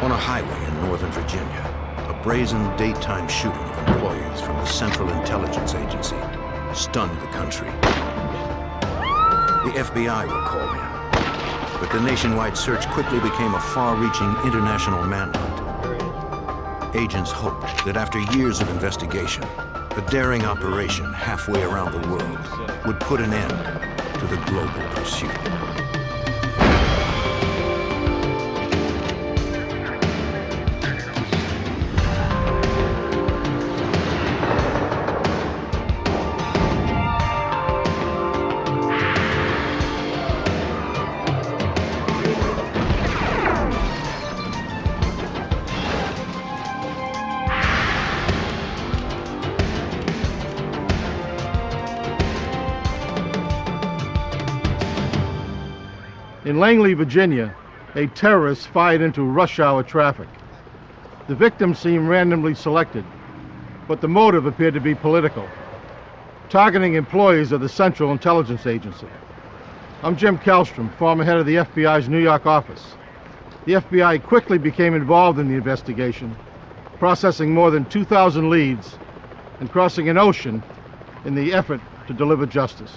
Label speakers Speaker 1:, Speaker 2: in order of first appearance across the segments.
Speaker 1: On a highway in Northern Virginia, a brazen daytime shooting of employees from the Central Intelligence Agency stunned the country. The FBI were called in, but the nationwide search quickly became a far-reaching international manhunt. Agents hoped that after years of investigation, a daring operation halfway around the world would put an end to the global pursuit.
Speaker 2: In Langley, Virginia, a terrorist fired into rush hour traffic. The victims seemed randomly selected, but the motive appeared to be political, targeting employees of the Central Intelligence Agency. I'm Jim Kallstrom, former head of the FBI's New York office. The FBI quickly became involved in the investigation, processing more than 2,000 leads and crossing an ocean in the effort to deliver justice.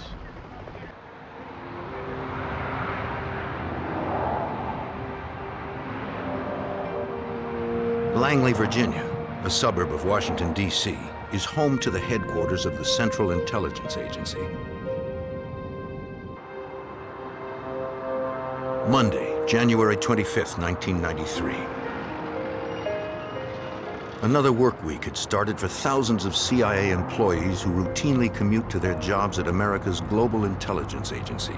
Speaker 1: Langley, Virginia, a suburb of Washington, D.C., is home to the headquarters of the Central Intelligence Agency. Monday, January 25th, 1993. Another work week had started for thousands of CIA employees who routinely commute to their jobs at America's global intelligence agency.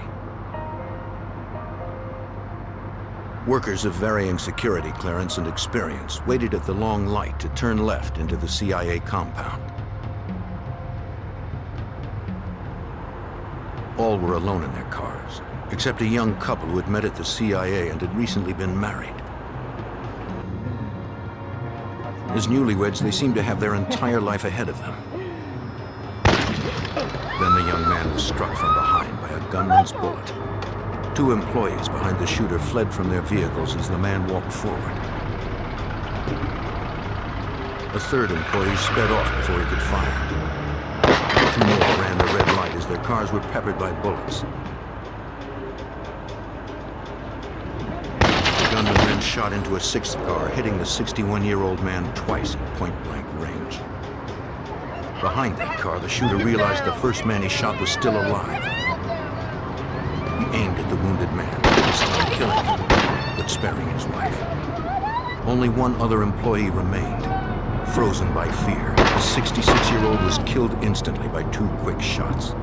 Speaker 1: Workers of varying security clearance and experience waited at the long light to turn left into the CIA compound. All were alone in their cars, except a young couple who had met at the CIA and had recently been married. As newlyweds, they seemed to have their entire life ahead of them. Then the young man was struck from behind by a gunman's bullet. Two employees behind the shooter fled from their vehicles as the man walked forward. A third employee sped off before he could fire. Two more ran the red light as their cars were peppered by bullets. The gunman then shot into a sixth car, hitting the 61-year-old man twice at point-blank range. Behind that car, the shooter realized the first man he shot was still alive. He aimed at the wounded man, this time killing him, but sparing his wife. Only one other employee remained, frozen by fear. The 66-year-old was killed instantly by two quick shots.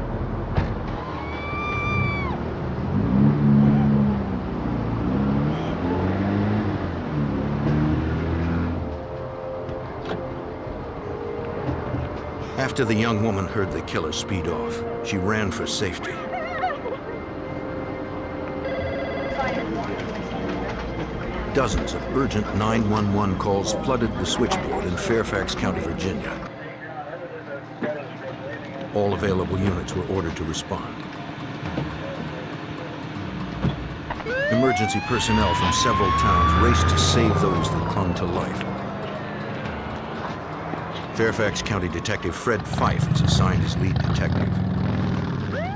Speaker 1: After the young woman heard the killer speed off, she ran for safety. Dozens of urgent 911 calls flooded the switchboard in Fairfax County, Virginia. All available units were ordered to respond. Emergency personnel from several towns raced to save those that clung to life. Fairfax County Detective Fred Fife is assigned as lead detective.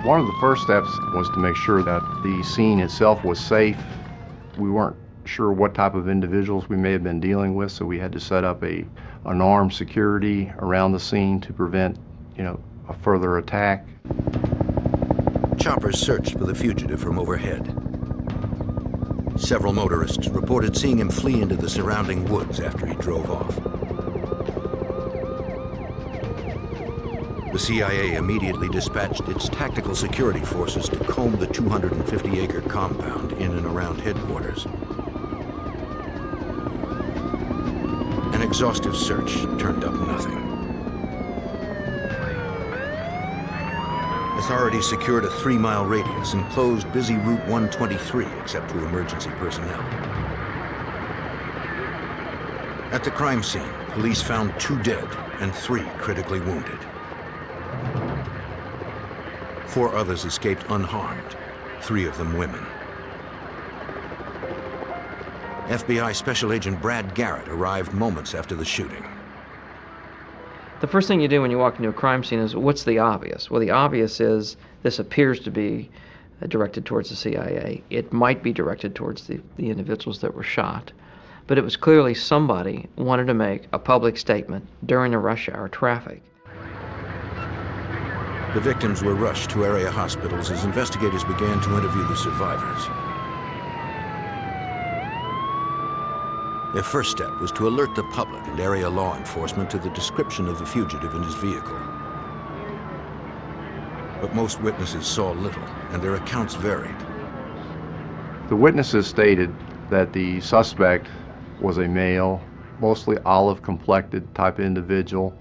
Speaker 3: One of the first steps was to make sure that the scene itself was safe. We weren't sure what type of individuals we may have been dealing with, so we had to set up an armed security around the scene to prevent, a further attack.
Speaker 1: Choppers searched for the fugitive from overhead. Several motorists reported seeing him flee into the surrounding woods after he drove off. The CIA immediately dispatched its tactical security forces to comb the 250-acre compound in and around headquarters. An exhaustive search turned up nothing. Authorities secured a 3-mile radius and closed busy Route 123 except to emergency personnel. At the crime scene, police found 2 dead and 3 critically wounded. 4 others escaped unharmed, 3 of them women. FBI Special Agent Brad Garrett arrived moments after the shooting.
Speaker 4: The first thing you do when you walk into a crime scene is, what's the obvious? Well, the obvious is this appears to be directed towards the CIA. It might be directed towards the individuals that were shot. But it was clearly somebody wanted to make a public statement during the rush hour traffic.
Speaker 1: The victims were rushed to area hospitals as investigators began to interview the survivors. Their first step was to alert the public and area law enforcement to the description of the fugitive and his vehicle. But most witnesses saw little, and their accounts varied.
Speaker 3: The witnesses stated that the suspect was a male, mostly olive-complected type individual,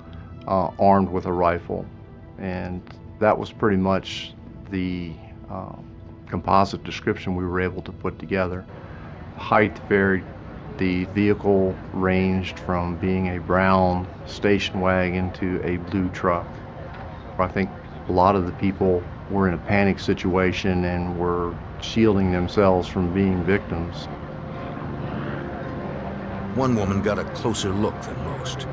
Speaker 3: armed with a rifle. And that was pretty much the composite description we were able to put together. Height varied. The vehicle ranged from being a brown station wagon to a blue truck. I think a lot of the people were in a panic situation and were shielding themselves from being victims.
Speaker 1: One woman got a closer look than most.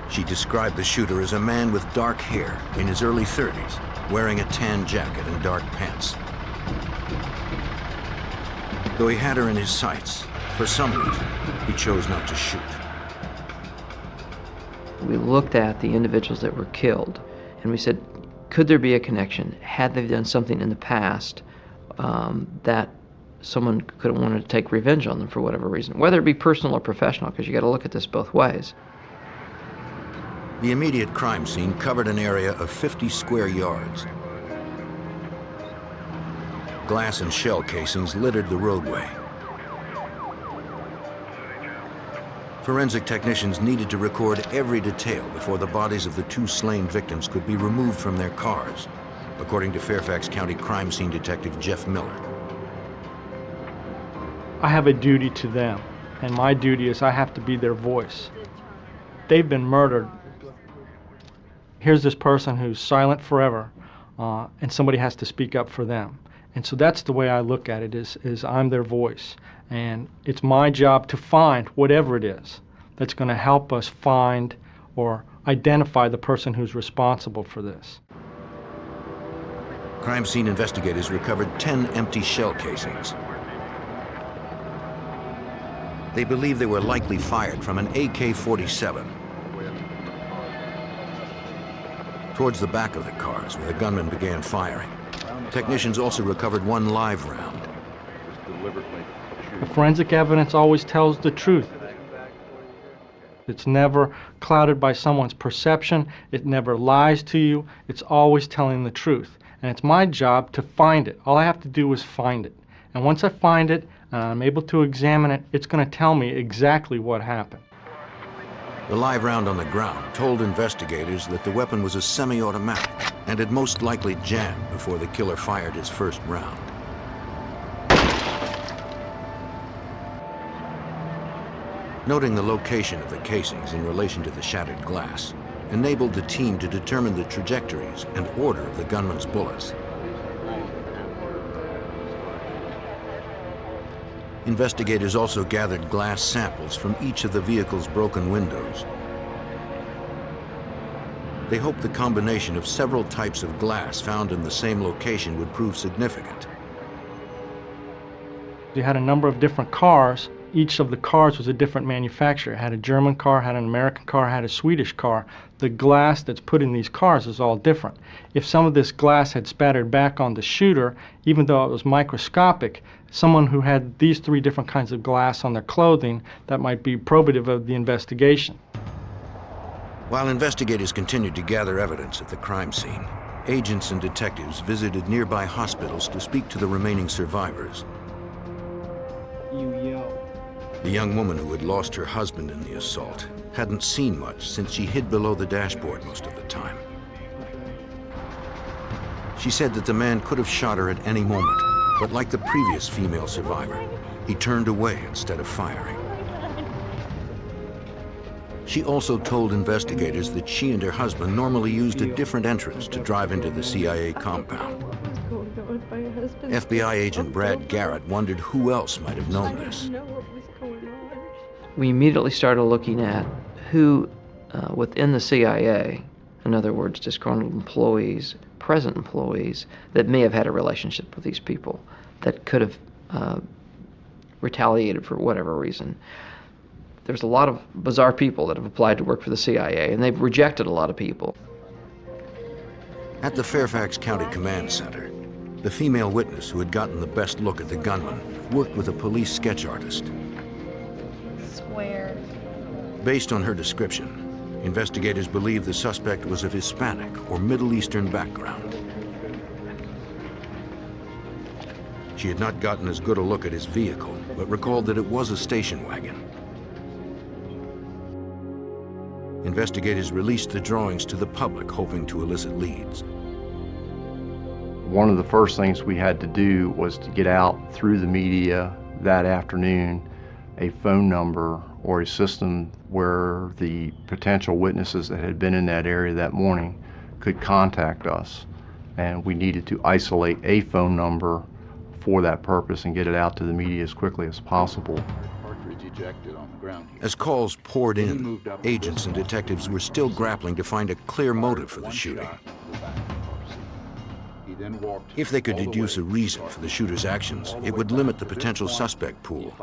Speaker 1: She described the shooter as a man with dark hair in his early 30s, wearing a tan jacket and dark pants. Though he had her in his sights, for some reason, he chose not to shoot.
Speaker 4: We looked at the individuals that were killed, and we said, could there be a connection? Had they done something in the past that someone could have wanted to take revenge on them for whatever reason, whether it be personal or professional, because you got to look at this both ways.
Speaker 1: The immediate crime scene covered an area of 50 square yards. Glass and shell casings littered the roadway. Forensic technicians needed to record every detail before the bodies of the two slain victims could be removed from their cars, according to Fairfax County crime scene detective Jeff Miller.
Speaker 5: I have a duty to them, and my duty is I have to be their voice. They've been murdered. Here's this person who's silent forever, and somebody has to speak up for them. And so that's the way I look at it, is I'm their voice. And it's my job to find whatever it is that's going to help us find or identify the person who's responsible for this.
Speaker 1: Crime scene investigators recovered 10 empty shell casings. They believe they were likely fired from an AK-47. Towards the back of the cars, where the gunman began firing, technicians also recovered one live round.
Speaker 5: The forensic evidence always tells the truth. It's never clouded by someone's perception. It never lies to you. It's always telling the truth. And it's my job to find it. All I have to do is find it. And once I find it, and I'm able to examine it, it's going to tell me exactly what happened.
Speaker 1: The live round on the ground told investigators that the weapon was a semi-automatic and had most likely jammed before the killer fired his first round. Noting the location of the casings in relation to the shattered glass enabled the team to determine the trajectories and order of the gunman's bullets. Investigators also gathered glass samples from each of the vehicle's broken windows. They hoped the combination of several types of glass found in the same location would prove significant.
Speaker 5: You had a number of different cars. Each of the cars was a different manufacturer. It had a German car, had an American car, had a Swedish car. The glass that's put in these cars is all different. If some of this glass had spattered back on the shooter, even though it was microscopic, someone who had these three different kinds of glass on their clothing, that might be probative of the investigation.
Speaker 1: While investigators continued to gather evidence at the crime scene, agents and detectives visited nearby hospitals to speak to the remaining survivors. The young woman who had lost her husband in the assault hadn't seen much since she hid below the dashboard most of the time. She said that the man could have shot her at any moment, but like the previous female survivor, he turned away instead of firing. She also told investigators that she and her husband normally used a different entrance to drive into the CIA compound.
Speaker 6: My husband.
Speaker 1: FBI agent Brad Garrett wondered who else might have known this.
Speaker 6: know what was going on.
Speaker 4: We immediately started looking at who within the CIA, in other words, disgruntled employees, present employees, that may have had a relationship with these people that could have retaliated for whatever reason. There's a lot of bizarre people that have applied to work for the CIA, and they've rejected a lot of people.
Speaker 1: At the Fairfax County Command Center, the female witness who had gotten the best look at the gunman worked with a police sketch artist.
Speaker 6: Swear.
Speaker 1: Based on her description, investigators believe the suspect was of Hispanic or Middle Eastern background. She had not gotten as good a look at his vehicle, but recalled that it was a station wagon. Investigators released the drawings to the public, hoping to elicit leads.
Speaker 3: One of the first things we had to do was to get out through the media that afternoon a phone number or a system where the potential witnesses that had been in that area that morning could contact us. And we needed to isolate a phone number for that purpose and get it out to the media as quickly as possible.
Speaker 1: As calls poured in, agents and detectives were still grappling to find a clear motive for the shooting. If they could deduce a reason for the shooter's actions, it would limit the potential suspect pool.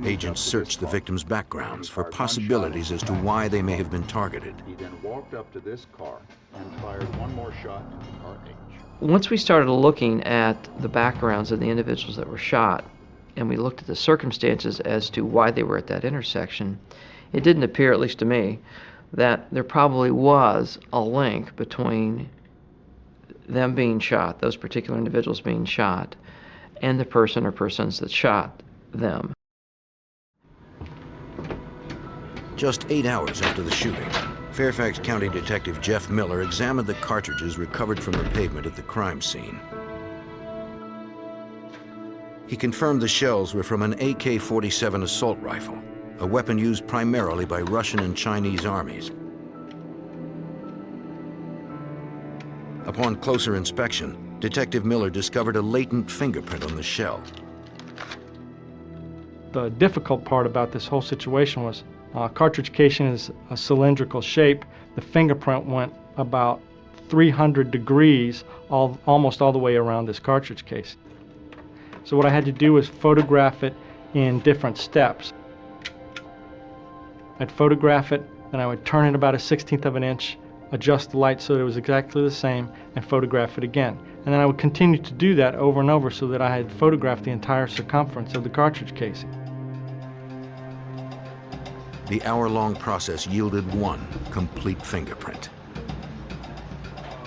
Speaker 1: Agents searched the victims' backgrounds for possibilities as to why they may have been targeted.
Speaker 7: He then walked up to this car and fired one more shot into car H.
Speaker 4: Once we started looking at the backgrounds of the individuals that were shot, and we looked at the circumstances as to why they were at that intersection, it didn't appear, at least to me, that there probably was a link between them being shot, those particular individuals being shot, and the person or persons that shot them.
Speaker 1: Just 8 hours after the shooting, Fairfax County Detective Jeff Miller examined the cartridges recovered from the pavement at the crime scene. He confirmed the shells were from an AK-47 assault rifle, a weapon used primarily by Russian and Chinese armies. Upon closer inspection, Detective Miller discovered a latent fingerprint on the shell.
Speaker 5: The difficult part about this whole situation was cartridge casing is a cylindrical shape. The fingerprint went about 300 degrees almost all the way around this cartridge case. So what I had to do was photograph it in different steps. I'd photograph it, then I would turn it about 1/16 of an inch, adjust the light so that it was exactly the same, and photograph it again. And then I would continue to do that over and over so that I had photographed the entire circumference of the cartridge casing.
Speaker 1: The hour-long process yielded one complete fingerprint.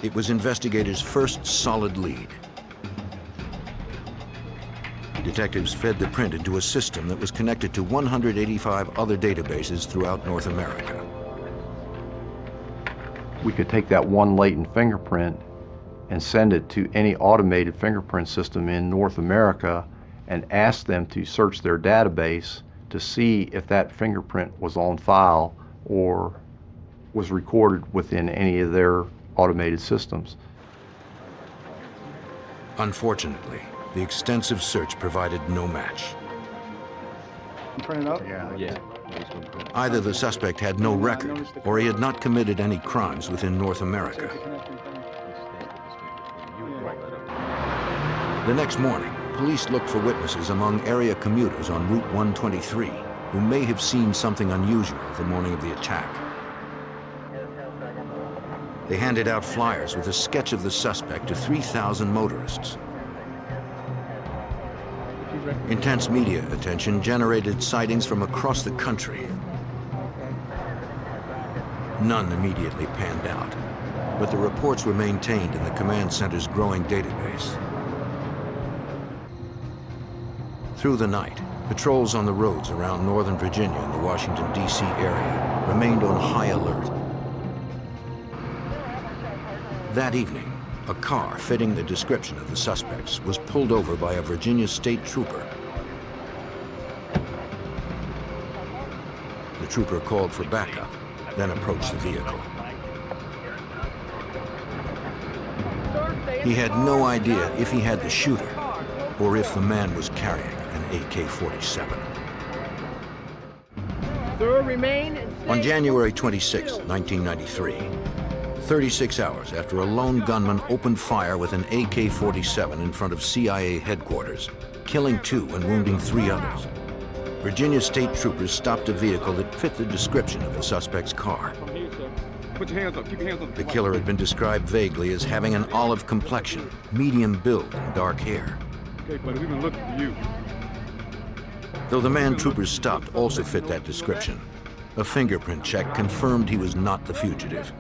Speaker 1: It was investigators' first solid lead. Detectives fed the print into a system that was connected to 185 other databases throughout North America.
Speaker 3: We could take that one latent fingerprint and send it to any automated fingerprint system in North America and ask them to search their database to see if that fingerprint was on file or was recorded within any of their automated systems.
Speaker 1: Unfortunately, the extensive search provided no match.
Speaker 2: Print it out?
Speaker 7: Yeah.
Speaker 1: Either the suspect had no record, or he had not committed any crimes within North America. The next morning, police looked for witnesses among area commuters on Route 123 who may have seen something unusual the morning of the attack. They handed out flyers with a sketch of the suspect to 3,000 motorists. Intense media attention generated sightings from across the country. None immediately panned out, but the reports were maintained in the command center's growing database. Through the night, patrols on the roads around Northern Virginia and the Washington, D.C. area remained on high alert. That evening, a car fitting the description of the suspects was pulled over by a Virginia state trooper. The trooper called for backup, then approached the vehicle.
Speaker 6: Sir, stay
Speaker 1: He had no idea if he had the shooter or if the man was carrying an AK-47. On January 26, 1993, 36 hours after a lone gunman opened fire with an AK-47 in front of CIA headquarters, killing 2 and wounding 3 others, Virginia state troopers stopped a vehicle that fit the description of the suspect's car.
Speaker 6: Put your hands up. Keep your hands up.
Speaker 1: The killer had been described vaguely as having an olive complexion, medium build, and dark hair.
Speaker 6: Okay, buddy, we've been looking for you.
Speaker 1: Though the man troopers stopped also fit that description, a fingerprint check confirmed he was not the fugitive.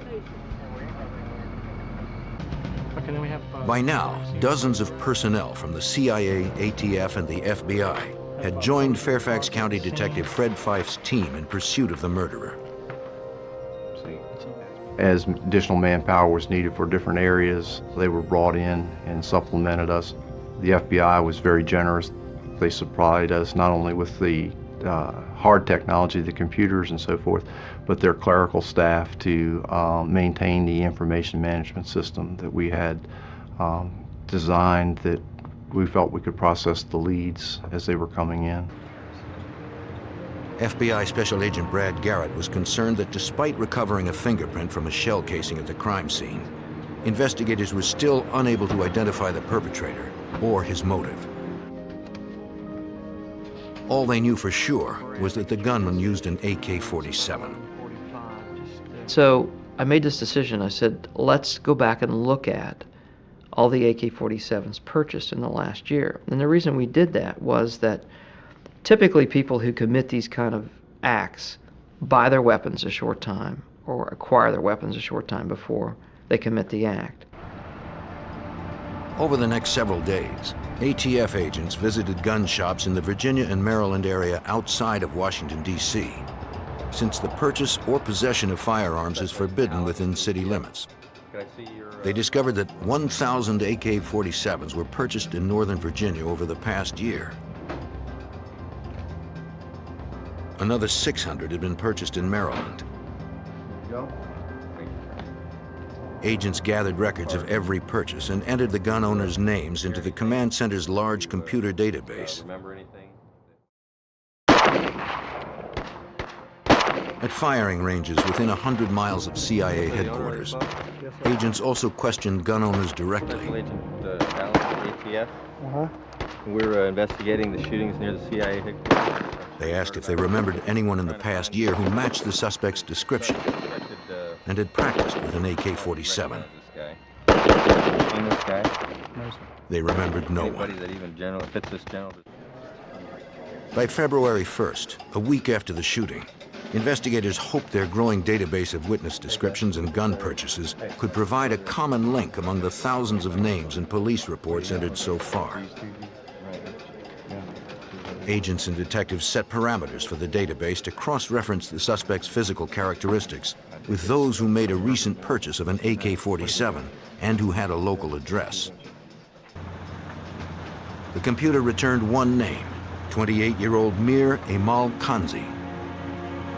Speaker 5: Okay, then we have,
Speaker 1: By now, dozens of personnel from the CIA, ATF, and the FBI had joined Fairfax County Detective Fred Fife's team in pursuit of the murderer.
Speaker 3: As additional manpower was needed for different areas, they were brought in and supplemented us. The FBI was very generous. They supplied us not only with the hard technology, the computers and so forth, but their clerical staff to maintain the information management system that we had designed, that we felt we could process the leads as they were coming in.
Speaker 1: FBI Special Agent Brad Garrett was concerned that despite recovering a fingerprint from a shell casing at the crime scene, investigators were still unable to identify the perpetrator or his motive. All they knew for sure was that the gunman used an AK-47.
Speaker 4: So I made this decision. I said, let's go back and look at all the AK-47s purchased in the last year. And the reason we did that was that typically people who commit these kind of acts buy their weapons a short time or acquire their weapons a short time before they commit the act.
Speaker 1: Over the next several days, ATF agents visited gun shops in the Virginia and Maryland area outside of Washington, D.C., since the purchase or possession of firearms is forbidden within city limits. They discovered that 1,000 AK-47s were purchased in Northern Virginia over the past year. Another 600 had been purchased in Maryland. Agents gathered records of every purchase and entered the gun owners' names into the command center's large computer database. At firing ranges within 100 miles of CIA headquarters, agents also questioned gun owners directly.
Speaker 8: We're investigating the shootings near the CIA headquarters.
Speaker 1: They asked if they remembered anyone in the past year who matched the suspect's description and had practiced with an AK-47. They remembered no one. By February 1st, a week after the shooting, investigators hoped their growing database of witness descriptions and gun purchases could provide a common link among the thousands of names and police reports entered so far. Agents and detectives set parameters for the database to cross-reference the suspect's physical characteristics with those who made a recent purchase of an AK-47 and who had a local address. The computer returned one name, 28-year-old Mir Amal Kansi.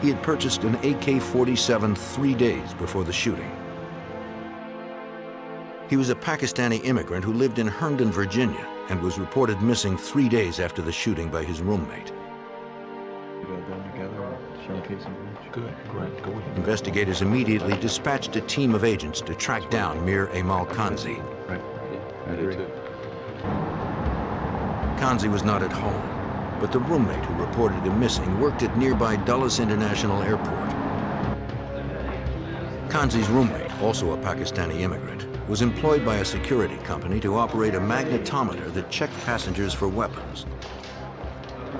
Speaker 1: He had purchased an AK-47 3 days before the shooting. He was a Pakistani immigrant who lived in Herndon, Virginia, and was reported missing 3 days after the shooting by his roommate. Investigators immediately dispatched a team of agents to track down Mir Amal Kansi. Kansi was not at home, but the roommate who reported him missing worked at nearby Dulles International Airport. Kansi's roommate, also a Pakistani immigrant, was employed by a security company to operate a magnetometer that checked passengers for weapons.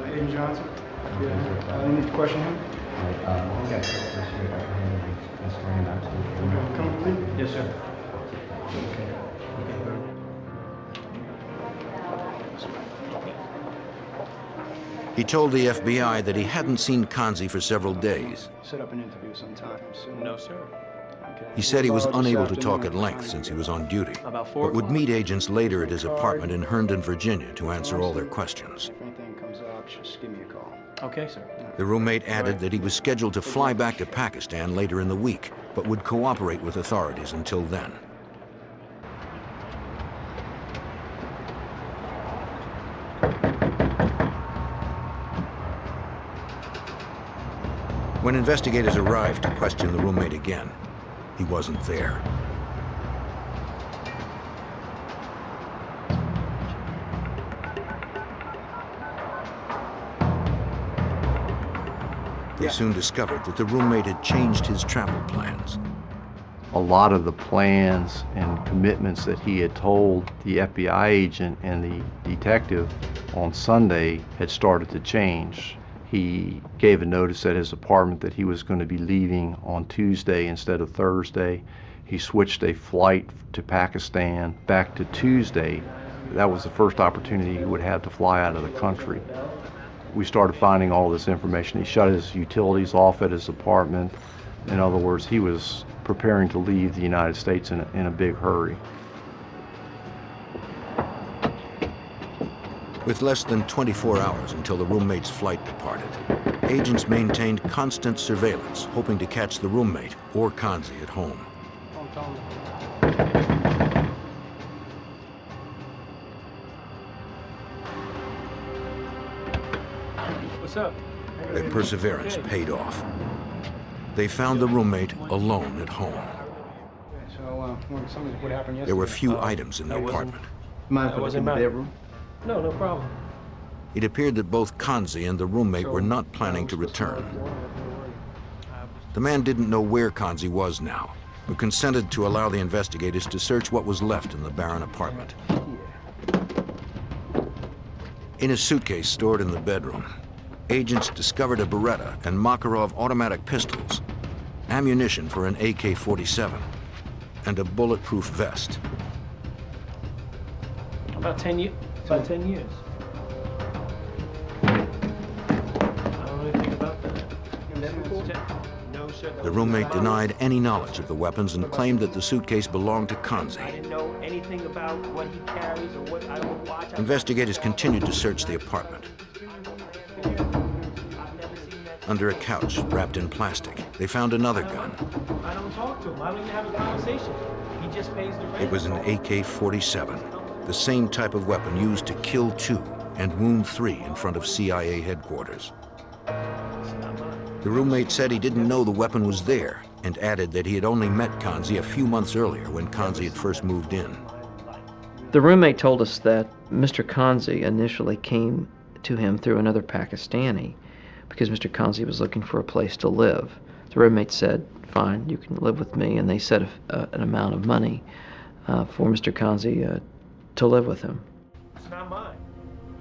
Speaker 9: Agent Johnson? Any question him?
Speaker 10: Okay.
Speaker 9: Come, please? Yes, sir.
Speaker 1: He told the FBI that he hadn't seen Kansi for several days.
Speaker 9: Set up an interview sometime soon. No, sir. Okay.
Speaker 1: He said he was unable to talk at length since he was on duty, but would meet agents later at his apartment in Herndon, Virginia to answer all their questions.
Speaker 9: If anything comes up, just give me a call. Okay, sir.
Speaker 1: The roommate added that he was scheduled to fly back to Pakistan later in the week, but would cooperate with authorities until then. When investigators arrived to question the roommate again, he wasn't there. They soon discovered that the roommate had changed his travel plans.
Speaker 3: A lot of the plans and commitments that he had told the FBI agent and the detective on Sunday had started to change. He gave a notice at his apartment that he was going to be leaving on Tuesday instead of Thursday. He switched a flight to Pakistan back to Tuesday. That was the first opportunity he would have to fly out of the country. We started finding all this information. He shut his utilities off at his apartment. In other words, he was preparing to leave the United States in a big hurry.
Speaker 1: With less than 24 hours until the roommate's flight departed, agents maintained constant surveillance, hoping to catch the roommate or Kansi at home.
Speaker 9: What's up?
Speaker 1: Their perseverance paid off. They found the roommate alone at home.
Speaker 9: So, what happened yesterday?
Speaker 1: There were few items in the apartment.
Speaker 9: Mind if I look in the bedroom? No, no problem.
Speaker 1: It appeared that both Kansi and the roommate were not planning to return. The man didn't know where Kansi was now, but consented to allow the investigators to search what was left in the barren apartment. In a suitcase stored in the bedroom, agents discovered a Beretta and Makarov automatic pistols, ammunition for an AK-47, and a bulletproof vest.
Speaker 9: About 10 years. About 10 years. I don't know anything about that. No, sir.
Speaker 1: The roommate denied any knowledge of the weapons and claimed that the suitcase belonged to
Speaker 9: I
Speaker 1: Kansi.
Speaker 9: didn't know anything about what he carries or what I don't watch.
Speaker 1: Investigators continued to search the apartment. Under a couch wrapped in plastic, they found another gun.
Speaker 9: I don't talk to him. I don't even have a conversation. He just pays the rent.
Speaker 1: It was an AK-47, the same type of weapon used to kill 2 and wound 3 in front of CIA headquarters. The roommate said he didn't know the weapon was there and added that he had only met Kansi a few months earlier when Kansi had first moved in.
Speaker 4: The roommate told us that Mr. Kansi initially came to him through another Pakistani because Mr. Kansi was looking for a place to live. The roommate said, fine, you can live with me, and they set an amount of money for Mr. Kansi to live with him.
Speaker 9: It's not mine.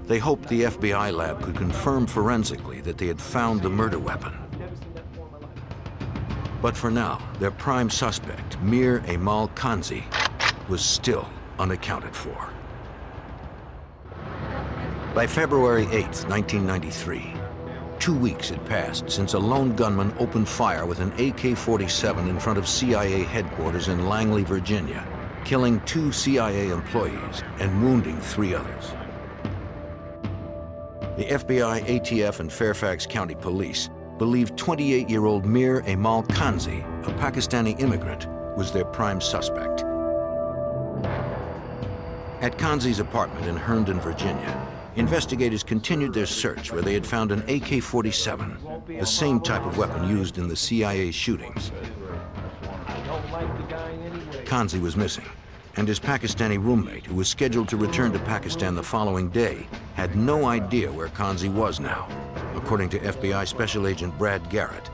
Speaker 1: They hoped the FBI lab could confirm forensically that they had found the murder weapon.
Speaker 9: Never seen that before in my life.
Speaker 1: But for now, their prime suspect, Mir Amal Kansi, was still unaccounted for. By February 8, 1993, 2 weeks had passed since a lone gunman opened fire with an AK-47 in front of CIA headquarters in Langley, Virginia, killing 2 CIA employees and wounding 3 others. The FBI, ATF, and Fairfax County Police believed 28-year-old Mir Amal Kansi, a Pakistani immigrant, was their prime suspect. At Kansi's apartment in Herndon, Virginia, investigators continued their search where they had found an AK-47, the same type of weapon used in the CIA shootings.
Speaker 9: I don't like the guy anyway.
Speaker 1: Kansi was missing, and his Pakistani roommate, who was scheduled to return to Pakistan the following day, had no idea where Kansi was now, according to FBI Special Agent Brad Garrett.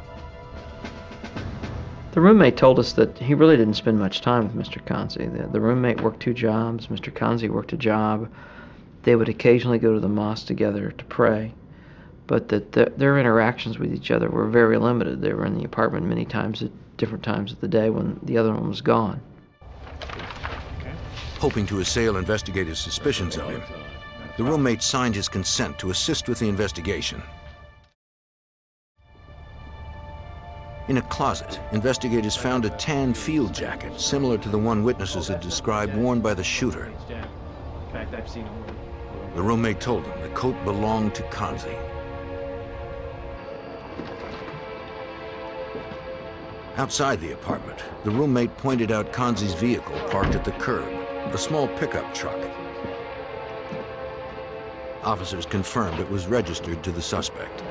Speaker 4: The roommate told us that he really didn't spend much time with Mr. Kansi. The roommate worked 2 jobs, Mr. Kansi worked a job. They would occasionally go to the mosque together to pray, but that their interactions with each other were very limited. They were in the apartment many times at different times of the day when the other one was gone.
Speaker 1: Hoping to assail investigators' suspicions of him, the roommate signed his consent to assist with the investigation. In a closet, investigators found a tan field jacket similar to the one witnesses had described worn by the shooter.
Speaker 9: In fact, I've seen him.
Speaker 1: The roommate told him the coat belonged to Kansi. Outside the apartment, the roommate pointed out Kansi's vehicle parked at the curb, a small pickup truck. Officers confirmed it was registered to the suspect.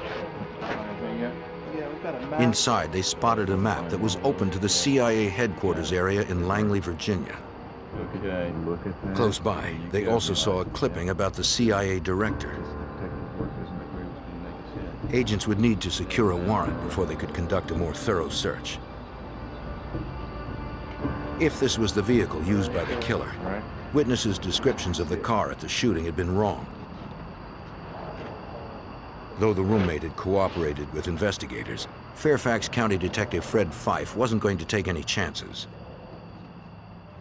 Speaker 1: Inside, they spotted a map that was open to the CIA headquarters area in Langley, Virginia.
Speaker 7: Okay, look at that.
Speaker 1: Close by, they also saw a clipping about the CIA director. Agents would need to secure a warrant before they could conduct a more thorough search. If this was the vehicle used by the killer, witnesses' descriptions of the car at the shooting had been wrong. Though the roommate had cooperated with investigators, Fairfax County Detective Fred Fife wasn't going to take any chances.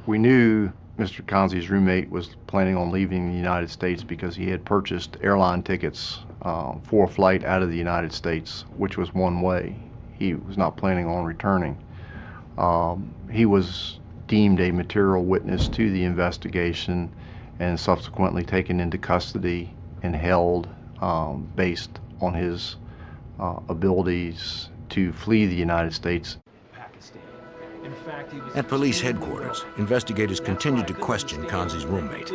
Speaker 3: We knew Mr. Kansi's roommate was planning on leaving the United States because he had purchased airline tickets for a flight out of the United States, which was one way. He was not planning on returning. He was deemed a material witness to the investigation and subsequently taken into custody and held based on his abilities to flee the United States.
Speaker 1: At police headquarters, investigators continued to question Kansi's roommate.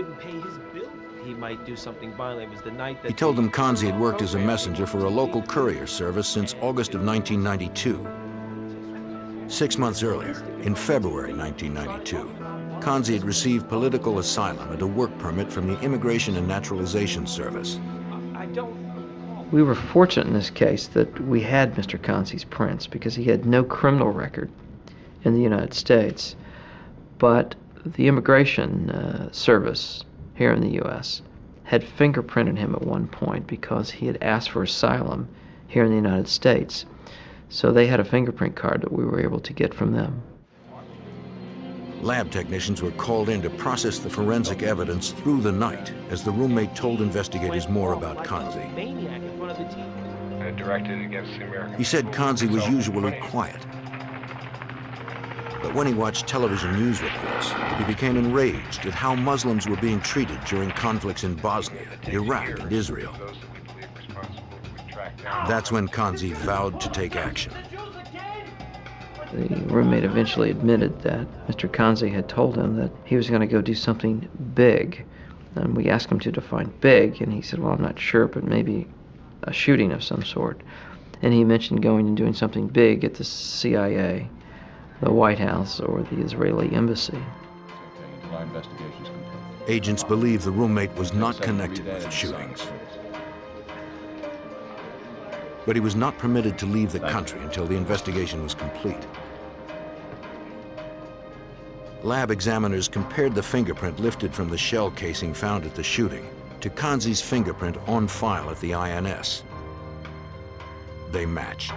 Speaker 9: He might do something violent. It was the night that
Speaker 1: He told them Kansi had worked as a messenger for a local courier service since August of 1992. 6 months earlier, in February 1992, Kansi had received political asylum and a work permit from the Immigration and Naturalization Service.
Speaker 4: We were fortunate in this case that we had Mr. Kansi's prints because he had no criminal record in the United States, but the Immigration Service here in the U.S. had fingerprinted him at one point because he had asked for asylum here in the United States. So they had a fingerprint card that we were able to get from them.
Speaker 1: Lab technicians were called in to process the forensic evidence through the night as the roommate told investigators more about Kansi.
Speaker 10: Directed against the American.
Speaker 1: He said Kansi was usually quiet. But when he watched television news reports, he became enraged at how Muslims were being treated during conflicts in Bosnia, Iraq, and Israel. That's when Kansi vowed to take action.
Speaker 4: The roommate eventually admitted that Mr. Kansi had told him that he was going to go do something big. And we asked him to define big, and he said, well, I'm not sure, but maybe a shooting of some sort. And he mentioned going and doing something big at the CIA, the White House, or the Israeli embassy.
Speaker 1: Agents believe the roommate was not connected with the shootings. But he was not permitted to leave the country until the investigation was complete. Lab examiners compared the fingerprint lifted from the shell casing found at the shooting to Kansi's fingerprint on file at the INS. They matched.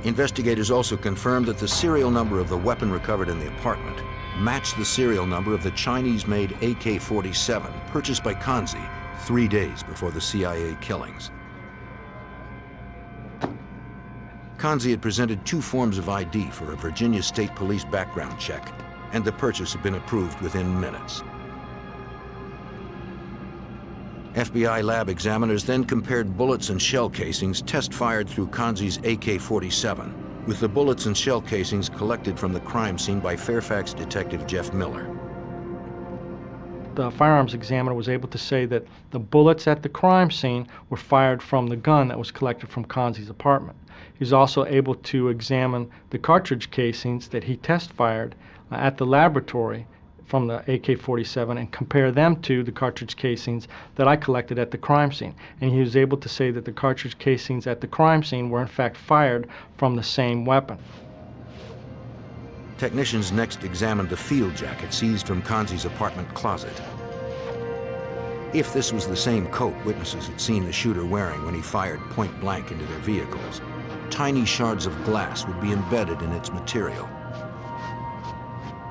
Speaker 1: Investigators also confirmed that the serial number of the weapon recovered in the apartment matched the serial number of the Chinese-made AK-47 purchased by Kansi 3 days before the CIA killings. Kansi had presented 2 forms of ID for a Virginia State Police background check, and the purchase had been approved within minutes. FBI lab examiners then compared bullets and shell casings test-fired through Kansi's AK-47 with the bullets and shell casings collected from the crime scene by Fairfax detective Jeff Miller.
Speaker 5: The firearms examiner was able to say that the bullets at the crime scene were fired from the gun that was collected from Kansi's apartment. He was also able to examine the cartridge casings that he test-fired at the laboratory from the AK-47 and compare them to the cartridge casings that I collected at the crime scene. And he was able to say that the cartridge casings at the crime scene were in fact fired from the same weapon.
Speaker 1: Technicians next examined the field jacket seized from Kansi's apartment closet. If this was the same coat witnesses had seen the shooter wearing when he fired point blank into their vehicles, tiny shards of glass would be embedded in its material.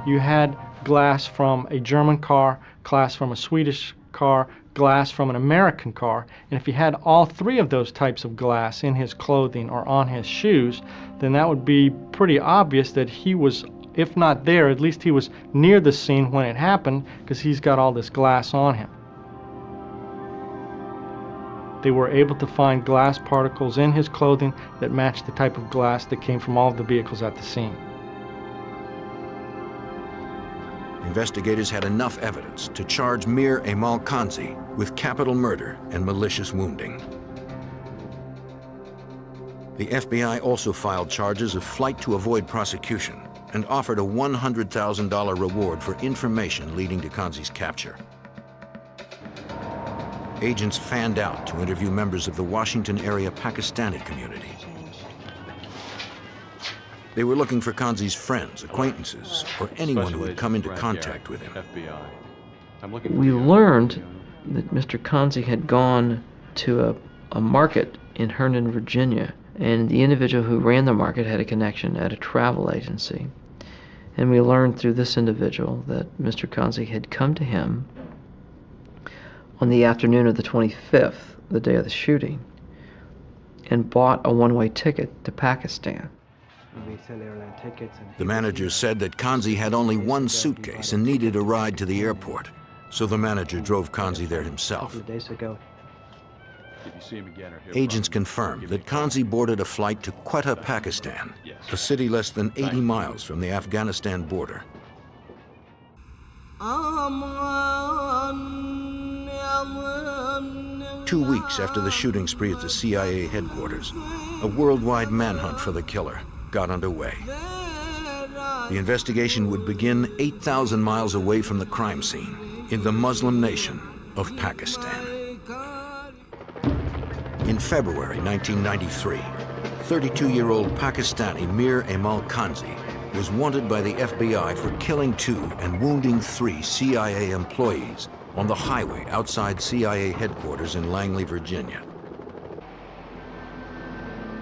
Speaker 5: You had glass from a German car, glass from a Swedish car, glass from an American car, and if he had all 3 of those types of glass in his clothing or on his shoes, then that would be pretty obvious that he was, if not there, at least he was near the scene when it happened, because he's got all this glass on him. They were able to find glass particles in his clothing that matched the type of glass that came from all of the vehicles at the scene.
Speaker 1: Investigators had enough evidence to charge Mir Amal Kansi with capital murder and malicious wounding. The FBI also filed charges of flight to avoid prosecution and offered a $100,000 reward for information leading to Kansi's capture. Agents fanned out to interview members of the Washington area Pakistani community. They were looking for Kansi's friends, acquaintances, or anyone who had come into contact with him.
Speaker 4: We learned that Mr. Kansi had gone to a market in Herndon, Virginia, and the individual who ran the market had a connection at a travel agency. And we learned through this individual that Mr. Kansi had come to him on the afternoon of the 25th, the day of the shooting, and bought a one-way ticket to Pakistan.
Speaker 1: The manager said that Kansi had only one suitcase and needed a ride to the airport, so the manager drove Kansi there himself. Agents confirmed that Kansi boarded a flight to Quetta, Pakistan, a city less than 80 miles from the Afghanistan border. 2 weeks after the shooting spree at the CIA headquarters, a worldwide manhunt for the killer got underway. The investigation would begin 8,000 miles away from the crime scene in the Muslim nation of Pakistan. In February 1993, 32-year-old Pakistani Mir Amal Kansi was wanted by the FBI for killing 2 and wounding 3 CIA employees on the highway outside CIA headquarters in Langley, Virginia.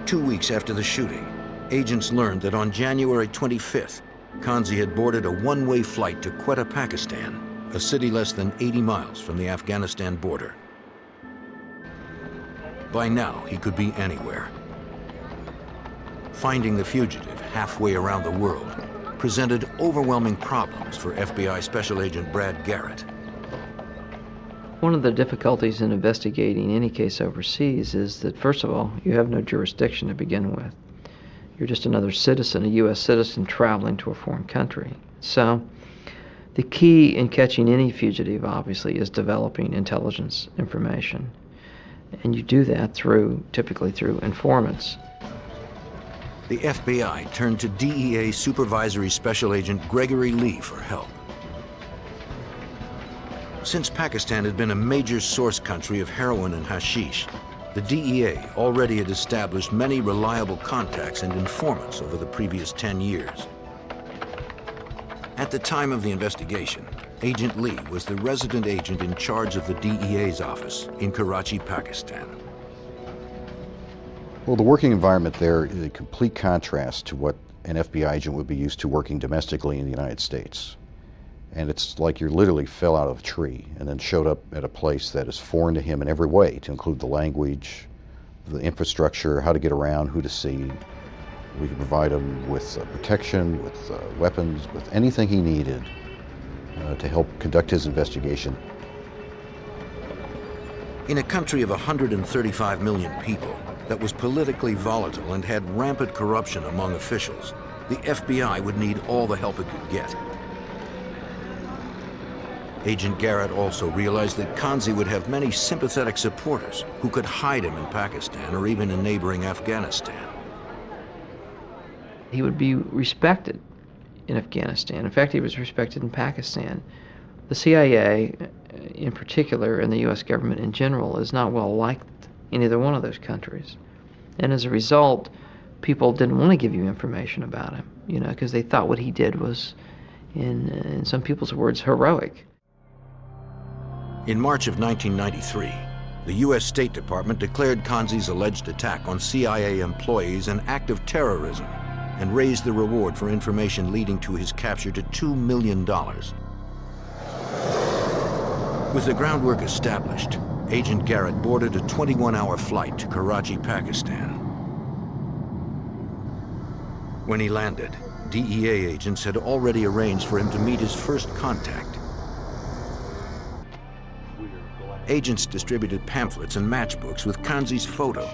Speaker 1: 2 weeks after the shooting, agents learned that on January 25th, Kansi had boarded a one-way flight to Quetta, Pakistan, a city less than 80 miles from the Afghanistan border. By now, he could be anywhere. Finding the fugitive halfway around the world presented overwhelming problems for FBI Special Agent Brad Garrett.
Speaker 4: One of the difficulties in investigating any case overseas is that, first of all, you have no jurisdiction to begin with. You're just another citizen, a U.S. citizen traveling to a foreign country. So the key in catching any fugitive, obviously, is developing intelligence information. And you do that typically through informants.
Speaker 1: The FBI turned to DEA Supervisory Special Agent Gregory Lee for help. Since Pakistan had been a major source country of heroin and hashish, the DEA already had established many reliable contacts and informants over the previous 10 years. At the time of the investigation, Agent Lee was the resident agent in charge of the DEA's office in Karachi, Pakistan.
Speaker 7: Well, the working environment there is a complete contrast to what an FBI agent would be used to working domestically in the United States. And it's like you literally fell out of a tree and then showed up at a place that is foreign to him in every way, to include the language, the infrastructure, how to get around, who to see. We could provide him with protection, with weapons, with anything he needed to help conduct his investigation.
Speaker 1: In a country of 135 million people that was politically volatile and had rampant corruption among officials, the FBI would need all the help it could get. Agent Garrett also realized that Kansi would have many sympathetic supporters who could hide him in Pakistan or even in neighboring Afghanistan.
Speaker 4: He would be respected in Afghanistan. In fact, he was respected in Pakistan. The CIA, in particular, and the U.S. government in general, is not well liked in either one of those countries. And as a result, people didn't want to give you information about him, because they thought what he did was, in some people's words, heroic.
Speaker 1: In March of 1993, the U.S. State Department declared Kansi's alleged attack on CIA employees an act of terrorism and raised the reward for information leading to his capture to $2 million. With the groundwork established, Agent Garrett boarded a 21-hour flight to Karachi, Pakistan. When he landed, DEA agents had already arranged for him to meet his first contact. Agents distributed pamphlets and matchbooks with Kansi's photo,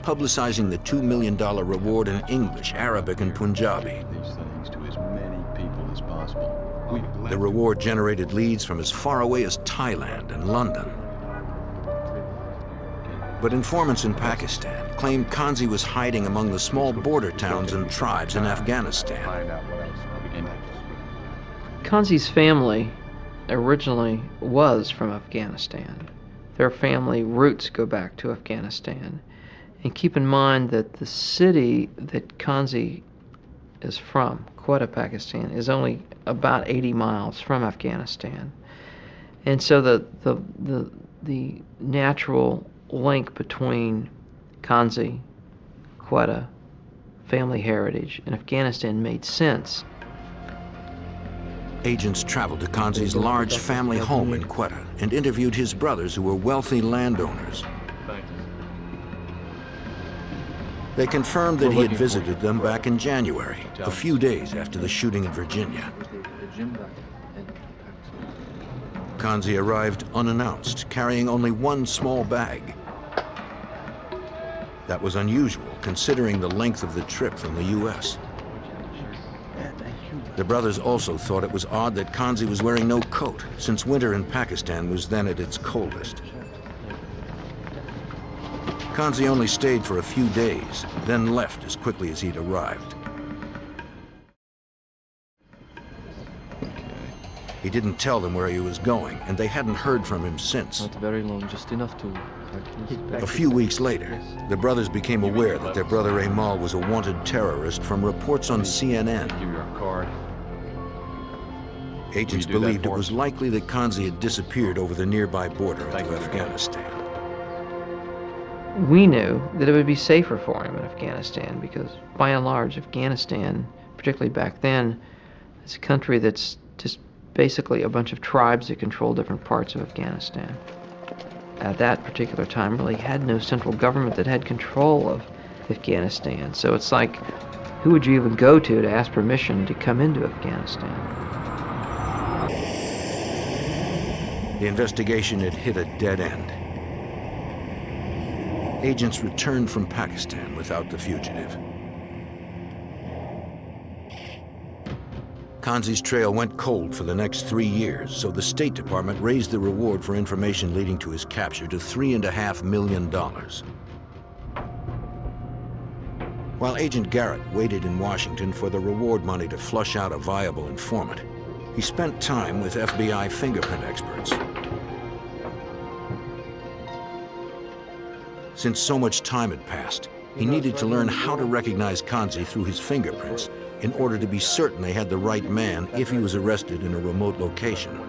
Speaker 1: publicizing the $2 million reward in English, Arabic, and Punjabi. The reward generated leads from as far away as Thailand and London. But informants in Pakistan claimed Kansi was hiding among the small border towns and tribes in Afghanistan.
Speaker 4: Kansi's family originally was from Afghanistan. Their family roots go back to Afghanistan. And keep in mind that the city that Kansi is from, Quetta, Pakistan, is only about 80 miles from Afghanistan. And so the natural link between Kansi, Quetta, family heritage, and Afghanistan made sense.
Speaker 1: Agents traveled to Kansi's large family home in Quetta and interviewed his brothers, who were wealthy landowners. They confirmed that he had visited them back in January, a few days after the shooting in Virginia. Kansi arrived unannounced, carrying only one small bag. That was unusual, considering the length of the trip from the U.S. The brothers also thought it was odd that Kansi was wearing no coat, since winter in Pakistan was then at its coldest. Kansi only stayed for a few days, then left as quickly as he'd arrived. He didn't tell them where he was going, and they hadn't heard from him since.
Speaker 9: Not very long, just enough to...
Speaker 1: A few weeks later, the brothers became aware that their brother Amal was a wanted terrorist from reports on CNN.
Speaker 3: Give you our card.
Speaker 1: Agents
Speaker 3: Will you do that
Speaker 1: believed it
Speaker 3: for
Speaker 1: was
Speaker 3: us?
Speaker 1: likely that Kansi had disappeared over the nearby border into Afghanistan.
Speaker 4: We knew that it would be safer for him in Afghanistan because, by and large, Afghanistan, particularly back then, is a country that's just basically a bunch of tribes that control different parts of Afghanistan. At that particular time, really had no central government that had control of Afghanistan. So it's like, who would you even go to ask permission to come into Afghanistan?
Speaker 1: The investigation had hit a dead end. Agents returned from Pakistan without the fugitive. Kansi's trail went cold for the next 3 years, so the State Department raised the reward for information leading to his capture to $3.5 million. While Agent Garrett waited in Washington for the reward money to flush out a viable informant, he spent time with FBI fingerprint experts. Since so much time had passed, he needed to learn how to recognize Kansi through his fingerprints in order to be certain they had the right man if he was arrested in a remote location.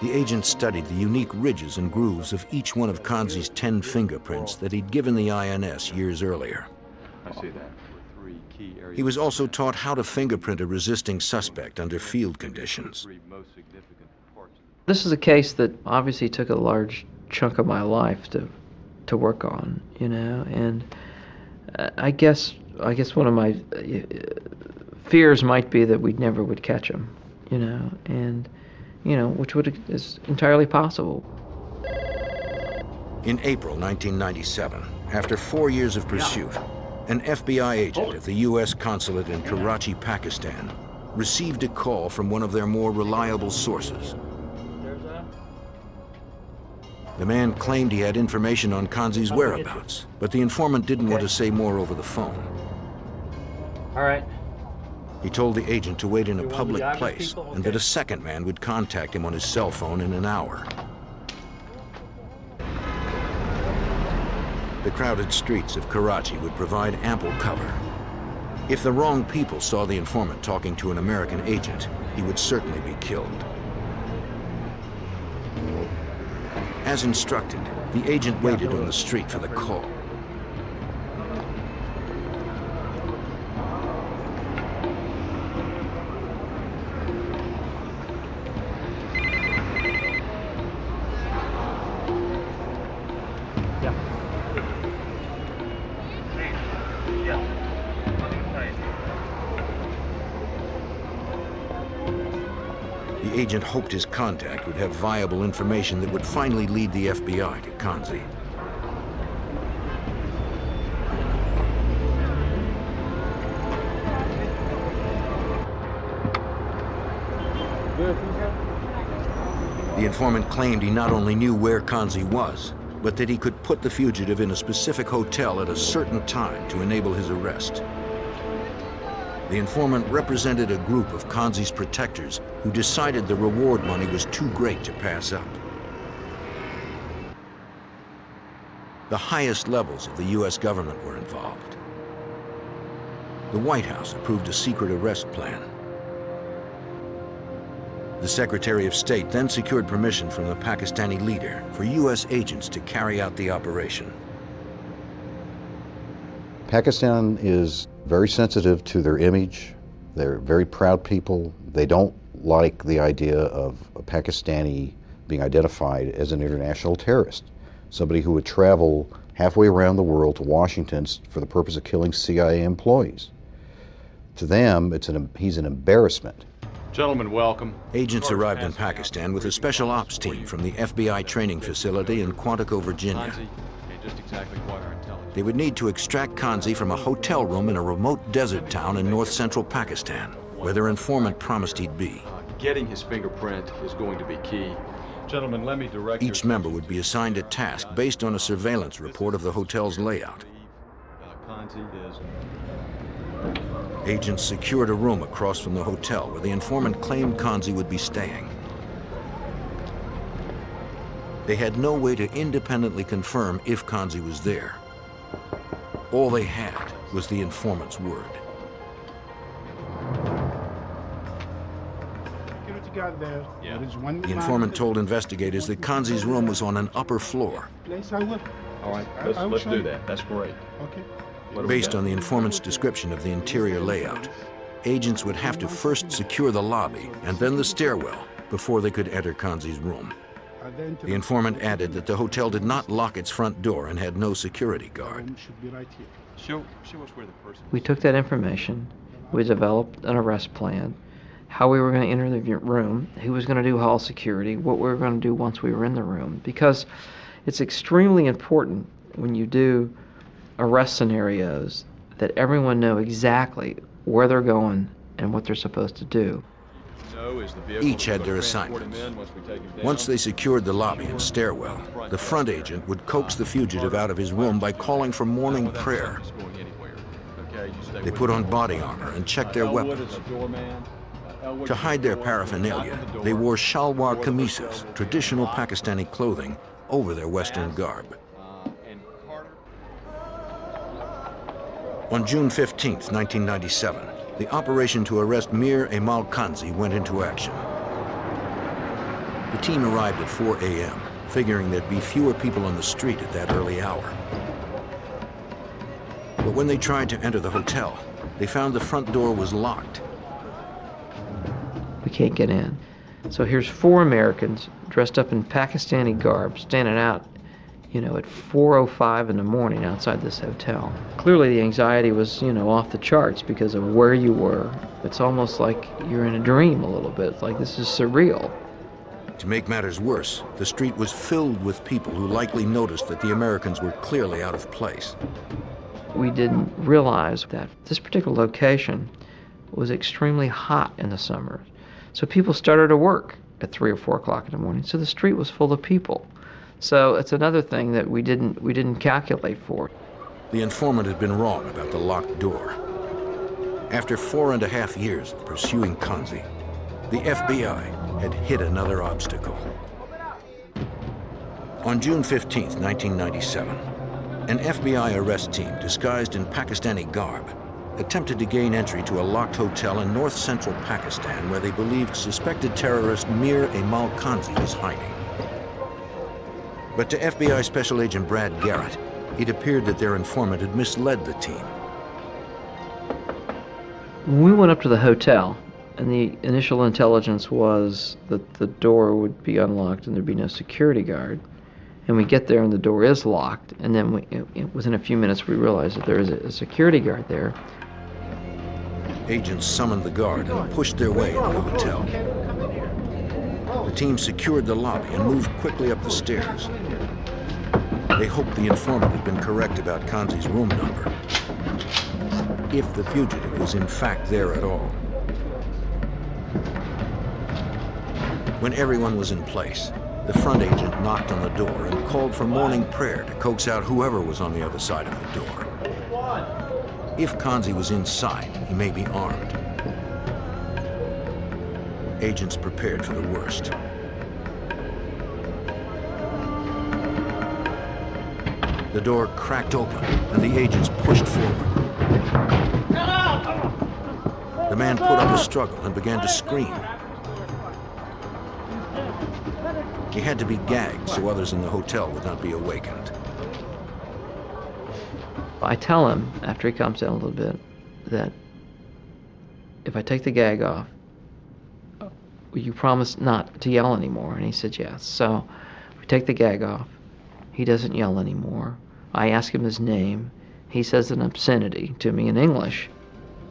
Speaker 1: The agent studied the unique ridges and grooves of each one of Kansi's 10 fingerprints that he'd given the INS years earlier.
Speaker 3: I see that.
Speaker 1: He was also taught how to fingerprint a resisting suspect under field conditions.
Speaker 4: This is a case that obviously took a large chunk of my life to work on, you know, and I guess one of my fears might be that we never would catch him, you know, and which is entirely possible.
Speaker 1: In April 1997, after 4 years of pursuit, an FBI agent at the U.S. consulate in Karachi, Pakistan, received a call from one of their more reliable sources. The man claimed he had information on Kansi's whereabouts, but the informant didn't want to say more over the phone.
Speaker 9: All right.
Speaker 1: He told the agent to wait in a
Speaker 9: You want
Speaker 1: public
Speaker 9: the Irish
Speaker 1: place
Speaker 9: people?
Speaker 1: and that a second man would contact him on his cell phone in an hour. The crowded streets of Karachi would provide ample cover. If the wrong people saw the informant talking to an American agent, he would certainly be killed. As instructed, the agent waited on the street for the call. The agent hoped his contact would have viable information that would finally lead the FBI to Kansi. The informant claimed he not only knew where Kansi was, but that he could put the fugitive in a specific hotel at a certain time to enable his arrest. The informant represented a group of Kansi's protectors who decided the reward money was too great to pass up. The highest levels of the U.S. government were involved. The White House approved a secret arrest plan. The Secretary of State then secured permission from the Pakistani leader for U.S. agents to carry out the operation.
Speaker 7: Pakistan is very sensitive to their image. They're very proud people. They don't like the idea of a Pakistani being identified as an international terrorist, somebody who would travel halfway around the world to Washington for the purpose of killing CIA employees. To them, he's an embarrassment.
Speaker 6: Gentlemen, welcome.
Speaker 1: Agents arrived in Pakistan with a special ops team from the FBI training facility in Quantico, Virginia.
Speaker 6: Just exactly what our intelligence.
Speaker 1: They would need to extract Kansi from a hotel room in a remote desert town in north-central Pakistan, where their informant promised he'd be.
Speaker 10: Getting his fingerprint is going to be key.
Speaker 6: Gentlemen, let me direct
Speaker 1: Each member would be assigned a task based on a surveillance report of the hotel's layout. Agents secured a room across from the hotel where the informant claimed Kansi would be staying. They had no way to independently confirm if Kansi was there. All they had was the informant's word. The informant told investigators that Kansi's room was on an upper floor.
Speaker 10: All right, let's do that. That's great.
Speaker 1: Based on the informant's description of the interior layout, agents would have to first secure the lobby and then the stairwell before they could enter Kansi's room. The informant added that the hotel did not lock its front door and had no security guard.
Speaker 10: Show us where the person.
Speaker 4: We took that information, we developed an arrest plan, how we were going to enter the room, who was going to do hall security, what we were going to do once we were in the room. Because it's extremely important when you do arrest scenarios that everyone know exactly where they're going and what they're supposed to do.
Speaker 1: Each had their assignments. Once they secured the lobby and stairwell, the front agent would coax the fugitive out of his room by calling for morning prayer. They put on body armor and checked their weapons. To hide their paraphernalia, they wore shalwar kamises, traditional Pakistani clothing, over their Western garb. On June 15, 1997, the operation to arrest Mir Amal Kansi went into action. The team arrived at 4 a.m., figuring there'd be fewer people on the street at that early hour. But when they tried to enter the hotel, they found the front door was locked.
Speaker 4: We can't get in. So here's 4 Americans dressed up in Pakistani garb standing out, at 4:05 in the morning outside this hotel. Clearly the anxiety was, off the charts because of where you were. It's almost like you're in a dream a little bit. It's like this is surreal.
Speaker 1: To make matters worse, the street was filled with people who likely noticed that the Americans were clearly out of place.
Speaker 4: We didn't realize that this particular location was extremely hot in the summer. So people started to work at 3 or 4 o'clock in the morning. So the street was full of people. So it's another thing that we didn't calculate for.
Speaker 1: The informant had been wrong about the locked door. After 4.5 years of pursuing Kansi, the FBI had hit another obstacle. On June 15, 1997, an FBI arrest team disguised in Pakistani garb attempted to gain entry to a locked hotel in north-central Pakistan where they believed suspected terrorist Mir Amal Kansi was hiding. But to FBI Special Agent Brad Garrett, it appeared that their informant had misled the team.
Speaker 4: When we went up to the hotel, and the initial intelligence was that the door would be unlocked and there'd be no security guard, and we get there and the door is locked, and then within a few minutes we realized that there is a security guard there.
Speaker 1: Agents summoned the guard and pushed their way into the hotel. The team secured the lobby and moved quickly up the stairs. They hoped the informant had been correct about Kansi's room number, if the fugitive was in fact there at all. When everyone was in place, the front agent knocked on the door and called for morning prayer to coax out whoever was on the other side of the door. If Kansi was inside, he may be armed. Agents prepared for the worst. The door cracked open, and the agents pushed forward. The man put up a struggle and began to scream. He had to be gagged so others in the hotel would not be awakened.
Speaker 4: I tell him, after he calms down a little bit, that if I take the gag off, will you promise not to yell anymore? And he said yes. So we take the gag off. He doesn't yell anymore. I ask him his name. He says an obscenity to me in English.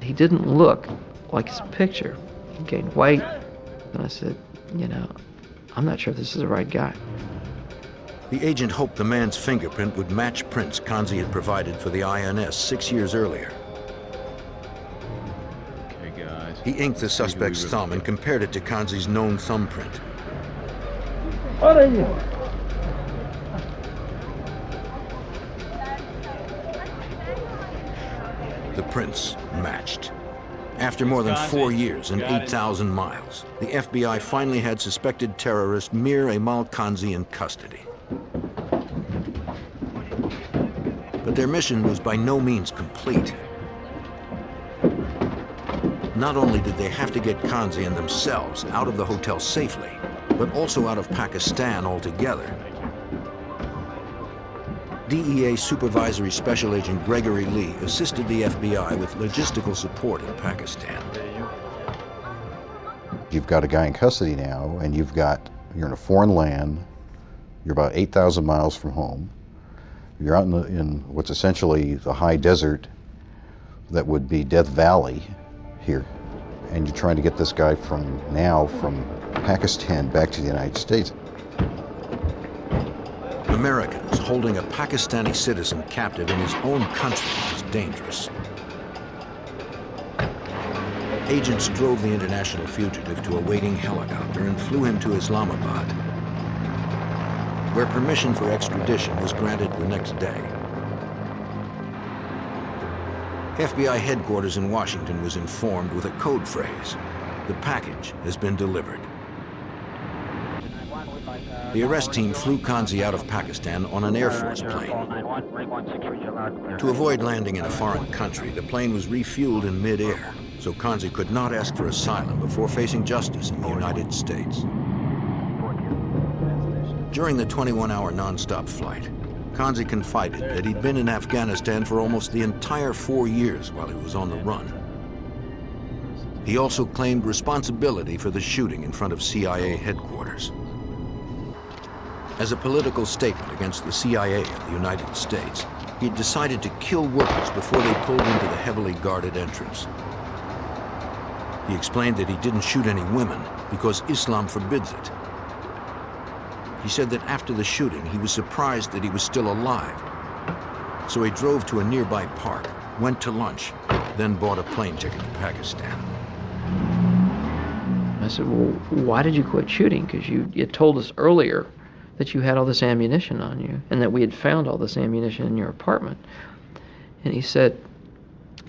Speaker 4: He didn't look like his picture. He gained weight. And I said, you know, I'm not sure if this is the right guy.
Speaker 1: The agent hoped the man's fingerprint would match prints Kansi had provided for the INS 6 years earlier.
Speaker 10: Okay, guys.
Speaker 1: He inked the suspect's thumb and compared it to Kansi's known thumbprint. The prints matched. After more than 4 years and 8,000 miles, the FBI finally had suspected terrorist Mir Amal Kansi in custody. But their mission was by no means complete. Not only did they have to get Kansi and themselves out of the hotel safely, but also out of Pakistan altogether. DEA Supervisory Special Agent Gregory Lee assisted the FBI with logistical support in Pakistan.
Speaker 7: You've got a guy in custody now, and you're in a foreign land, you're about 8,000 miles from home, you're out in what's essentially the high desert that would be Death Valley here, and you're trying to get this guy from Pakistan back to the United States.
Speaker 1: Americans holding a Pakistani citizen captive in his own country is dangerous. Agents drove the international fugitive to a waiting helicopter and flew him to Islamabad, where permission for extradition was granted the next day. FBI headquarters in Washington was informed with a code phrase: "The package has been delivered." The arrest team flew Kansi out of Pakistan on an Air Force plane. To avoid landing in a foreign country, the plane was refueled in mid-air, so Kansi could not ask for asylum before facing justice in the United States. During the 21-hour non-stop flight, Kansi confided that he'd been in Afghanistan for almost the entire 4 years while he was on the run. He also claimed responsibility for the shooting in front of CIA headquarters. As a political statement against the CIA of the United States, he had decided to kill workers before they pulled into the heavily guarded entrance. He explained that he didn't shoot any women because Islam forbids it. He said that after the shooting, he was surprised that he was still alive. So he drove to a nearby park, went to lunch, then bought a plane ticket to Pakistan.
Speaker 4: I said, well, why did you quit shooting? Because you told us earlier that you had all this ammunition on you and that we had found all this ammunition in your apartment. And he said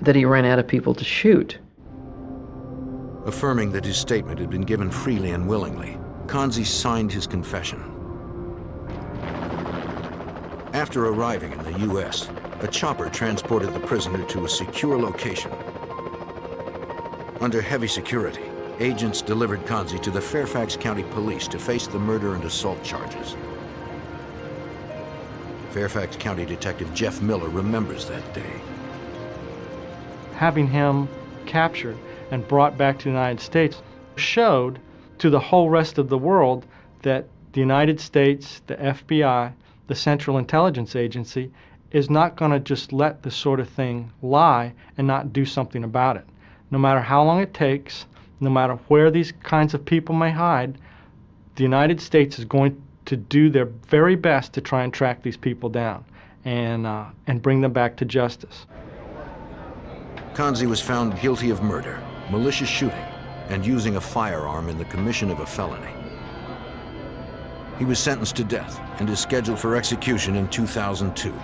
Speaker 4: that he ran out of people to shoot.
Speaker 1: Affirming that his statement had been given freely and willingly, Kansi signed his confession. After arriving in the U.S., a chopper transported the prisoner to a secure location. Under heavy security, agents delivered Kansi to the Fairfax County Police to face the murder and assault charges. Fairfax County Detective Jeff Miller remembers that day.
Speaker 5: Having him captured and brought back to the United States showed to the whole rest of the world that the United States, the FBI, the Central Intelligence Agency, is not going to just let this sort of thing lie and not do something about it. No matter how long it takes, no matter where these kinds of people may hide, the United States is going to do their very best to try and track these people down and bring them back to justice.
Speaker 1: Kansi was found guilty of murder, malicious shooting, and using a firearm in the commission of a felony. He was sentenced to death and is scheduled for execution in 2002.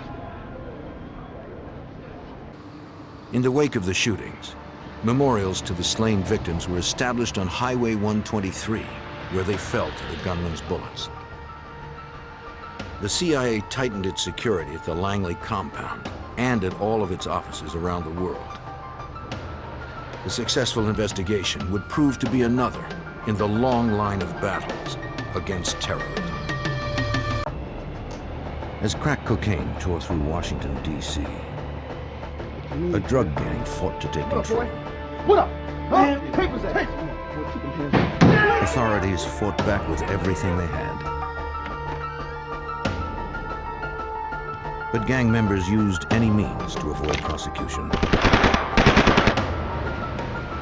Speaker 1: In the wake of the shootings, memorials to the slain victims were established on Highway 123, where they fell to the gunman's bullets. The CIA tightened its security at the Langley compound and at all of its offices around the world. The successful investigation would prove to be another in the long line of battles against terrorism. As crack cocaine tore through Washington, D.C., a drug gang fought to take control.
Speaker 11: What up? Huh? Papers at.
Speaker 1: Authorities fought back with everything they had. But gang members used any means to avoid prosecution.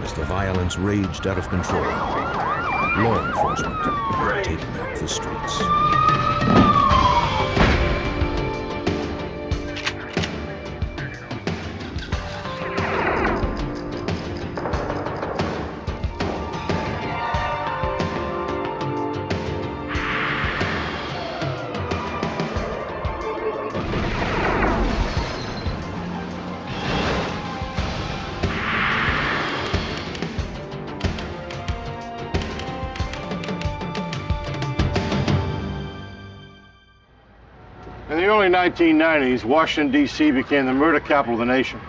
Speaker 1: As the violence raged out of control, law enforcement would take back the streets.
Speaker 2: In the early 1990s, Washington, D.C. became the murder capital of the nation.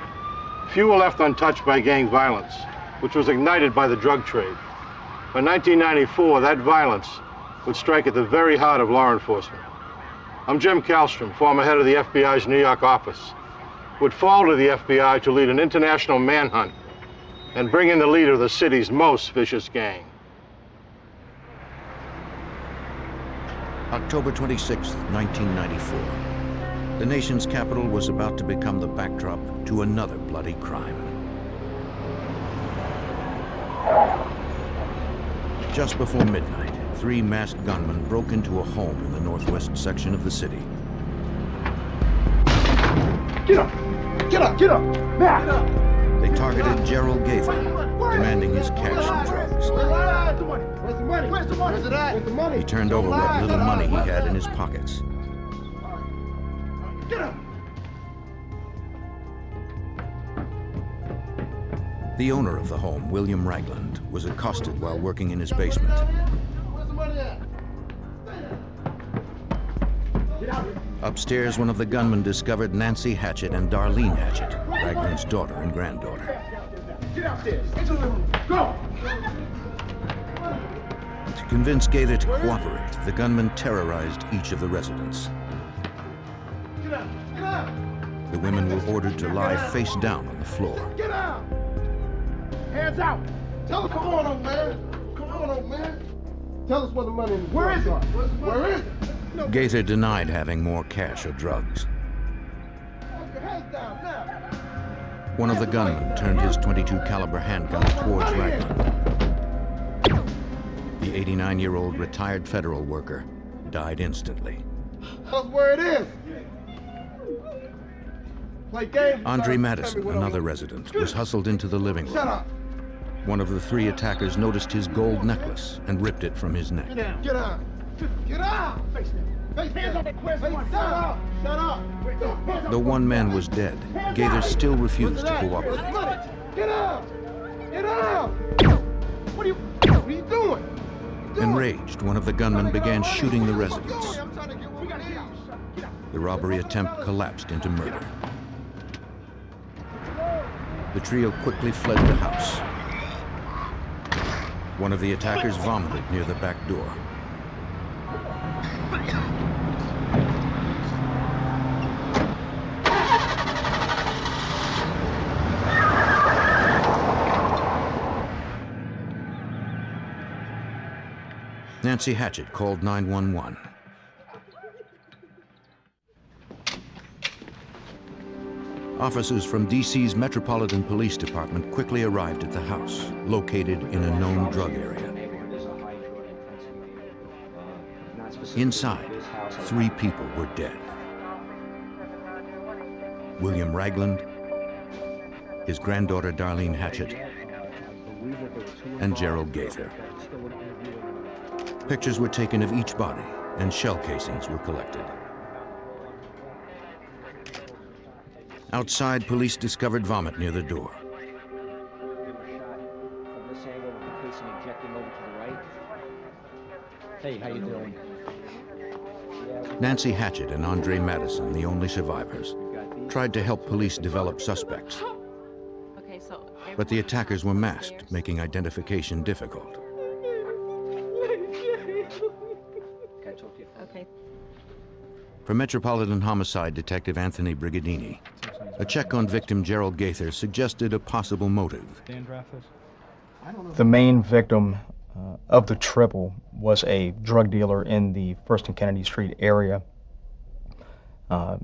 Speaker 2: Few were left untouched by gang violence, which was ignited by the drug trade. By 1994, that violence would strike at the very heart of law enforcement. I'm Jim Kallstrom, former head of the FBI's New York office, who would fall to the FBI to lead an international manhunt and bring in the leader of the city's most vicious gang.
Speaker 1: October 26, 1994. The nation's capital was about to become the backdrop to another bloody crime. Just before midnight, 3 masked gunmen broke into a home in the northwest section of the city.
Speaker 11: Get up! Get up! Get up! Now! Get up!
Speaker 1: They targeted Gerald Gaither, demanding his cash and drugs.
Speaker 11: Where's the money? Where's the money? Where's the money? Where's the money?
Speaker 1: He turned over what little money he had in his pockets.
Speaker 11: Get up!
Speaker 1: The owner of the home, William Ragland, was accosted while working in his basement.
Speaker 11: Where's the money at? Get out here.
Speaker 1: Upstairs, one of the gunmen discovered Nancy Hatchett and Darlene Hatchett, Ragland's daughter and granddaughter.
Speaker 11: Get upstairs. Into the room. Go!
Speaker 1: To convince Gaither to cooperate, the gunmen terrorized each of the residents.
Speaker 11: Get up! Get up!
Speaker 1: The women were ordered to lie face down on the floor.
Speaker 11: Get out! Hands out! Tell us, come on, old man. Come on, old man. Tell us where the money is. Where is it? Where is it? No.
Speaker 1: Gaither denied having more cash or drugs.
Speaker 11: Put your hands down now.
Speaker 1: One of the gunmen turned his .22 caliber handgun towards Ragland. The 89-year-old retired federal worker died instantly.
Speaker 11: Tell us where it is. Play games.
Speaker 1: Andre Madison, another resident, was hustled into the living room.
Speaker 11: Shut up.
Speaker 1: One of the 3 attackers noticed his gold necklace and ripped it from his neck.
Speaker 11: Get out. Get out. Get out. Face down. Face down. Shut up. Shut up.
Speaker 1: Though one man was dead, Gaither still refused to cooperate.
Speaker 11: Get out. Get out. What are you doing?
Speaker 1: Enraged, one of the gunmen began shooting the residents. The robbery attempt collapsed into murder. The trio quickly fled the house. One of the attackers vomited near the back door. Nancy Hatchett called 911. Officers from D.C.'s Metropolitan Police Department quickly arrived at the house, located in a known drug area. Inside, 3 people were dead. William Ragland, his granddaughter Darlene Hatchett, and Gerald Gaither. Pictures were taken of each body and shell casings were collected. Outside, police discovered vomit near the door.
Speaker 9: Hey, how you doing?
Speaker 1: Nancy Hatchett and Andre Madison, the only survivors, tried to help police develop suspects. But the attackers were masked, making identification difficult.
Speaker 12: Okay.
Speaker 1: For Metropolitan Homicide Detective Anthony Brigadini, a check on victim Gerald Gaither suggested a possible motive.
Speaker 13: The main victim of the triple was a drug dealer in the First and Kennedy Street area. The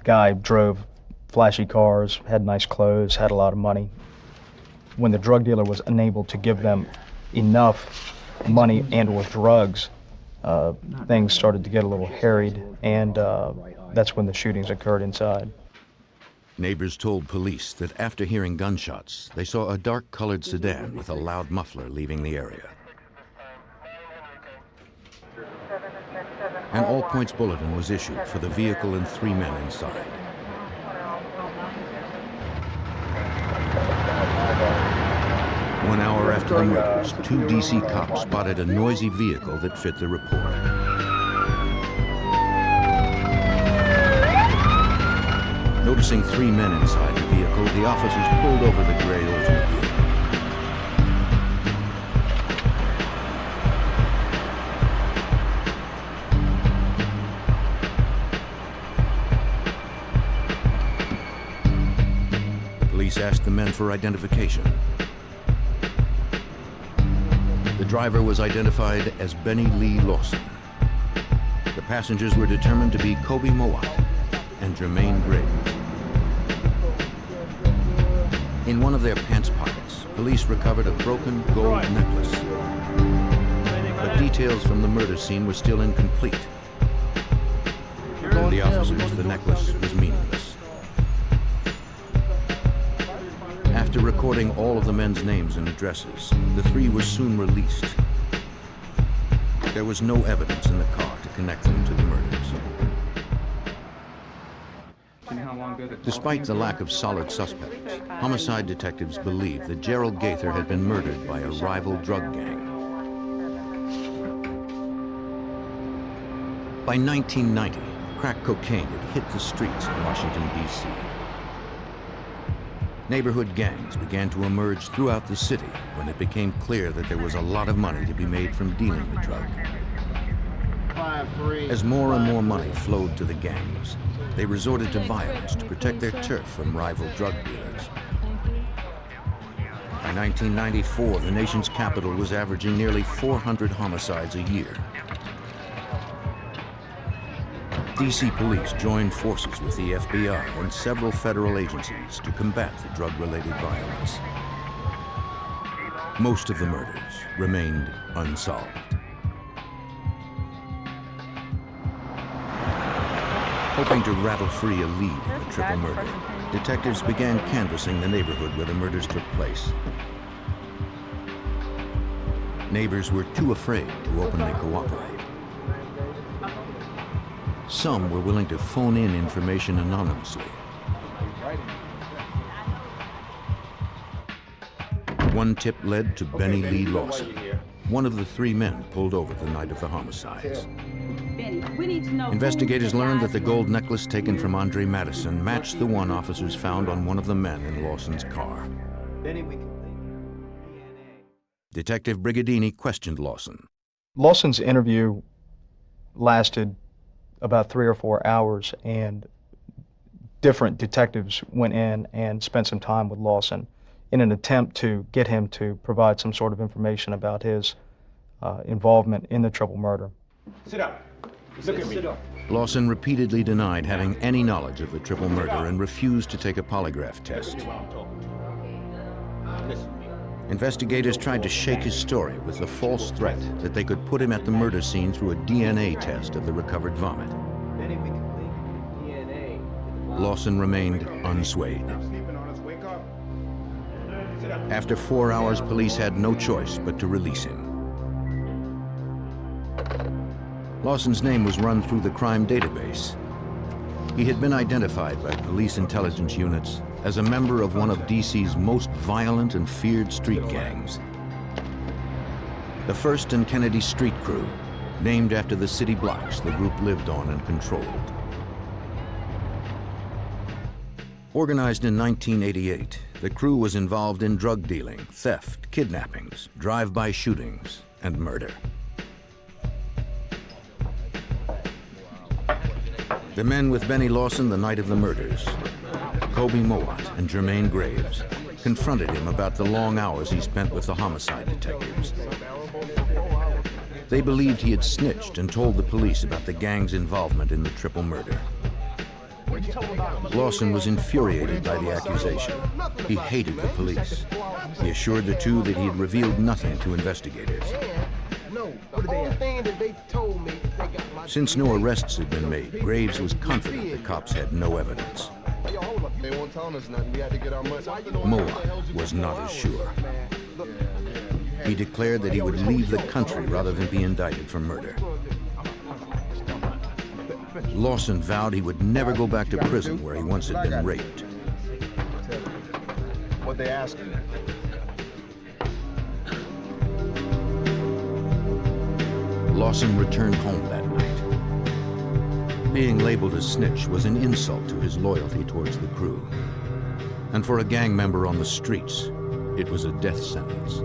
Speaker 13: guy drove flashy cars, had nice clothes, had a lot of money. When the drug dealer was unable to give them enough money and or drugs, things started to get a little harried, and that's when the shootings occurred inside.
Speaker 1: Neighbors told police that after hearing gunshots, they saw a dark-colored sedan with a loud muffler leaving the area. An all-points bulletin was issued for the vehicle and 3 men inside. One hour after the murders, 2 D.C. cops spotted a noisy vehicle that fit the report. Noticing 3 men inside the vehicle, the officers pulled over the gray Oldsmobile. The police asked the men for identification. The driver was identified as Benny Lee Lawson. The passengers were determined to be Kobe Moat and Germaine Graves. In one of their pants pockets, police recovered a broken gold necklace. But details from the murder scene were still incomplete. To the officers, the necklace was meaningless. After recording all of the men's names and addresses, the 3 were soon released. There was no evidence in the car to connect them to the murders. Despite the lack of solid suspects, homicide detectives believed that Gerald Gaither had been murdered by a rival drug gang. By 1990, crack cocaine had hit the streets in Washington, D.C. Neighborhood gangs began to emerge throughout the city when it became clear that there was a lot of money to be made from dealing the drug. As more and more money flowed to the gangs, they resorted to violence to protect their turf from rival drug dealers. By 1994, the nation's capital was averaging nearly 400 homicides a year. DC police joined forces with the FBI and several federal agencies to combat the drug-related violence. Most of the murders remained unsolved. Hoping to rattle free a lead in the triple murder, detectives began canvassing the neighborhood where the murders took place. Neighbors were too afraid to openly cooperate. Some were willing to phone in information anonymously. One tip led to Benny Lee Lawson, one of the 3 men pulled over the night of the homicides. Investigators learned that the gold necklace taken from Andre Madison matched the one officers found on one of the men in Lawson's car. Detective Brigadini questioned Lawson.
Speaker 13: Lawson's interview lasted about 3 or 4 hours, and different detectives went in and spent some time with Lawson in an attempt to get him to provide some sort of information about his involvement in the triple murder.
Speaker 11: Sit down. Look at me.
Speaker 1: Lawson repeatedly denied having any knowledge of the triple murder and refused to take a polygraph test. Investigators tried to shake his story with the false threat that they could put him at the murder scene through a DNA test of the recovered vomit. Lawson remained unswayed. After 4 hours, police had no choice but to release him. Lawson's name was run through the crime database. He had been identified by police intelligence units as a member of one of DC's most violent and feared street gangs. The 1st and Kennedy Street Crew, named after the city blocks the group lived on and controlled. Organized in 1988, the crew was involved in drug dealing, theft, kidnappings, drive-by shootings, and murder. The men with Benny Lawson the night of the murders, Kobe Moat and Germaine Graves, confronted him about the long hours he spent with the homicide detectives. They believed he had snitched and told the police about the gang's involvement in the triple murder. Lawson was infuriated by the accusation. He hated the police. He assured the two that he had revealed nothing to investigators. Since no arrests had been made, Graves was confident the cops had no evidence. Moat was not as sure. He declared that he would leave the country rather than be indicted for murder. Lawson vowed he would never go back to prison where he once had been raped.
Speaker 11: What they ask you?
Speaker 1: Lawson returned home that night. Being labeled a snitch was an insult to his loyalty towards the crew. And for a gang member on the streets, it was a death sentence.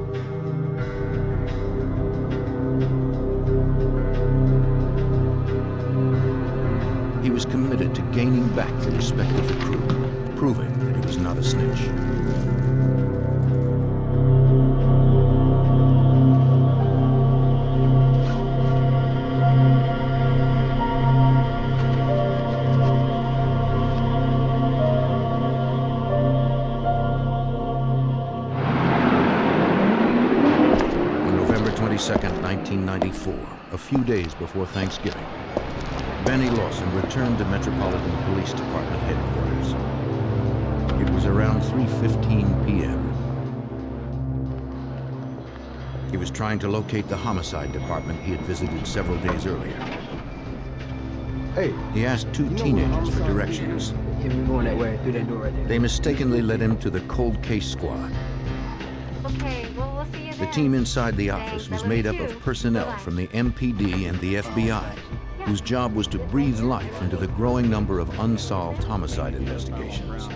Speaker 1: He was committed to gaining back the respect of the crew, proving that he was not a snitch. On November 22nd, 1994, a few days before Thanksgiving, Benny Lawson returned to Metropolitan Police Department headquarters. It was around 3:15 p.m. He was trying to locate the homicide department he had visited several days earlier.
Speaker 11: Hey.
Speaker 1: He asked two teenagers for directions.
Speaker 12: Yeah, we're going that way, through that door right there.
Speaker 1: They mistakenly led him to the cold case squad.
Speaker 14: Okay, well, we'll see you
Speaker 1: The
Speaker 14: then.
Speaker 1: team inside the office was made up of personnel from the MPD and the FBI, whose job was to breathe life into the growing number of unsolved homicide investigations.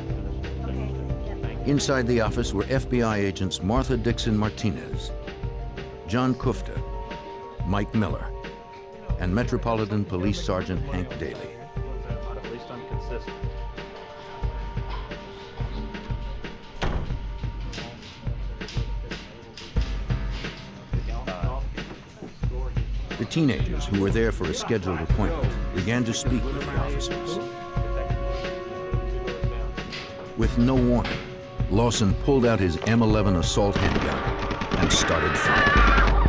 Speaker 1: Inside the office were FBI agents Martha Dixon Martinez, John Kufta, Mike Miller, and Metropolitan Police Sergeant Hank Daly.
Speaker 9: At least I'm consistent.
Speaker 1: The teenagers, who were there for a scheduled appointment, began to speak with the officers. With no warning, Lawson pulled out his M11 assault handgun and started firing.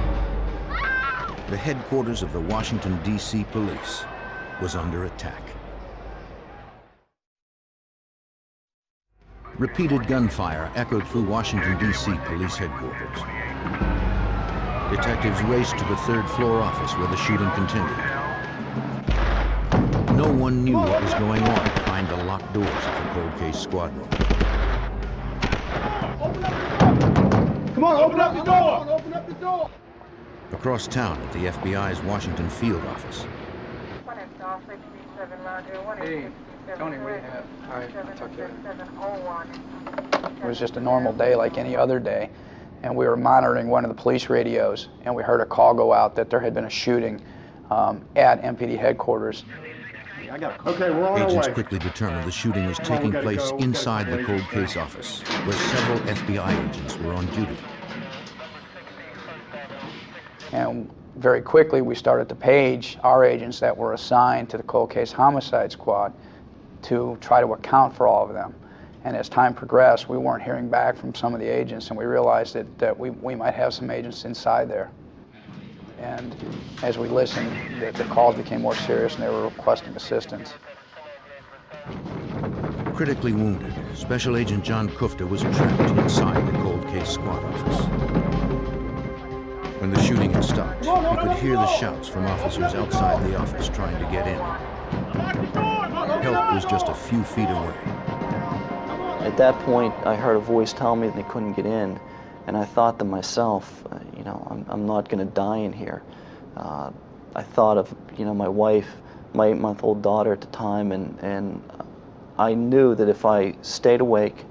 Speaker 1: The headquarters of the Washington, D.C. police was under attack. Repeated gunfire echoed through Washington, D.C. police headquarters. Detectives raced to the third-floor office where the shooting continued. No one knew what was going on behind the locked doors of the cold case squad room.
Speaker 11: Come on, open up the door! Open up the door!
Speaker 1: Across town at the FBI's Washington field office,
Speaker 12: Hey, Tony, what do you have? All right, I'll talk to you later.
Speaker 15: It was just a normal day like any other day, and we were monitoring one of the police radios, and we heard a call go out that there had been a shooting at MPD headquarters.
Speaker 11: Okay, we're on our
Speaker 1: agents
Speaker 11: way.
Speaker 1: quickly determined the shooting was taking place inside the cold case office, where several FBI agents were on duty.
Speaker 15: And very quickly, we started to page our agents that were assigned to the cold case homicide squad to try to account for all of them. And as time progressed, we weren't hearing back from some of the agents, and we realized that we might have some agents inside there. And as we listened, the calls became more serious, and they were requesting assistance.
Speaker 1: Critically wounded, Special Agent John Kufta was trapped inside the cold case squad office. When the shooting had stopped, he could hear the shouts from officers outside the office trying to get in. Help was just a few feet away.
Speaker 4: At that point, I heard a voice tell me that they couldn't get in, and I thought to myself, you know, I'm not going to die in here. I thought of, you know, my wife, my 8-month-old daughter at the time, and I knew that if I stayed awake,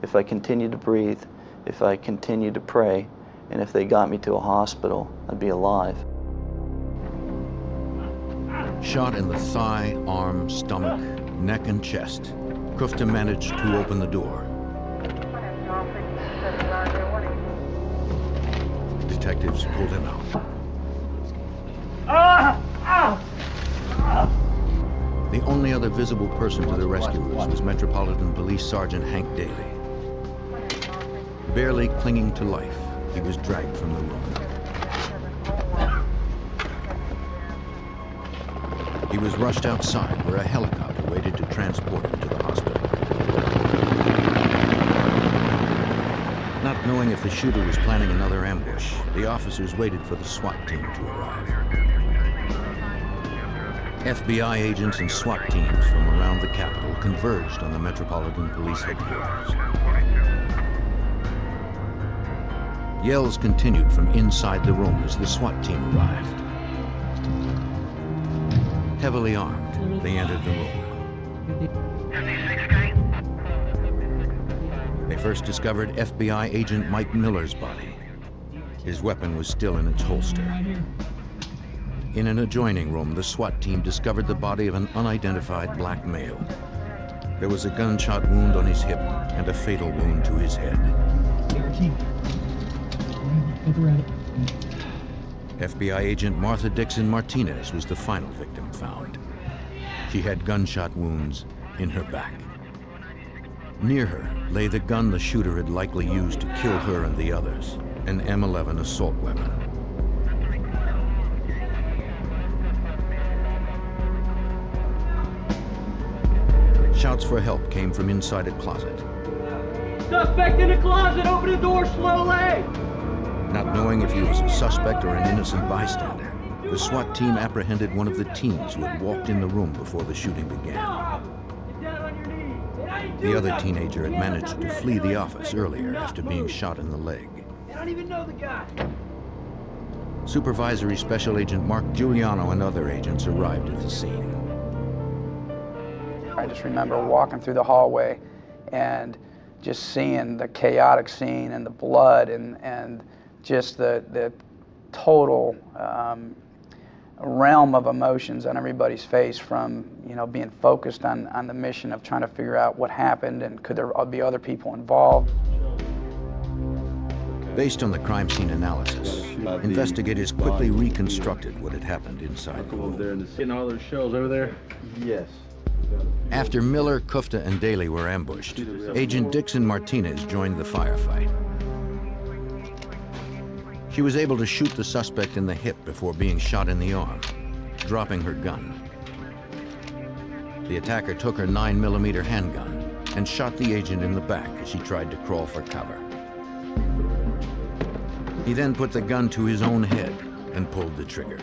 Speaker 4: if I continued to breathe, if I continued to pray, and if they got me to a hospital, I'd be alive.
Speaker 1: Shot in the thigh, arm, stomach, neck, and chest, Kufta managed to open the door. Detectives pulled him out. The only other visible person to the rescuers was Metropolitan Police Sergeant Hank Daly. Barely clinging to life, he was dragged from the room. He was rushed outside where a helicopter waited to transport him to the hospital. Not knowing if the shooter was planning another ambush, the officers waited for the SWAT team to arrive. FBI agents and SWAT teams from around the Capitol converged on the Metropolitan Police headquarters. Yells continued from inside the room as the SWAT team arrived. Heavily armed, they entered the room. They first discovered FBI agent Mike Miller's body. His weapon was still in its holster. In an adjoining room, the SWAT team discovered the body of an unidentified black male. There was a gunshot wound on his hip and a fatal wound to his head. FBI agent Martha Dixon Martinez was the final victim found. She had gunshot wounds in her back. Near her lay the gun the shooter had likely used to kill her and the others, an M11 assault weapon. Shouts for help came from inside a closet.
Speaker 9: Suspect in the closet, open the door slowly!
Speaker 1: Not knowing if he was a suspect or an innocent bystander, the SWAT team apprehended one of the teens who had walked in the room before the shooting began. The other teenager had managed to flee the office earlier after being shot in the leg.
Speaker 9: I don't even know the guy.
Speaker 1: Supervisory Special Agent Mark Giuliano and other agents arrived at the scene.
Speaker 15: I just remember walking through the hallway and just seeing the chaotic scene and the blood and just the total realm of emotions on everybody's face, from, you know, being focused on the mission of trying to figure out what happened and could there be other people involved.
Speaker 1: Based on the crime scene analysis, investigators quickly reconstructed what had happened inside the room.
Speaker 6: Getting all those shells over there?
Speaker 8: Yes.
Speaker 1: After Miller, Kufta, and Daly were ambushed, Agent Dixon Martinez joined the firefight. She was able to shoot the suspect in the hip before being shot in the arm, dropping her gun. The attacker took her 9mm handgun and shot the agent in the back as she tried to crawl for cover. He then put the gun to his own head and pulled the trigger.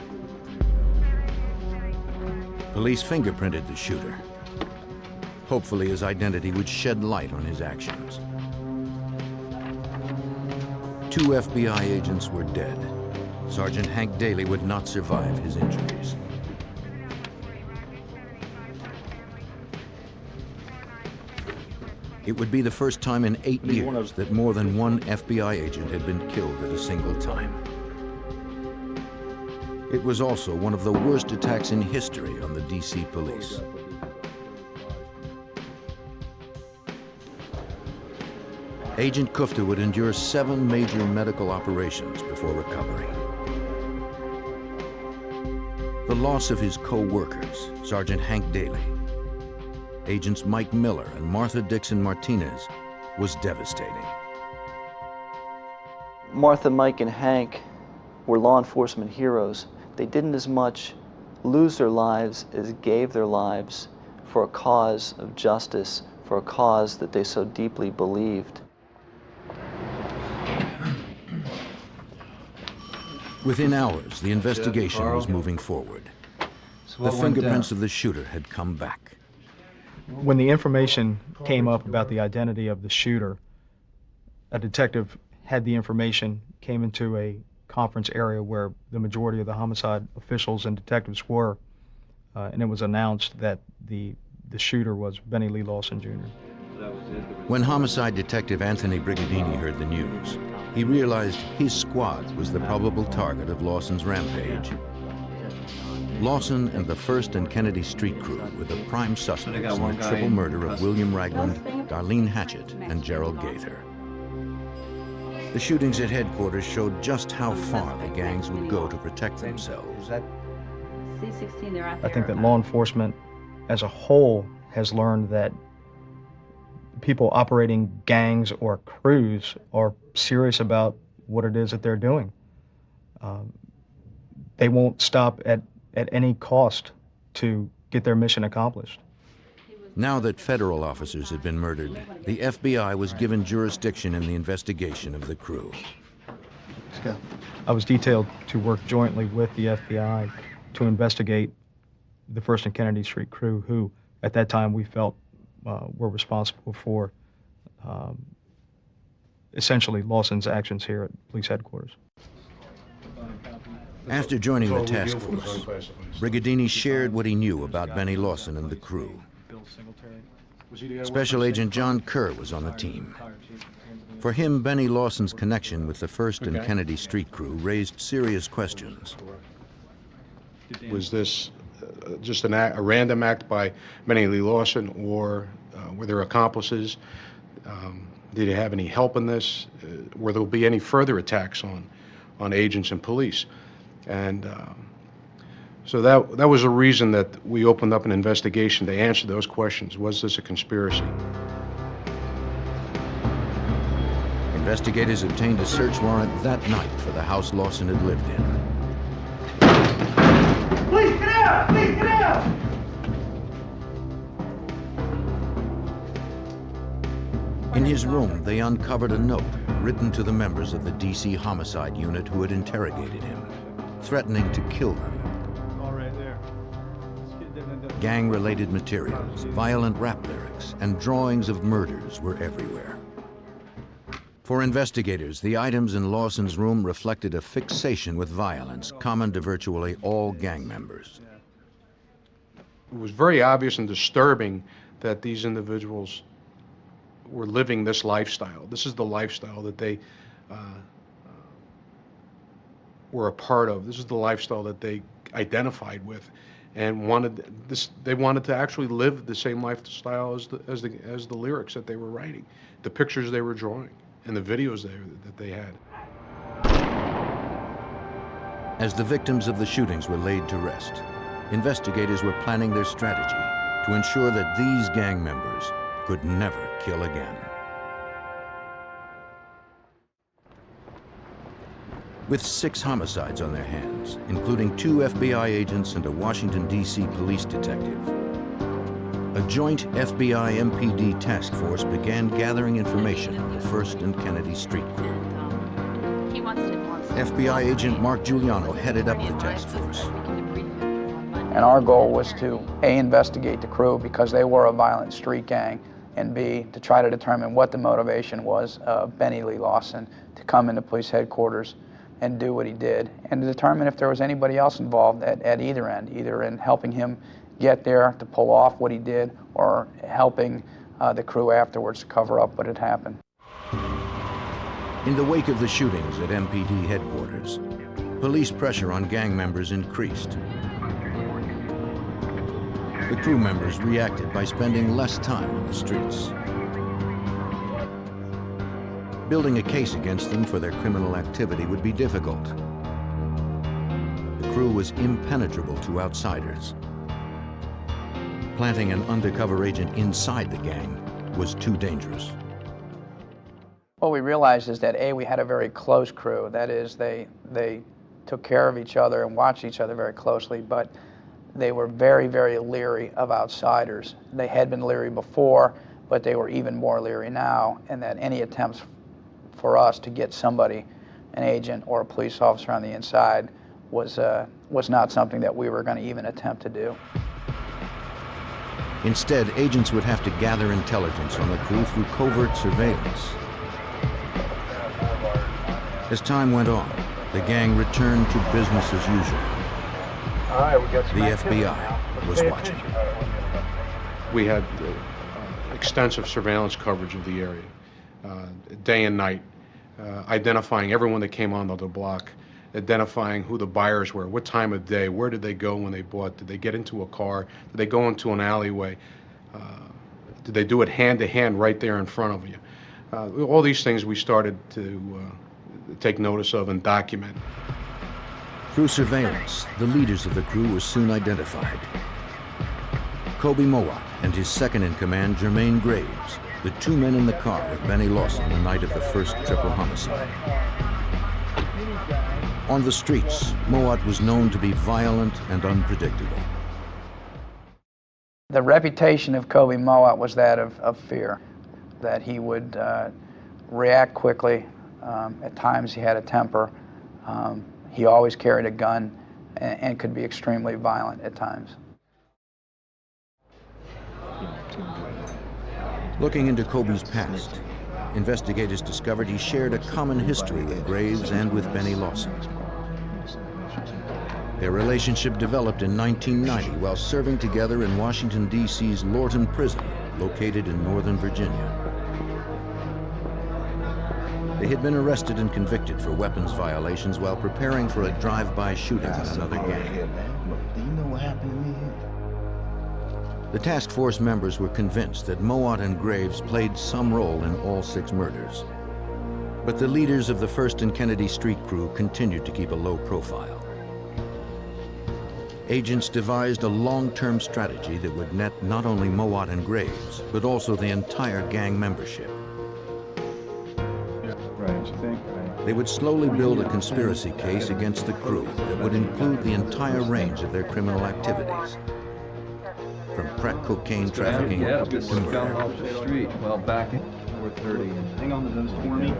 Speaker 1: Police fingerprinted the shooter. Hopefully his identity would shed light on his actions. 2 FBI agents were dead. Sergeant Hank Daly would not survive his injuries. It would be the first time in 8 years that more than one FBI agent had been killed at a single time. It was also one of the worst attacks in history on the DC police. Agent Kufta would endure 7 major medical operations before recovering. The loss of his co-workers, Sergeant Hank Daly, Agents Mike Miller and Martha Dixon Martinez, was devastating.
Speaker 4: Martha, Mike, and Hank were law enforcement heroes. They didn't as much lose their lives as gave their lives for a cause of justice, for a cause that they so deeply believed.
Speaker 1: Within hours, the investigation was moving forward. The fingerprints of the shooter had come back.
Speaker 13: When the information came up about the identity of the shooter, a detective had the information, came into a conference area where the majority of the homicide officials and detectives were, and it was announced that the shooter was Benny Lee Lawson, Jr.
Speaker 1: When homicide detective Anthony Brigadini heard the news, he realized his squad was the probable target of Lawson's rampage. Lawson and the 1st and Kennedy Street crew were the prime suspects in the triple murder of William Ragland, Darlene Hatchett, and Gerald Gaither. The shootings at headquarters showed just how far the gangs would go to protect themselves.
Speaker 13: I think that law enforcement as a whole has learned that people operating gangs or crews are serious about what it is that they're doing. They won't stop at any cost to get their mission accomplished.
Speaker 1: Now that federal officers had been murdered, the FBI was given jurisdiction in the investigation of the crew.
Speaker 13: I was detailed to work jointly with the FBI to investigate the 1st and Kennedy Street crew, who at that time we felt were responsible for essentially Lawson's actions here at police headquarters.
Speaker 1: After joining the task force, Brigadini shared what he knew about Benny Lawson and the crew. Special Agent John Kerr was on the team. For him, Benny Lawson's connection with the 1st and Kennedy Street crew raised serious questions.
Speaker 16: Was this just a random act by Benny Lee Lawson, or were there accomplices? Did he have any help in this? Were there be any further attacks on agents and police? And so that was a reason that we opened up an investigation to answer those questions. Was this a conspiracy?
Speaker 1: Investigators obtained a search warrant that night for the house Lawson had lived in.
Speaker 11: Please get out! Please get out!
Speaker 1: In his room, they uncovered a note written to the members of the DC homicide unit who had interrogated him, threatening to kill them. Gang-related materials, violent rap lyrics, and drawings of murders were everywhere. For investigators, the items in Lawson's room reflected a fixation with violence common to virtually all gang members.
Speaker 16: It was very obvious and disturbing that these individuals were living this lifestyle. This is the lifestyle that they were a part of. This is the lifestyle that they identified with, and they wanted to actually live the same lifestyle as the lyrics that they were writing, the pictures they were drawing, and the videos that they had.
Speaker 1: As the victims of the shootings were laid to rest, investigators were planning their strategy to ensure that these gang members could never kill again. With 6 homicides on their hands, including 2 FBI agents and a Washington, D.C. police detective, a joint FBI MPD task force began gathering information on the 1st and Kennedy Street crew. FBI agent Mark Giuliano headed up the task force.
Speaker 15: And our goal was to, A, investigate the crew because they were a violent street gang, and B, to try to determine what the motivation was of Benny Lee Lawson to come into police headquarters and do what he did, and to determine if there was anybody else involved at either end, either in helping him get there to pull off what he did, or helping the crew afterwards to cover up what had happened.
Speaker 1: In the wake of the shootings at MPD headquarters, police pressure on gang members increased. The crew members reacted by spending less time on the streets. Building a case against them for their criminal activity would be difficult. The crew was impenetrable to outsiders. Planting an undercover agent inside the gang was too dangerous.
Speaker 15: What we realized is that, A, we had a very close crew. That is, they took care of each other and watched each other very closely, but they were very, very leery of outsiders. They had been leery before, but they were even more leery now, and that any attempts for us to get somebody an agent or a police officer on the inside was not something that we were going to even attempt to do.
Speaker 1: Instead, agents would have to gather intelligence on the crew through covert surveillance. As time went on, the gang returned to business as usual.
Speaker 11: All right, we got some
Speaker 1: The
Speaker 11: activity
Speaker 1: FBI
Speaker 11: now.
Speaker 1: was
Speaker 11: Pay
Speaker 1: watching.
Speaker 11: attention.
Speaker 16: We had extensive surveillance coverage of the area, day and night, identifying everyone that came onto the block, identifying who the buyers were, what time of day, where did they go when they bought, did they get into a car, did they go into an alleyway, did they do it hand to hand right there in front of you. All these things we started to take notice of and document.
Speaker 1: Through surveillance, the leaders of the crew were soon identified. Kobe Moat and his second-in-command, Germaine Graves, the two men in the car with Benny Lawson the night of the first triple homicide. On the streets, Moat was known to be violent and unpredictable.
Speaker 15: The reputation of Kobe Moat was that of fear, that he would react quickly. At times he had a temper. He always carried a gun and could be extremely violent at times.
Speaker 1: Looking into Kobe's past, investigators discovered he shared a common history with Graves and with Benny Lawson. Their relationship developed in 1990 while serving together in Washington, D.C.'s Lorton Prison, located in Northern Virginia. They had been arrested and convicted for weapons violations while preparing for a drive-by shooting in another gang.
Speaker 11: Do you know what happened to me?
Speaker 1: The task force members were convinced that Moat and Graves played some role in all 6 murders. But the leaders of the 1st and Kennedy Street crew continued to keep a low profile. Agents devised a long-term strategy that would net not only Moat and Graves, but also the entire gang membership. They would slowly build a conspiracy case against the crew that would include the entire range of their criminal activities, from crack cocaine trafficking to murder.
Speaker 17: Off the street. Well, back in 4:30. Hang on to those for me.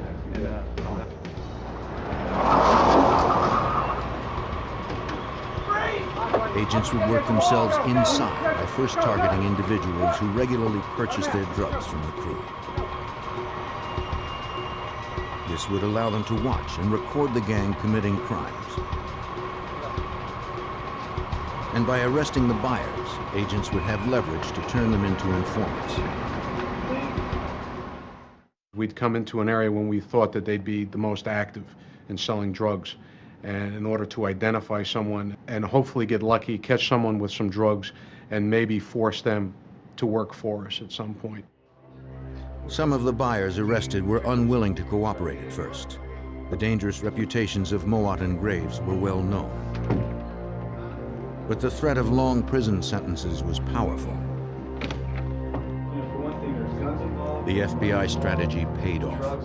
Speaker 1: Agents would work themselves inside by first targeting individuals who regularly purchased their drugs from the crew. This would allow them to watch and record the gang committing crimes. And by arresting the buyers, agents would have leverage to turn them into informants.
Speaker 16: We'd come into an area when we thought that they'd be the most active in selling drugs. And in order to identify someone and hopefully get lucky, catch someone with some drugs, and maybe force them to work for us at some point.
Speaker 1: Some of the buyers arrested were unwilling to cooperate at first. The dangerous reputations of Moat and Graves were well known. But the threat of long prison sentences was powerful. The FBI strategy paid off.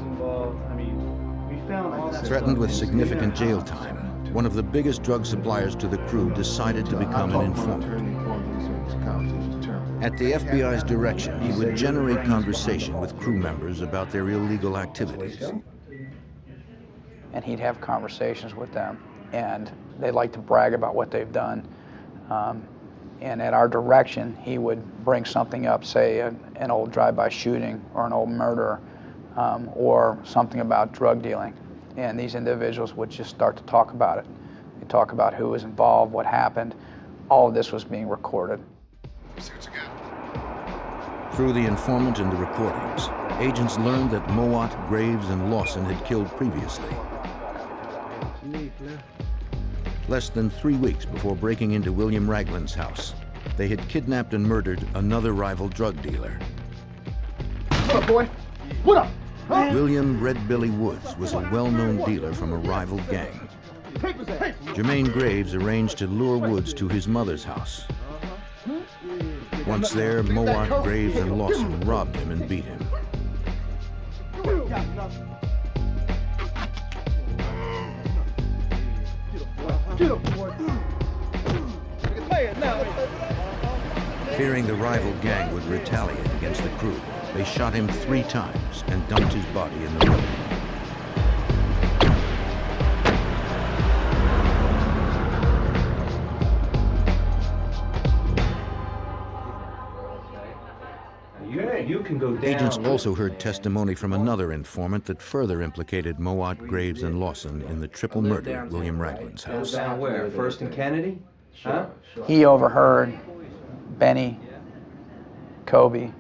Speaker 1: Threatened with significant jail time, one of the biggest drug suppliers to the crew decided to become an informant. At the FBI's direction, he would generate conversation with crew members about their illegal activities.
Speaker 15: And he'd have conversations with them, and they like to brag about what they've done. And at our direction, he would bring something up, say an old drive-by shooting or an old murder, or something about drug dealing. And these individuals would just start to talk about it. They'd talk about who was involved, what happened. All of this was being recorded.
Speaker 1: Through the informant and the recordings, agents learned that Moat, Graves, and Lawson had killed previously. Less than 3 weeks before breaking into William Ragland's house, they had kidnapped and murdered another rival drug dealer.
Speaker 11: What up, boy? What up? Huh?
Speaker 1: William Red Billy Woods was a well-known dealer from a rival gang. Germaine Graves arranged to lure Woods to his mother's house. Once there, Moat, Graves, and Lawson robbed him and beat him. Fearing the rival gang would retaliate against the crew, they shot him 3 times and dumped his body in the river.
Speaker 9: You can go down.
Speaker 1: Agents also heard testimony from another informant that further implicated Moat, Graves, and Lawson in the triple murder at William Ragland's house.
Speaker 9: Down where? First and Kennedy? Huh?
Speaker 15: He overheard Benny, Kobe,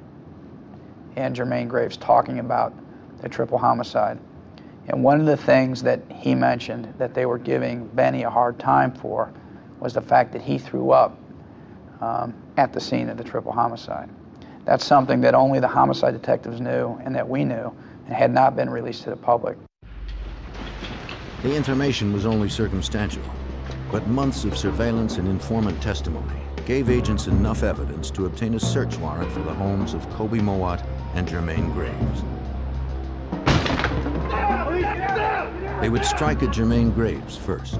Speaker 15: and Germaine Graves talking about the triple homicide. And one of the things that he mentioned that they were giving Benny a hard time for was the fact that he threw up at the scene of the triple homicide. That's something that only the homicide detectives knew and that we knew and had not been released to the public.
Speaker 1: The information was only circumstantial, but months of surveillance and informant testimony gave agents enough evidence to obtain a search warrant for the homes of Kobe Moat and Germaine Graves. They would strike at Germaine Graves first.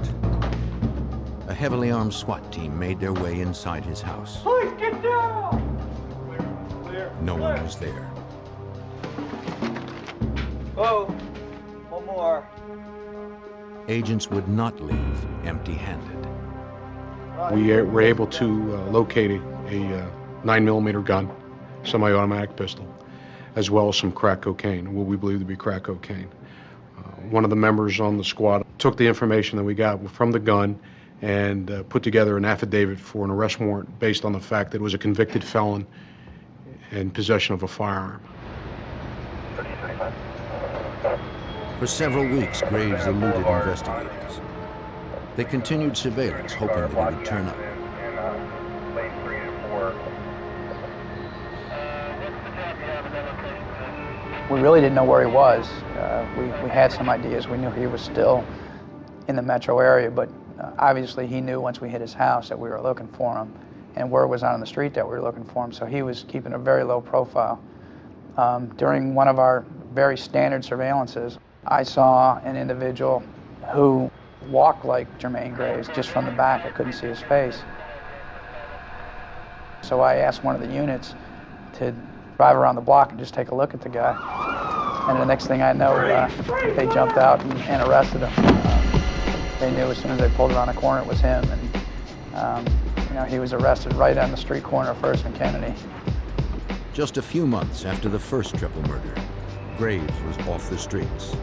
Speaker 1: A heavily armed SWAT team made their way inside his house.
Speaker 11: Please get down!
Speaker 1: No one was there.
Speaker 12: Whoa, one more.
Speaker 1: Agents would not leave empty-handed.
Speaker 16: We were able to locate a 9mm gun, semi-automatic pistol, as well as some crack cocaine, what we believe to be crack cocaine. One of the members on the squad took the information that we got from the gun and put together an affidavit for an arrest warrant based on the fact that it was a convicted felon in possession of a firearm.
Speaker 1: For several weeks, Graves eluded investigators. They continued surveillance, hoping that he would turn up.
Speaker 15: We really didn't know where he was. We had some ideas. We knew he was still in the metro area, but obviously he knew once we hit his house that we were looking for him, and word was out on the street that we were looking for him, so he was keeping a very low profile. During one of our very standard surveillances, I saw an individual who walked like Germaine Graves, just from the back. I couldn't see his face. So I asked one of the units to drive around the block and just take a look at the guy. And the next thing I know, they jumped out and arrested him. They knew as soon as they pulled around the corner it was him. And you know, he was arrested right on the street corner of First and Kennedy.
Speaker 1: Just a few months after the first triple murder, Graves was off the streets.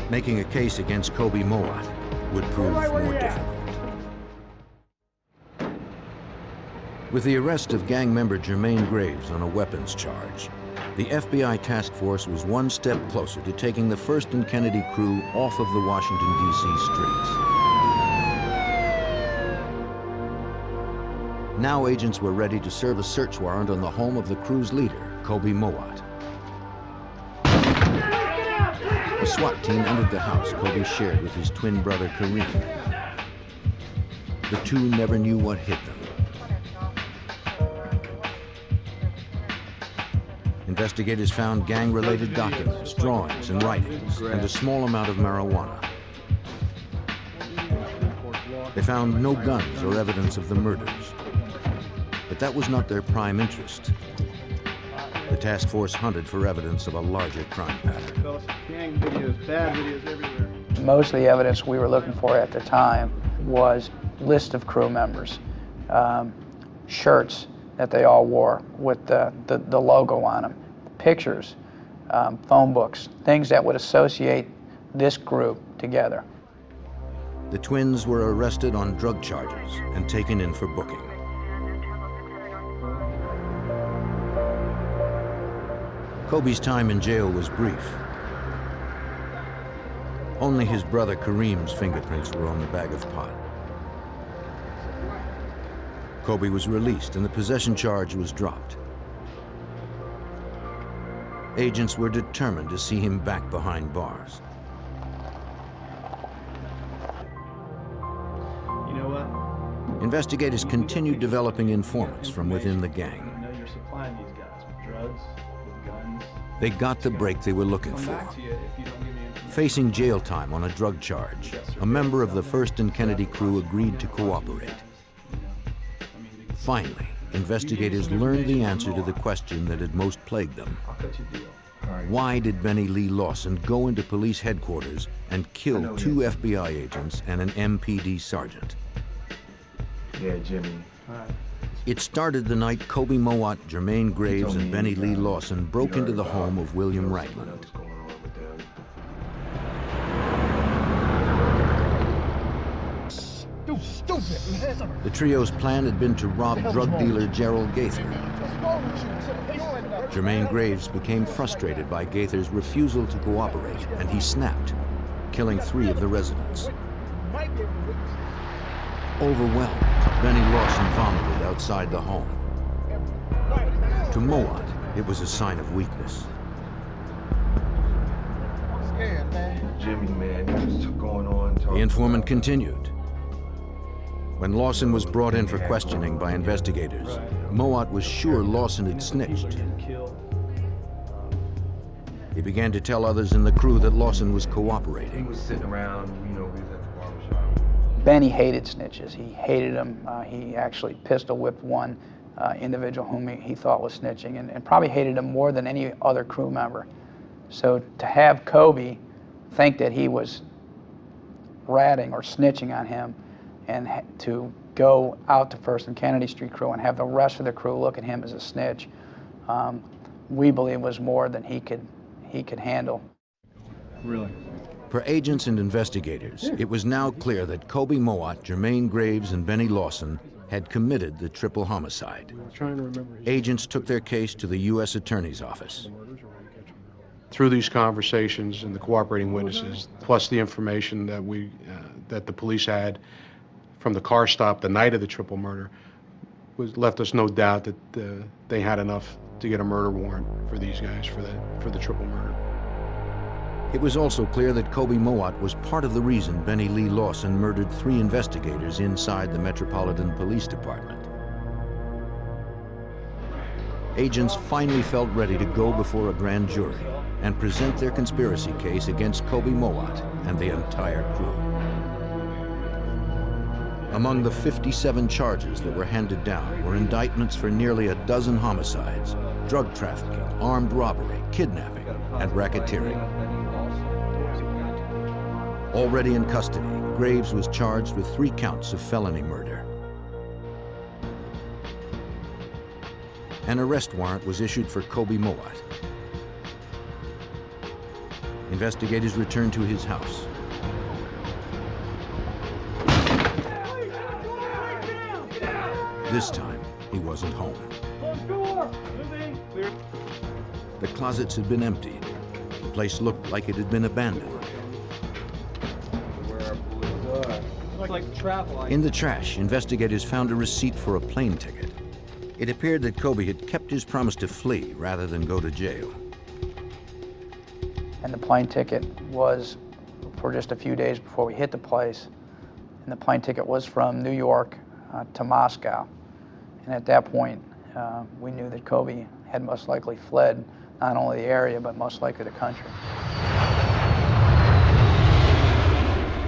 Speaker 1: Making a case against Kobe Moat would prove more difficult. With the arrest of gang member Germaine Graves on a weapons charge, the FBI task force was one step closer to taking the First and Kennedy crew off of the Washington, D.C. streets. Now agents were ready to serve a search warrant on the home of the crew's leader, Kobe Moat. The SWAT team entered the house Kobe shared with his twin brother Kareem. The two never knew what hit them. Investigators found gang-related documents, drawings, and writings, and a small amount of marijuana. They found no guns or evidence of the murders. But that was not their prime interest. The task force hunted for evidence of a larger crime pattern.
Speaker 2: Gang videos, bad videos everywhere.
Speaker 15: Most of the evidence we were looking for at the time was list of crew members, shirts that they all wore with the logo on them, pictures, phone books, things that would associate this group together.
Speaker 1: The twins were arrested on drug charges and taken in for booking. Kobe's time in jail was brief. Only his brother Kareem's fingerprints were on the bag of pot. Kobe was released and the possession charge was dropped. Agents were determined to see him back behind bars.
Speaker 9: You know what?
Speaker 1: Investigators continued developing informants from within the gang.
Speaker 9: I know you're supplying these guys with drugs, with guns.
Speaker 1: They got the break they were looking for. Facing jail time on a drug charge, a member of the First and Kennedy crew agreed to cooperate. Finally, investigators learned the answer to the question that had most plagued them. Why did Benny Lee Lawson go into police headquarters and kill 2 FBI agents and an MPD sergeant?
Speaker 17: Yeah, Jimmy.
Speaker 9: All right.
Speaker 1: It started the night Kobe Moat, Germaine Graves, and Benny Lee Lawson broke into the home of William Ragland. The trio's plan had been to rob drug dealer Gerald Gaither. Germaine Graves became frustrated by Gaither's refusal to cooperate, and he snapped, killing 3 of the residents. Overwhelmed, Benny Lawson vomited outside the home. To Moat, it was a sign of weakness.
Speaker 17: Jimmy, man, what's going on?
Speaker 1: The informant continued. When Lawson was brought in for questioning by investigators, Moat was sure Lawson had snitched. He began to tell others in the crew that Lawson was cooperating.
Speaker 17: He was sitting around, you know, we was at the barbershop.
Speaker 15: Benny hated snitches. He hated them. He actually pistol whipped one individual whom he thought was snitching, and probably hated him more than any other crew member. So to have Kobe think that he was ratting or snitching on him, and to go out to First and Kennedy Street crew and have the rest of the crew look at him as a snitch, we believe was more than he could handle.
Speaker 17: Really?
Speaker 1: For agents and investigators, it was now clear that Kobe Moat, Germaine Graves, and Benny Lawson had committed the triple homicide. Agents took their case to the U.S. Attorney's Office.
Speaker 16: Through these conversations and the cooperating witnesses, plus the information that the police had from the car stop the night of the triple murder, left us no doubt that they had enough to get a murder warrant for these guys for the triple murder.
Speaker 1: It was also clear that Kobe Moat was part of the reason Benny Lee Lawson murdered 3 investigators inside the Metropolitan Police Department. Agents finally felt ready to go before a grand jury and present their conspiracy case against Kobe Moat and the entire crew. Among the 57 charges that were handed down were indictments for nearly a dozen homicides, drug trafficking, armed robbery, kidnapping, and racketeering. Already in custody, Graves was charged with 3 counts of felony murder. An arrest warrant was issued for Kobe Moat. Investigators returned to his house. This time, he wasn't home. The closets had been emptied. The place looked like it had been abandoned. In the trash, investigators found a receipt for a plane ticket. It appeared that Kobe had kept his promise to flee rather than go to jail.
Speaker 15: And the plane ticket was for just a few days before we hit the place. And the plane ticket was from New York to Moscow. And at that point, we knew that Kobe had most likely fled not only the area, but most likely the country.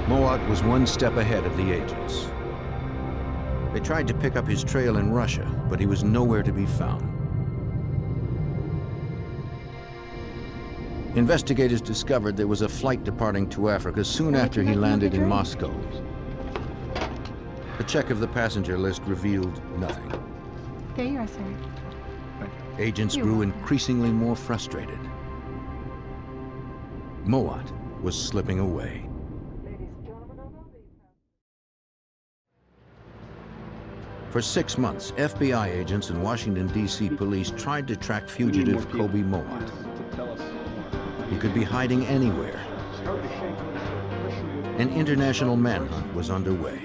Speaker 1: Moat was one step ahead of the agents. They tried to pick up his trail in Russia, but he was nowhere to be found. Investigators discovered there was a flight departing to Africa soon after he landed in Moscow. A check of the passenger list revealed nothing.
Speaker 14: There you are, sir.
Speaker 1: Agents grew increasingly more frustrated. Moat was slipping away. For 6 months, FBI agents and Washington, D.C. police tried to track fugitive Kobe Moat. He could be hiding anywhere. An international manhunt was underway.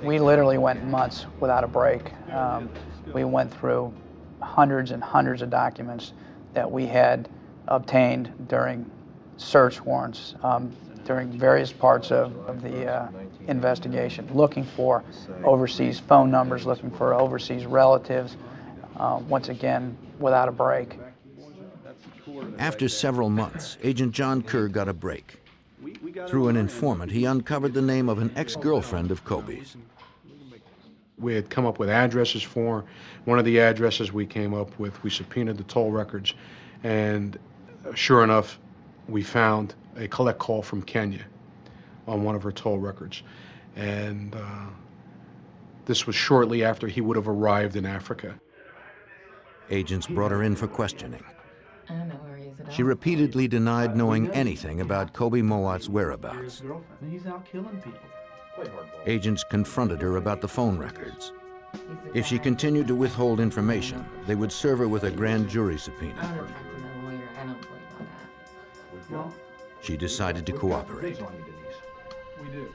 Speaker 15: We literally went months without a break. We went through hundreds and hundreds of documents that we had obtained during search warrants, during various parts of the investigation, looking for overseas phone numbers, looking for overseas relatives, once again, without a break.
Speaker 1: After several months, Agent John Kerr got a break. Through an informant, he uncovered the name of an ex-girlfriend of Kobe's.
Speaker 16: We had come up with addresses for one of the addresses we came up with. We subpoenaed the toll records, and sure enough, we found a collect call from Kenya on one of her toll records. And This was shortly after he would have arrived in Africa.
Speaker 1: Agents brought her in for questioning.
Speaker 18: I don't know where he is at all.
Speaker 1: She repeatedly denied knowing anything about Kobe Moat's whereabouts.
Speaker 9: He's out killing people.
Speaker 1: Agents confronted her about the phone records. If she continued to withhold information, they would serve her with a grand jury
Speaker 18: I'm
Speaker 1: subpoena.
Speaker 18: gonna talk to my lawyer. I don't believe all that.
Speaker 9: Well,
Speaker 1: She decided to cooperate.
Speaker 9: we do.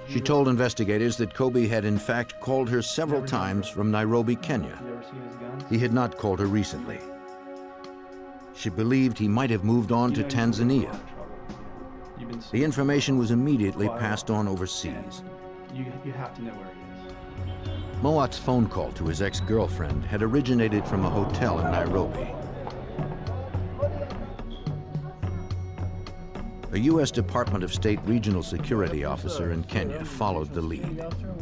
Speaker 1: She told investigators that Kobe had in fact called her several times from Nairobi, Kenya.
Speaker 9: You ever seen his guns?
Speaker 1: He had not called her recently. She believed he might have moved on to Tanzania.
Speaker 9: You've been
Speaker 1: The information was immediately passed on overseas.
Speaker 9: you have to know where he is.
Speaker 1: Moat's phone call to his ex-girlfriend had originated from a hotel in Nairobi. A U.S. Department of State regional security officer in Kenya followed the lead.
Speaker 2: We'd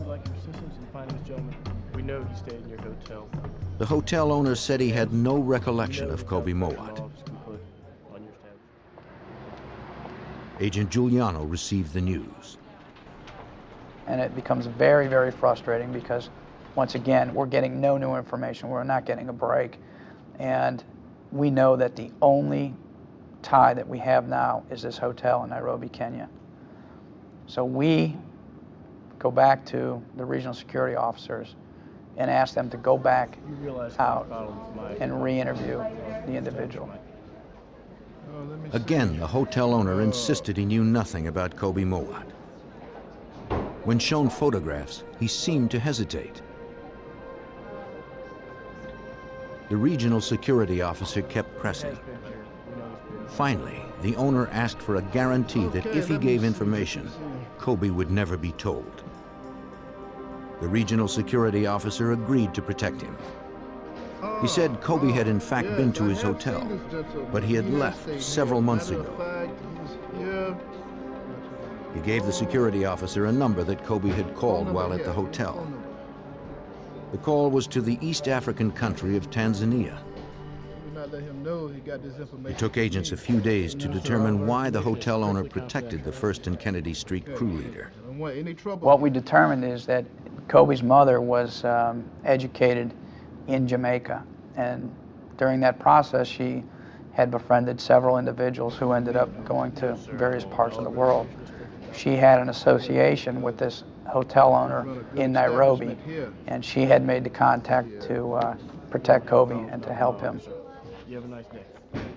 Speaker 2: like your assistance in finding this gentleman. We know he stayed in your hotel.
Speaker 1: The hotel owner said he had no recollection of Kobe Moat. Agent Giuliano received the news.
Speaker 15: And it becomes very, very frustrating because, once again, we're getting no new information. We're not getting a break. And we know that the only tie that we have now is this hotel in Nairobi, Kenya. So we go back to the regional security officers and ask them to go back out and re-interview the individual.
Speaker 1: Again, the hotel owner insisted he knew nothing about Kobe Moat. When shown photographs, he seemed to hesitate. The regional security officer kept pressing. Finally, the owner asked for a guarantee that if he gave information, Kobe would never be told. The regional security officer agreed to protect him. He said Kobe had in fact been to his hotel, but he had left several months ago. He gave the security officer a number that Kobe had called while at the hotel. The call was to the East African country of Tanzania. It took agents a few days to determine why the hotel owner protected the First and Kennedy Street crew leader.
Speaker 15: What we determined is that Kobe's mother was educated in Jamaica, and during that process she had befriended several individuals who ended up going to various parts of the world. She had an association with this hotel owner in Nairobi, and she had made the contact to protect Kobe and to help him.
Speaker 2: You have a nice day.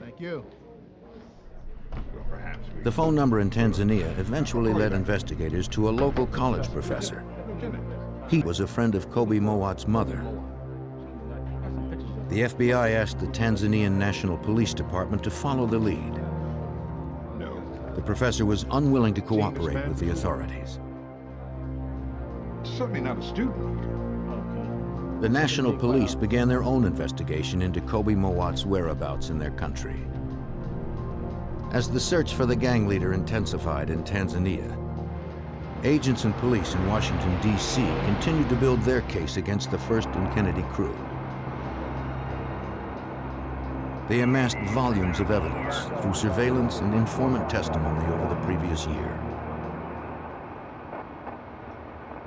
Speaker 2: Thank you.
Speaker 1: The phone number in Tanzania eventually led investigators to a local college professor. He was a friend of Kobe Moat's mother. The FBI asked the Tanzanian National Police Department to follow the lead. The professor was unwilling to cooperate with the authorities.
Speaker 19: Certainly not a student.
Speaker 1: The National Police began their own investigation into Kobe Moat's whereabouts in their country. As the search for the gang leader intensified in Tanzania, agents and police in Washington, D.C. continued to build their case against the First and Kennedy crew. They amassed volumes of evidence through surveillance and informant testimony over the previous year.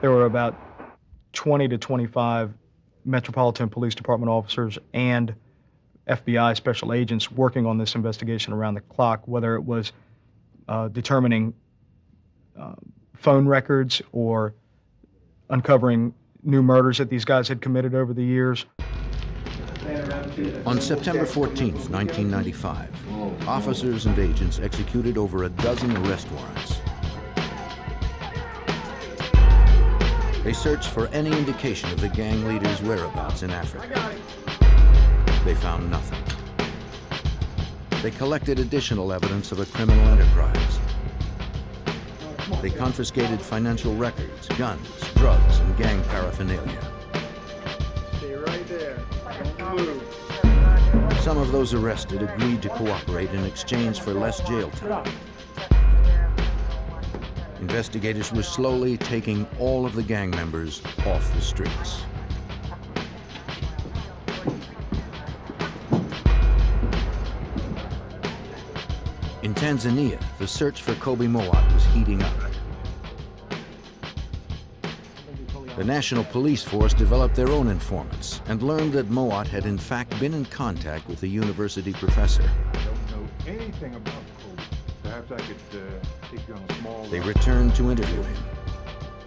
Speaker 13: There were about 20 to 25 Metropolitan Police Department officers and FBI special agents working on this investigation around the clock, whether it was determining phone records or uncovering new murders that these guys had committed over the years.
Speaker 1: On September 14th, 1995, officers and agents executed over a dozen arrest warrants. They searched for any indication of the gang leader's whereabouts in Africa. They found nothing. They collected additional evidence of a criminal enterprise. They confiscated financial records, guns, drugs, and gang paraphernalia.
Speaker 2: Stay right there. Don't move.
Speaker 1: Some of those arrested agreed to cooperate in exchange for less jail time. Investigators were slowly taking all of the gang members off the streets. In Tanzania, the search for Kobe Moat was heating up. The National Police Force developed their own informants and learned that Moat had in fact been in contact with the university professor.
Speaker 19: I don't know anything about Kobe. Perhaps I could take you on a small...
Speaker 1: They returned to interview him.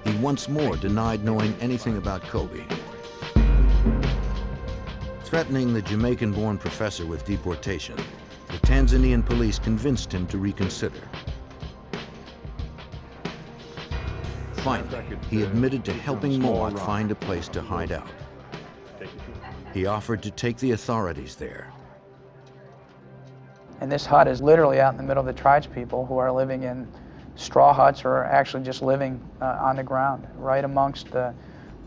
Speaker 1: He once more denied knowing anything about Kobe. Threatening the Jamaican-born professor with deportation, the Tanzanian police convinced him to reconsider. Finally, he admitted to helping Moat find a place to hide out. He offered to take the authorities there.
Speaker 15: And this hut is literally out in the middle of the tribespeople who are living in straw huts or actually just living on the ground, right amongst the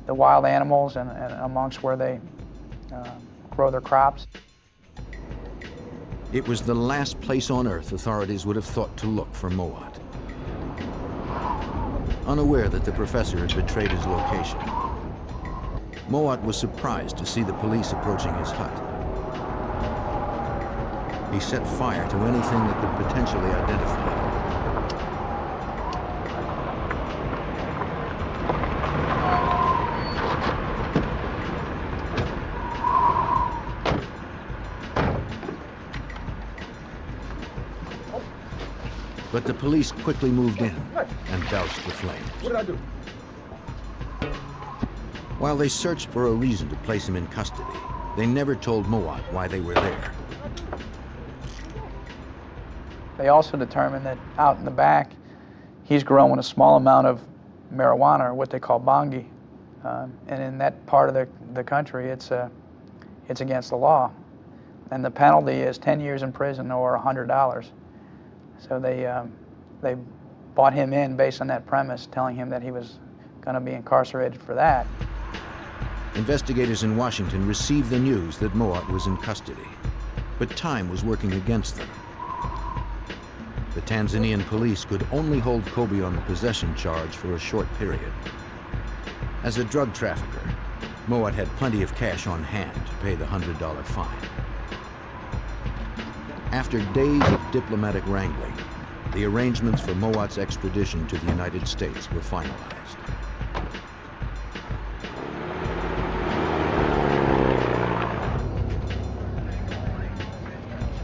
Speaker 15: wild animals and amongst where they grow their crops.
Speaker 1: It was the last place on earth authorities would have thought to look for Moat. Unaware that the professor had betrayed his location, Moat was surprised to see the police approaching his hut. He set fire to anything that could potentially identify him. But the police quickly moved in and doused the flames.
Speaker 11: What did I do?
Speaker 1: While they searched for a reason to place him in custody, they never told Moat why they were there.
Speaker 15: They also determined that out in the back, he's growing a small amount of marijuana, or what they call bangi. And in that part of the country, it's against the law. And the penalty is 10 years in prison or $100. So they brought him in based on that premise, telling him that he was going to be incarcerated for that.
Speaker 1: Investigators in Washington received the news that Moat was in custody, but time was working against them. The Tanzanian police could only hold Kobe on the possession charge for a short period. As a drug trafficker, Moat had plenty of cash on hand to pay the $100 fine. After days of diplomatic wrangling, the arrangements for Moat's extradition to the United States were finalized.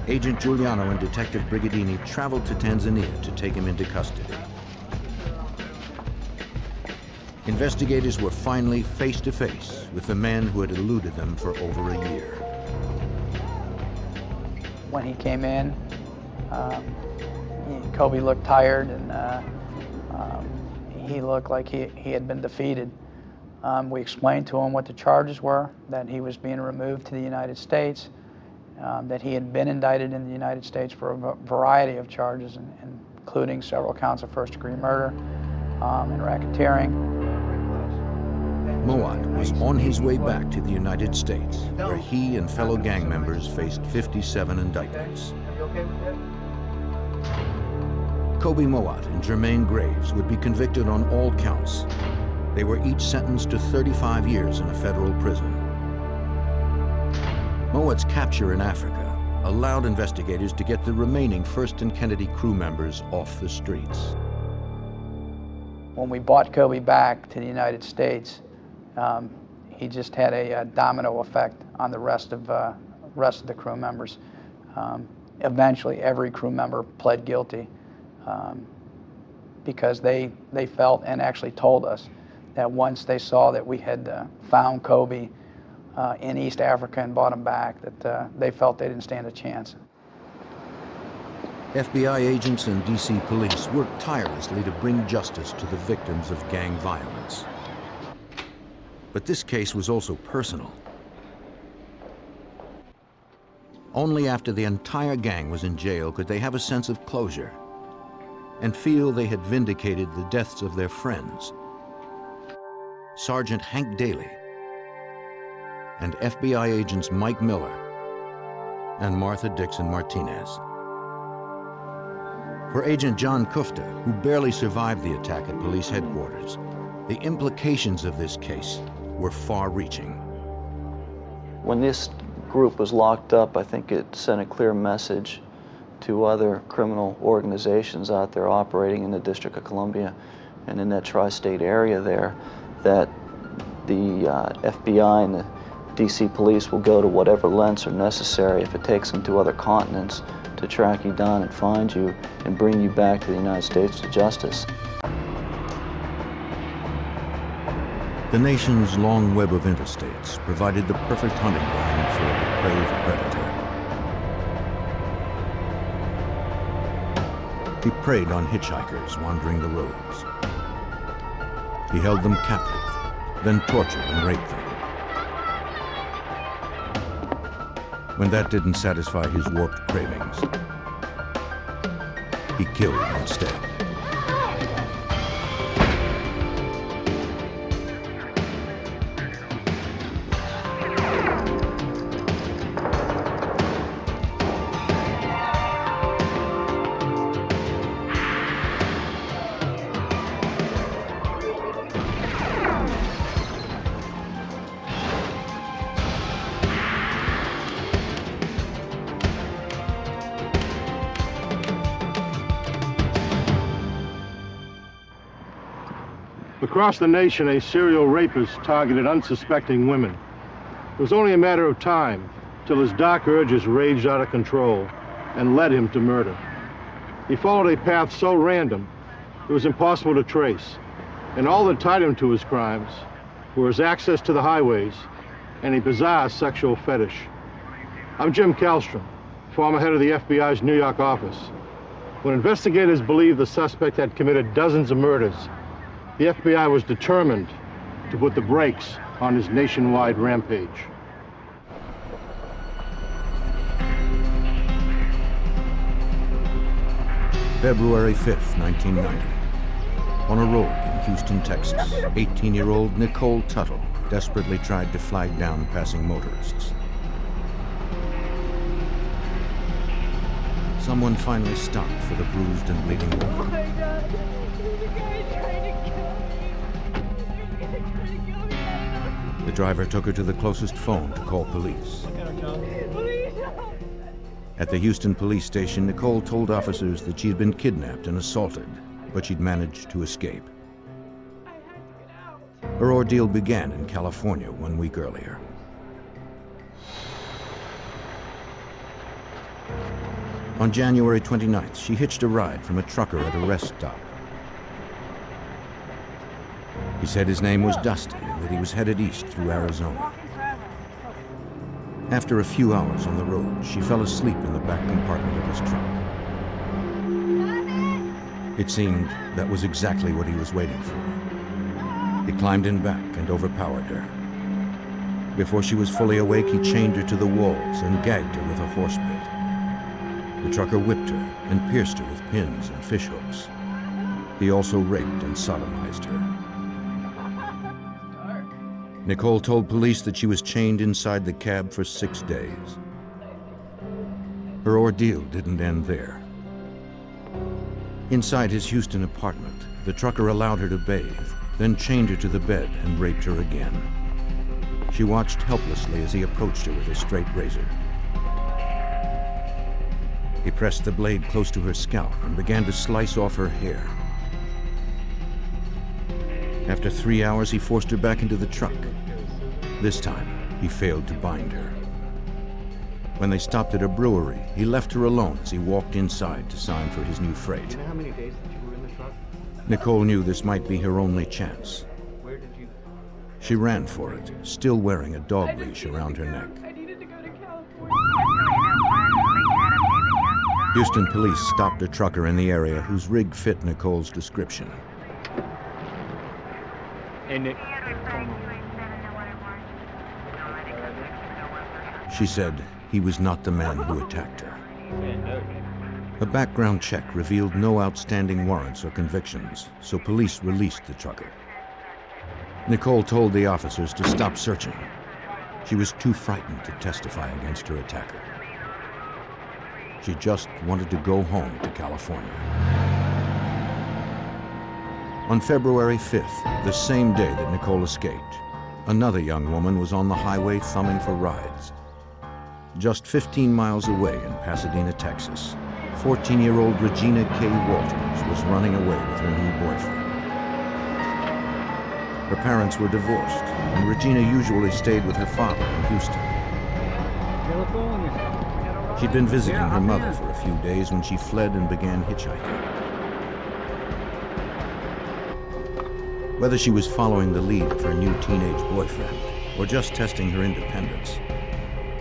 Speaker 1: Agent Giuliano and Detective Brigadini traveled to Tanzania to take him into custody. Investigators were finally face to face with the man who had eluded them for over a year.
Speaker 15: When he came in, Kobe looked tired, and he looked like he had been defeated. We explained to him what the charges were, that he was being removed to the United States, that he had been indicted in the United States for a variety of charges, including several counts of first-degree murder and racketeering.
Speaker 1: Moat was on his way back to the United States, where he and fellow gang members faced 57 indictments. Kobe Moat and Germaine Graves would be convicted on all counts. They were each sentenced to 35 years in a federal prison. Moat's capture in Africa allowed investigators to get the remaining First and Kennedy crew members off the streets.
Speaker 15: When we brought Kobe back to the United States, he just had a domino effect on the rest of the crew members. Eventually, every crew member pled guilty because they felt and actually told us that once they saw that we had found Kobe in East Africa and brought him back, that they felt they didn't stand a chance.
Speaker 1: FBI agents and DC police worked tirelessly to bring justice to the victims of gang violence. But this case was also personal. Only after the entire gang was in jail could they have a sense of closure and feel they had vindicated the deaths of their friends. Sergeant Hank Daly and FBI agents Mike Miller and Martha Dixon Martinez. For Agent John Kufta, who barely survived the attack at police headquarters, the implications of this case were far-reaching.
Speaker 20: When this group was locked up, I think it sent a clear message to other criminal organizations out there operating in the District of Columbia and in that tri-state area there that the FBI and the DC police will go to whatever lengths are necessary if it takes them to other continents to track you down and find you and bring you back to the United States to justice.
Speaker 1: The nation's long web of interstates provided the perfect hunting ground for a depraved predator. He preyed on hitchhikers wandering the roads. He held them captive, then tortured and raped them. When that didn't satisfy his warped cravings, he killed instead.
Speaker 2: Across the nation, a serial rapist targeted unsuspecting women. It was only a matter of time till his dark urges raged out of control and led him to murder. He followed a path so random it was impossible to trace, and all that tied him to his crimes were his access to the highways and a bizarre sexual fetish. I'm Jim Kallstrom, former head of the FBI's New York office. When investigators believed the suspect had committed dozens of murders, the FBI was determined to put the brakes on his nationwide rampage.
Speaker 1: February 5th, 1990. On a road in Houston, Texas, 18-year-old Nicole Tuttle desperately tried to flag down passing motorists. Someone finally stopped for the bruised and bleeding woman.
Speaker 21: Oh my God. There's a guy trying to kill me.
Speaker 1: The driver took her to the closest phone to call police. At the Houston police station, Nicole told officers that she'd been kidnapped and assaulted, but she'd managed to escape. Her ordeal began in California 1 week earlier. On January 29th, she hitched a ride from a trucker at a rest stop. He said his name was Dusty and that he was headed east through Arizona. After a few hours on the road, she fell asleep in the back compartment of his truck. It seemed that was exactly what he was waiting for. He climbed in back and overpowered her. Before she was fully awake, he chained her to the walls and gagged her with a horse bit. The trucker whipped her and pierced her with pins and fishhooks. He also raped and sodomized her. Nicole told police that she was chained inside the cab for 6 days. Her ordeal didn't end there. Inside his Houston apartment, the trucker allowed her to bathe, then chained her to the bed and raped her again. She watched helplessly as he approached her with a straight razor. He pressed the blade close to her scalp and began to slice off her hair. After 3 hours, he forced her back into the truck. This time, he failed to bind her. When they stopped at a brewery, he left her alone as he walked inside to sign for his new freight.
Speaker 9: Do you know how many days that you were in the truck?
Speaker 1: Nicole knew this might be her only chance.
Speaker 9: Where did you...
Speaker 1: She ran for it, still wearing a dog leash around her neck.
Speaker 21: I needed to go to California.
Speaker 1: Houston police stopped a trucker in the area whose rig fit Nicole's description.
Speaker 9: Hey, Nick.
Speaker 1: She said he was not the man who attacked her. A background check revealed no outstanding warrants or convictions, so police released the trucker. Nicole told the officers to stop searching. She was too frightened to testify against her attacker. She just wanted to go home to California. On February 5th, the same day that Nicole escaped, another young woman was on the highway thumbing for rides. Just 15 miles away in Pasadena, Texas, 14-year-old Regina Walters was running away with her new boyfriend. Her parents were divorced, and Regina usually stayed with her father in Houston. She'd been visiting her mother for a few days when she fled and began hitchhiking. Whether she was following the lead of her new teenage boyfriend or just testing her independence,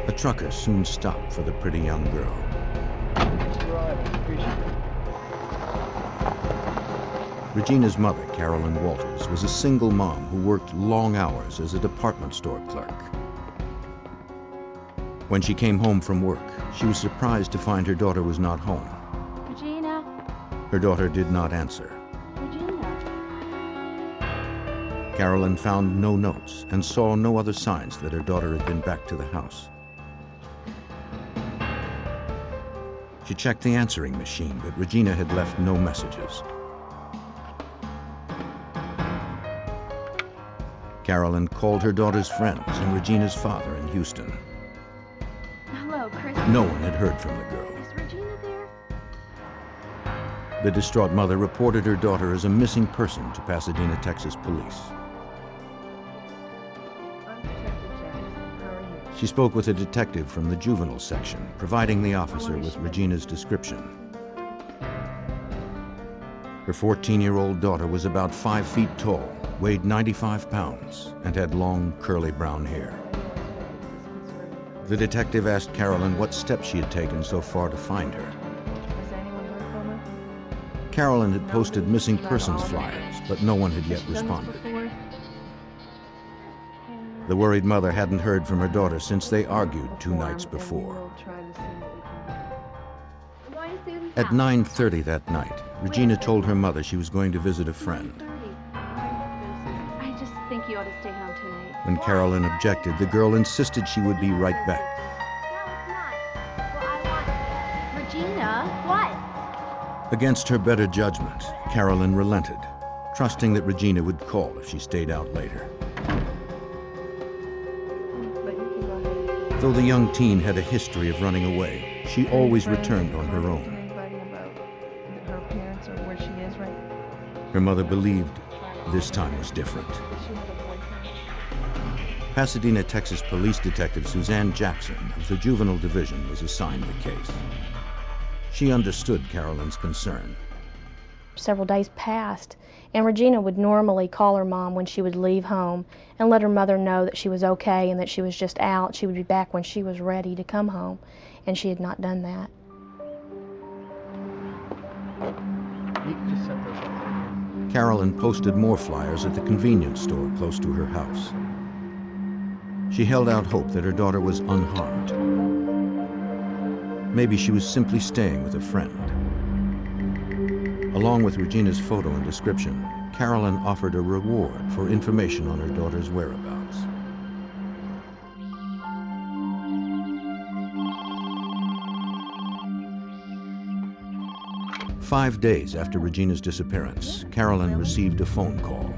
Speaker 1: a trucker soon stopped for the pretty young girl. Regina's mother, Germaine Walters, was a single mom who worked long hours as a department store clerk. When she came home from work, she was surprised to find her daughter was not home.
Speaker 14: Regina?
Speaker 1: Her daughter did not answer.
Speaker 14: Regina?
Speaker 1: Germaine found no notes and saw no other signs that her daughter had been back to the house. She checked the answering machine, but Regina had left no messages. Germaine called her daughter's friends and Regina's father in Houston.
Speaker 14: Hello, Chris.
Speaker 1: No one had heard from the girl.
Speaker 14: Is Regina there?
Speaker 1: The distraught mother reported her daughter as a missing person to Pasadena, Texas police. She spoke with a detective from the juvenile section, providing the officer with Regina's description. Her 14-year-old daughter was about 5 feet tall, weighed 95 pounds, and had long, curly brown hair. The detective asked Germaine what steps she had taken so far to find her. Germaine had posted missing persons flyers, but no one had yet responded. The worried mother hadn't heard from her daughter since they argued 2 nights before. At 9:30 that night, Regina told her mother she was going to visit a friend.
Speaker 14: I just think you ought to stay home tonight.
Speaker 1: When Germaine objected, the girl insisted she would be right back.
Speaker 14: Regina, what?
Speaker 1: Against her better judgment, Germaine relented, trusting that Regina would call if she stayed out later. Though the young teen had a history of running away, she always returned on her own. Her mother believed this time was different. Pasadena, Texas police detective Suzanne Jackson of the Juvenile Division was assigned the case. She understood Germaine's concern.
Speaker 3: Several days passed, and Regina would normally call her mom when she would leave home and let her mother know that she was okay and that she was just out. She would be back when she was ready to come home, and she had not done that.
Speaker 1: Germaine posted more flyers at the convenience store close to her house. She held out hope that her daughter was unharmed. Maybe she was simply staying with a friend. Along with Regina's photo and description, Germaine offered a reward for information on her daughter's whereabouts. "5 days after Regina's disappearance, Germaine received a phone call.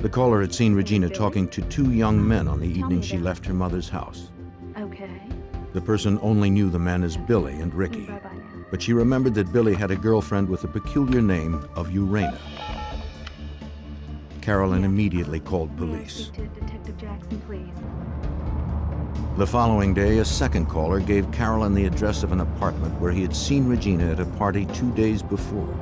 Speaker 1: The caller had seen Regina talking to 2 young men on the evening she left her mother's house.
Speaker 14: Okay.
Speaker 1: The person only knew the men as Billy and Ricky, but she remembered that Billy had a girlfriend with the peculiar name of Urena. Germaine immediately called police.
Speaker 14: Detective Jackson, please.
Speaker 1: The following day, a second caller gave Germaine the address of an apartment where he had seen Regina at a party 2 days before.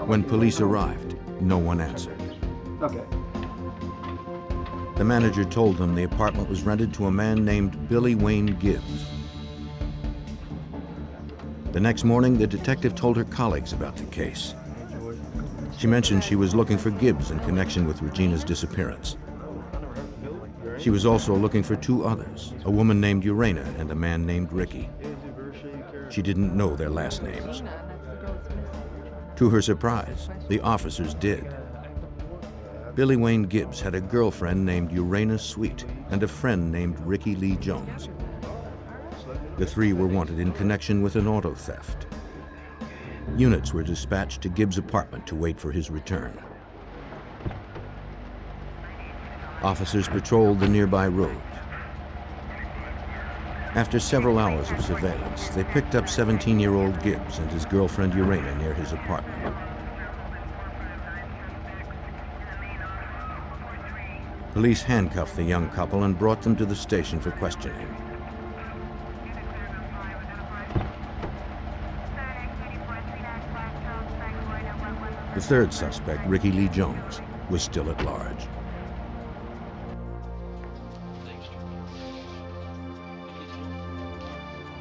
Speaker 1: When police arrived, no one answered.
Speaker 22: Okay.
Speaker 1: The manager told them the apartment was rented to a man named Billy Wayne Gibbs. The next morning, the detective told her colleagues about the case. She mentioned she was looking for Gibbs in connection with Regina's disappearance. She was also looking for 2 others, a woman named Urena and a man named Ricky. She didn't know their last names. To her surprise, the officers did. Billy Wayne Gibbs had a girlfriend named Urena Sweet and a friend named Ricky Lee Jones. The 3 were wanted in connection with an auto theft. Units were dispatched to Gibbs' apartment to wait for his return. Officers patrolled the nearby road. After several hours of surveillance, they picked up 17-year-old Gibbs and his girlfriend Urena near his apartment. Police handcuffed the young couple and brought them to the station for questioning. The third suspect, Ricky Lee Jones, was still at large.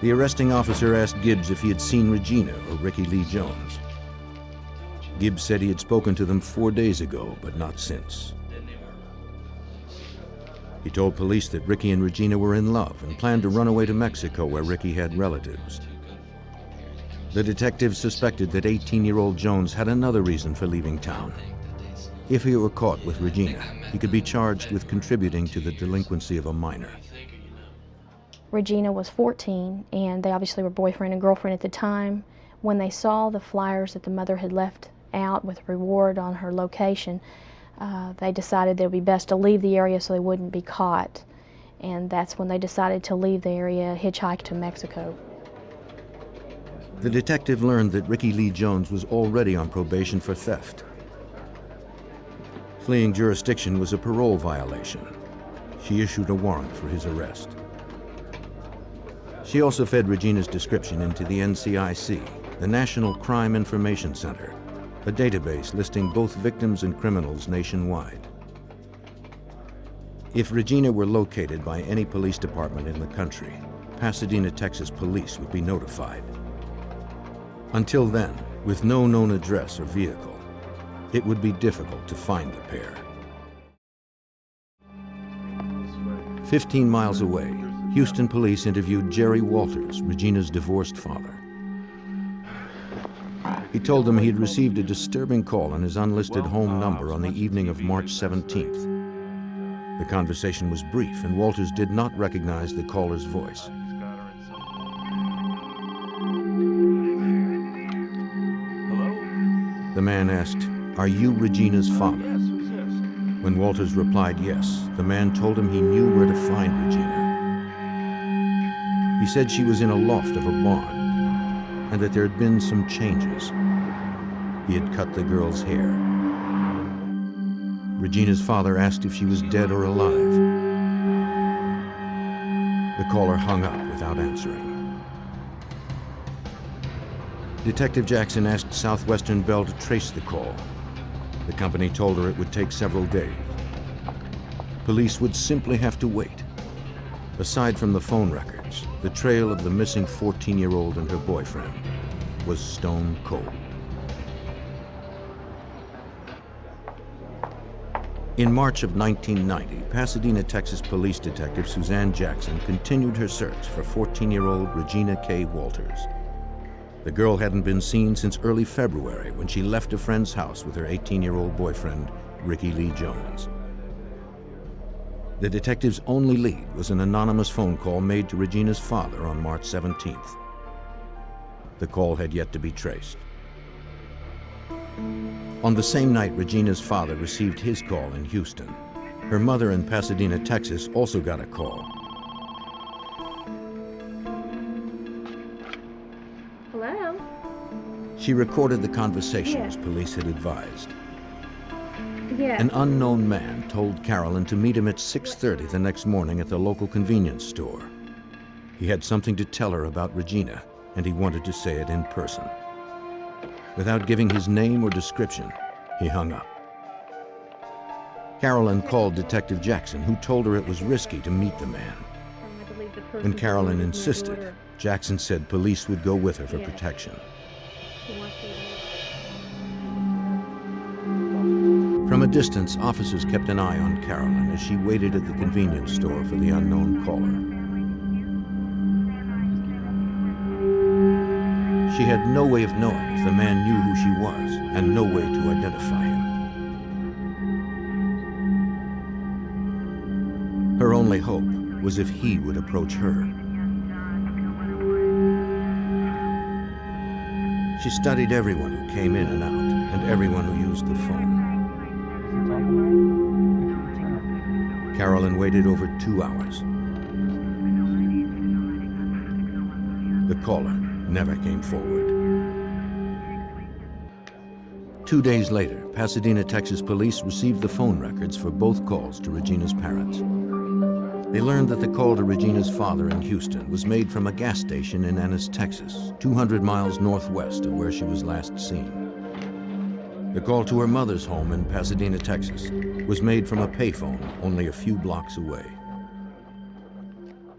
Speaker 1: The arresting officer asked Gibbs if he had seen Regina or Ricky Lee Jones. Gibbs said he had spoken to them 4 days ago, but not since. He told police that Ricky and Regina were in love and planned to run away to Mexico where Ricky had relatives. The detectives suspected that 18-year-old Jones had another reason for leaving town. If he were caught with Regina, he could be charged with contributing to the delinquency of a minor.
Speaker 3: Regina was 14, and they obviously were boyfriend and girlfriend at the time. When they saw the flyers that the mother had left out with reward on her location, they decided it would be best to leave the area so they wouldn't be caught. And that's when they decided to leave the area, hitchhike to Mexico.
Speaker 1: The detective learned that Ricky Lee Jones was already on probation for theft. Fleeing jurisdiction was a parole violation. She issued a warrant for his arrest. She also fed Regina's description into the NCIC, the National Crime Information Center, a database listing both victims and criminals nationwide. If Regina were located by any police department in the country, Pasadena, Texas police would be notified. Until then, with no known address or vehicle, it would be difficult to find the pair. 15 miles away, Houston police interviewed Jerry Walters, Regina's divorced father. He told them he had received a disturbing call on his unlisted home number on the evening of March 17th. The conversation was brief, and Walters did not recognize the caller's voice. The man asked, "Are you Regina's father?" When Walters replied yes, the man told him he knew where to find Regina. He said she was in a loft of a barn, and that there had been some changes. He had cut the girl's hair. Regina's father asked if she was dead or alive. The caller hung up without answering. Detective Jackson asked Southwestern Bell to trace the call. The company told her it would take several days. Police would simply have to wait. Aside from the phone records, the trail of the missing 14-year-old and her boyfriend was stone cold. In March of 1990, Pasadena, Texas police detective Suzanne Jackson continued her search for 14-year-old Regina K. Walters. The girl hadn't been seen since early February when she left a friend's house with her 18-year-old boyfriend, Ricky Lee Jones. The detective's only lead was an anonymous phone call made to Regina's father on March 17th. The call had yet to be traced. On the same night Regina's father received his call in Houston, her mother in Pasadena, Texas also got a call.
Speaker 3: Hello?
Speaker 1: She recorded the conversation as police had advised.
Speaker 3: Yeah.
Speaker 1: An unknown man told Carolyn to meet him at 6:30 the next morning at the local convenience store. He had something to tell her about Regina, and he wanted to say it in person. Without giving his name or description, he hung up. Carolyn called Detective Jackson, who told her it was risky to meet the man. When Carolyn insisted, Jackson said police would go with her for protection. From a distance, officers kept an eye on Carolyn as she waited at the convenience store for the unknown caller. She had no way of knowing if the man knew who she was, and no way to identify him. Her only hope was if he would approach her. She studied everyone who came in and out, and everyone who used the phone. Carolyn waited over 2 hours. The caller never came forward. 2 days later, Pasadena, Texas police received the phone records for both calls to Regina's parents. They learned that the call to Regina's father in Houston was made from a gas station in Ennis, Texas, 200 miles northwest of where she was last seen. The call to her mother's home in Pasadena, Texas, was made from a payphone only a few blocks away.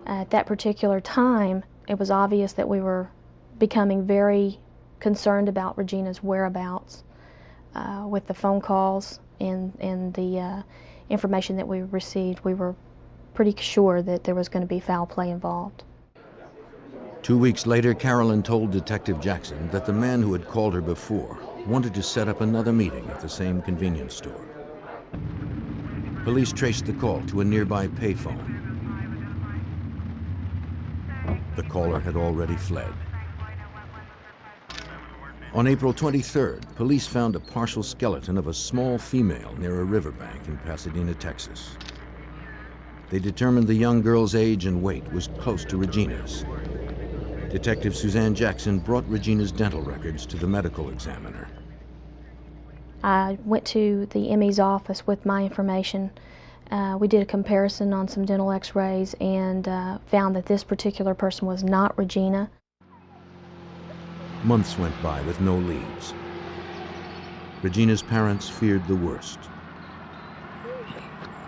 Speaker 3: At that particular time, it was obvious that we were becoming very concerned about Regina's whereabouts with the phone calls and the information that we received. We were pretty sure that there was going to be foul play involved.
Speaker 1: 2 weeks later, Carolyn told Detective Jackson that the man who had called her before wanted to set up another meeting at the same convenience store. Police traced the call to a nearby payphone. The caller had already fled. On April 23rd, police found a partial skeleton of a small female near a riverbank in Pasadena, Texas. They determined the young girl's age and weight was close to Regina's. Detective Suzanne Jackson brought Regina's dental records to the medical examiner.
Speaker 3: I went to the ME's office with my information. We did a comparison on some dental x-rays and found that this particular person was not Regina.
Speaker 1: Months went by with no leads. Regina's parents feared the worst.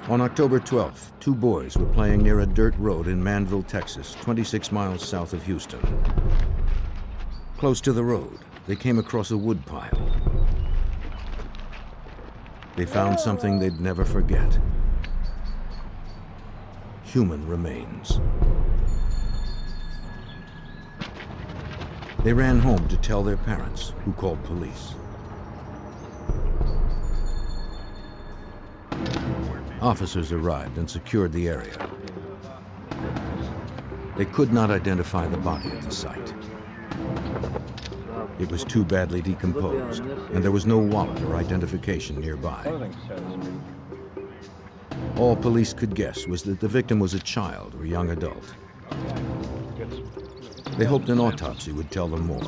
Speaker 1: On October 12th, 2 boys were playing near a dirt road in Manville, Texas, 26 miles south of Houston. Close to the road, they came across a wood pile. They found something they'd never forget. Human remains. They ran home to tell their parents, who called police. Officers arrived and secured the area. They could not identify the body at the site. It was too badly decomposed, and there was no wallet or identification nearby. All police could guess was that the victim was a child or young adult. They hoped an autopsy would tell them more.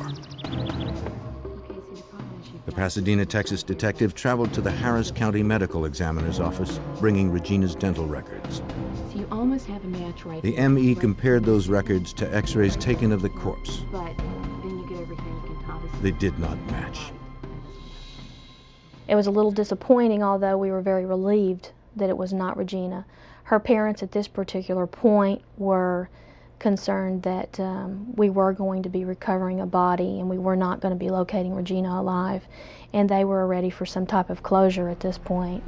Speaker 1: The Pasadena, Texas detective traveled to the Harris County Medical Examiner's office, bringing Regina's dental records.
Speaker 18: So you almost have a match right
Speaker 1: The
Speaker 18: there.
Speaker 1: ME compared those records to x-rays taken of the corpse.
Speaker 18: But then you get everything you can obviously.
Speaker 1: They did not match.
Speaker 3: It was a little disappointing, although we were very relieved that it was not Regina. Her parents at this particular point were concerned that we were going to be recovering a body and we were not going to be locating Regina alive, and they were ready for some type of closure at this point.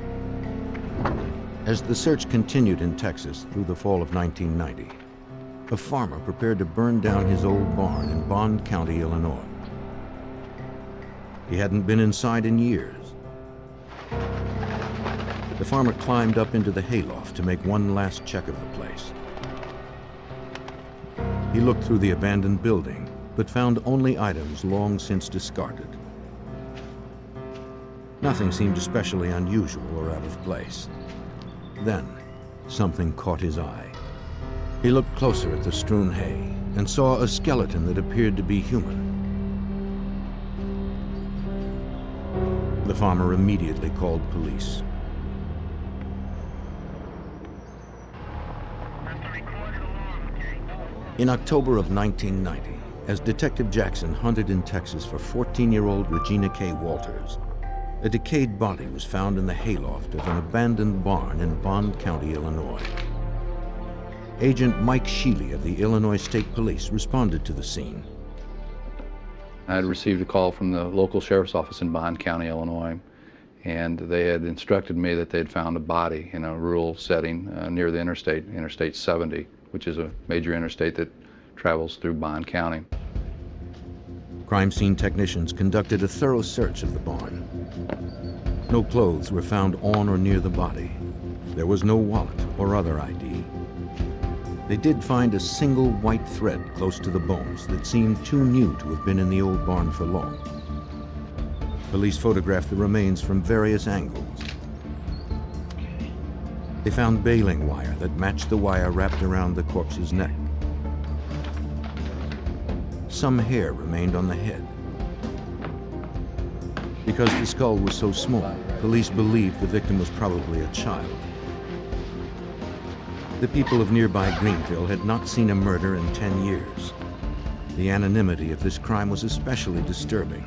Speaker 1: As the search continued in Texas through the fall of 1990, a farmer prepared to burn down his old barn in Bond County, Illinois. He hadn't been inside in years. The farmer climbed up into the hayloft to make one last check of the place. He looked through the abandoned building, but found only items long since discarded. Nothing seemed especially unusual or out of place. Then, something caught his eye. He looked closer at the strewn hay and saw a skeleton that appeared to be human. The farmer immediately called police. In October of 1990, as Detective Jackson hunted in Texas for 14-year-old Regina K. Walters, a decayed body was found in the hayloft of an abandoned barn in Bond County, Illinois. Agent Mike Sheely of the Illinois State Police responded to the scene.
Speaker 10: I had received a call from the local sheriff's office in Bond County, Illinois, and they had instructed me that they had found a body in a rural setting near the interstate, Interstate 70, which is a major interstate that travels through Bond County.
Speaker 1: Crime scene technicians conducted a thorough search of the barn. No clothes were found on or near the body. There was no wallet or other ID. They did find a single white thread close to the bones that seemed too new to have been in the old barn for long. Police photographed the remains from various angles. They found baling wire that matched the wire wrapped around the corpse's neck. some hair remained on the head. Because the skull was so small, police believed the victim was probably a child. The people of nearby Greenville had not seen a murder in 10 years. The anonymity of this crime was especially disturbing.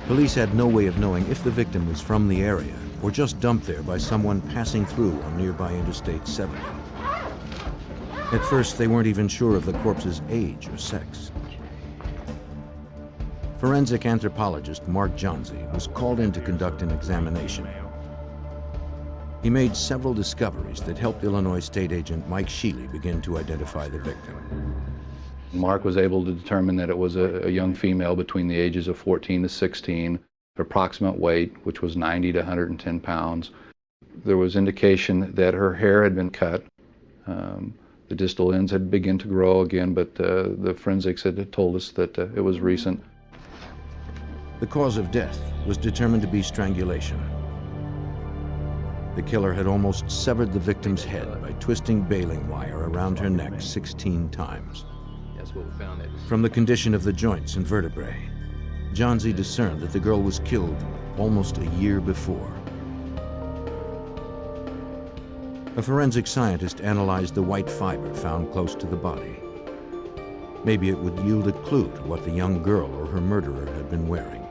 Speaker 1: Police had no way of knowing if the victim was from the area or just dumped there by someone passing through on nearby Interstate 70. At first, they weren't even sure of the corpse's age or sex. Forensic anthropologist Mark Johnsey was called in to conduct an examination. He made several discoveries that helped Illinois State Agent Mike Sheely begin to identify the victim.
Speaker 10: Mark was able to determine that it was a young female between the ages of 14 to 16, her approximate weight, which was 90 to 110 pounds. There was indication that her hair had been cut. The distal ends had begun to grow again, but the forensics had told us that it was recent.
Speaker 1: The cause of death was determined to be strangulation. The killer had almost severed the victim's head by twisting baling wire around her neck 16 times.
Speaker 10: That's what we found.
Speaker 1: From the condition of the joints and vertebrae, Johnsey discerned that the girl was killed almost a year before. A forensic scientist analyzed the white fiber found close to the body. Maybe it would yield a clue to what the young girl or her murderer had been wearing.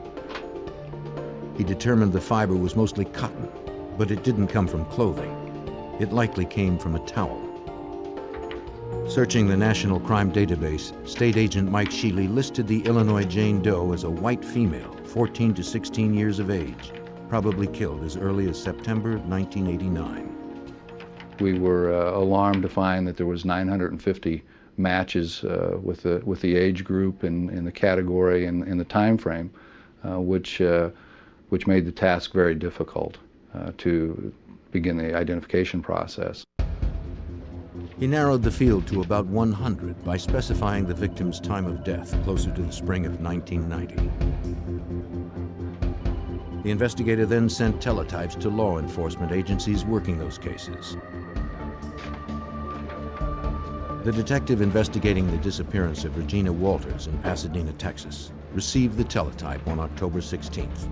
Speaker 1: He determined the fiber was mostly cotton, but it didn't come from clothing. It likely came from a towel. Searching the National Crime Database, State Agent Mike Sheely listed the Illinois Jane Doe as a white female, 14 to 16 years of age, probably killed as early as September 1989.
Speaker 10: We were alarmed to find that there was 950 matches with the age group and the category and the time frame, which made the task very difficult to begin the identification process.
Speaker 1: He narrowed the field to about 100 by specifying the victim's time of death closer to the spring of 1990. The investigator then sent teletypes to law enforcement agencies working those cases. The detective investigating the disappearance of Regina Walters in Pasadena, Texas, received the teletype on October 16th.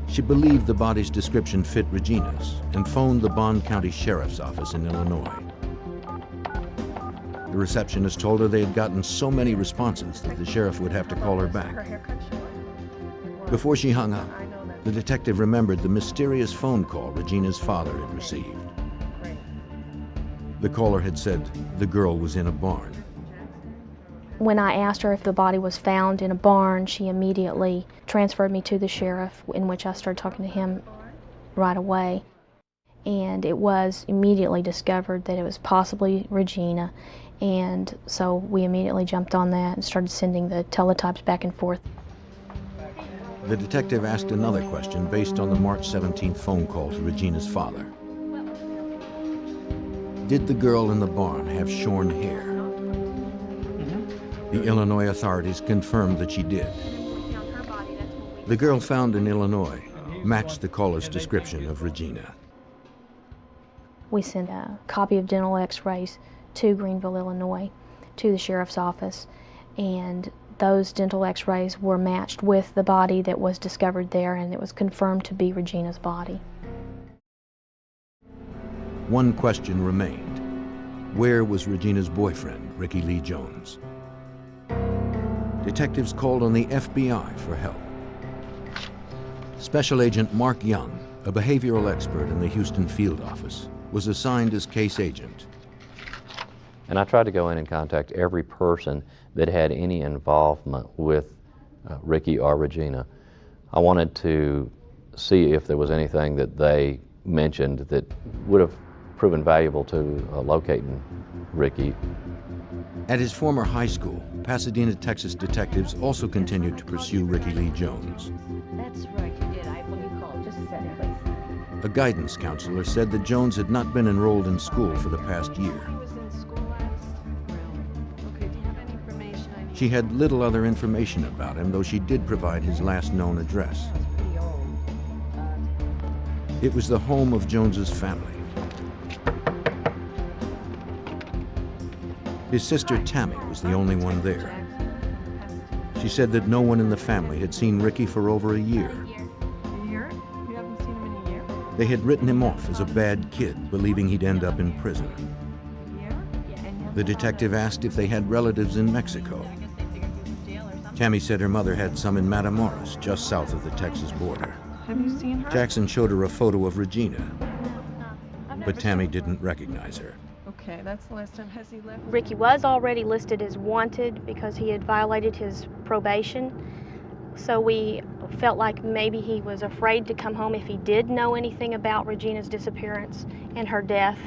Speaker 1: She believed the body's description fit Regina's and phoned the Bond County Sheriff's Office in Illinois. The receptionist told her they had gotten so many responses that the sheriff would have to call her back. Before she hung up, the detective remembered the mysterious phone call Regina's father had received. The caller had said the girl was in a barn.
Speaker 3: When I asked her if the body was found in a barn, she immediately transferred me to the sheriff, in which I started talking to him right away. And it was immediately discovered that it was possibly Regina, and so we immediately jumped on that and started sending the teletypes back and forth.
Speaker 1: The detective asked another question based on the March 17th phone call to Regina's father. Did the girl in the barn have shorn hair? The Illinois authorities confirmed that she did. The girl found in Illinois matched the caller's description of Regina.
Speaker 3: We sent a copy of dental x-rays to Greenville, Illinois, to the sheriff's office, and those dental x-rays were matched with the body that was discovered there, and it was confirmed to be Regina's body.
Speaker 1: One question remained. Where was Regina's boyfriend, Ricky Lee Jones? Detectives called on the FBI for help. Special Agent Mark Young, a behavioral expert in the Houston field office, was assigned as case agent.
Speaker 7: And I tried to go in and contact every person that had any involvement with Ricky or Regina. I wanted to see if there was anything that they mentioned that would have proven valuable to locating Ricky.
Speaker 1: At his former high school, Pasadena, Texas detectives also continued to pursue Ricky Lee Jones.
Speaker 18: That's right, you did. What do you call it? Just a second, please.
Speaker 1: A guidance counselor said that Jones had not been enrolled in school for the past year. She had little other information about him, though she did provide his last known address. It was the home of Jones's family. His sister Tammy was the only one there. She said that no one in the family had seen Ricky for over a year.
Speaker 21: A year? You haven't seen him in a year?
Speaker 1: They had written him off as a bad kid, believing he'd end up in prison. The detective asked if they had relatives in Mexico. Tammy said her mother had some in Matamoros, just south of the Texas border.
Speaker 21: Have you seen her?
Speaker 1: Jackson showed her a photo of Regina, but Tammy didn't recognize her.
Speaker 21: Okay, that's the last time. Has he left?
Speaker 3: Ricky was already listed as wanted because he had violated his probation. So we felt like maybe he was afraid to come home if he did know anything about Regina's disappearance and her death.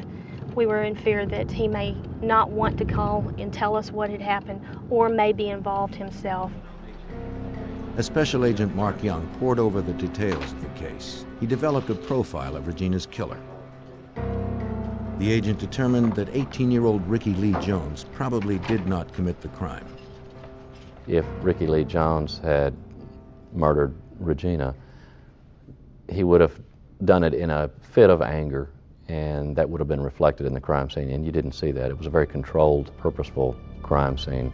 Speaker 3: We were in fear that he may not want to call and tell us what had happened or may be involved himself.
Speaker 1: As Special Agent Mark Young pored over the details of the case, he developed a profile of Regina's killer. The agent determined that 18-year-old Ricky Lee Jones probably did not commit the crime.
Speaker 7: If Ricky Lee Jones had murdered Regina, he would have done it in a fit of anger, and that would have been reflected in the crime scene, and you didn't see that. It was a very controlled, purposeful crime scene.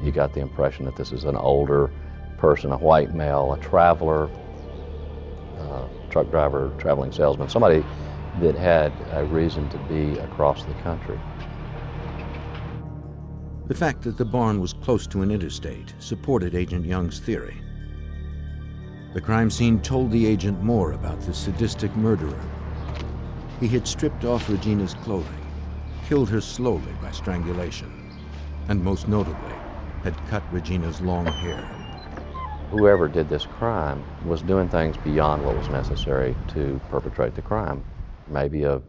Speaker 7: You got the impression that this is an older person, a white male, a traveler, truck driver, traveling salesman, somebody that had a reason to be across the country.
Speaker 1: The fact that the barn was close to an interstate supported Agent Young's theory. The crime scene told the agent more about the sadistic murderer. He had stripped off Regina's clothing, killed her slowly by strangulation, and most notably, had cut Regina's long hair.
Speaker 7: Whoever did this crime was doing things beyond what was necessary to perpetrate the crime. Maybe a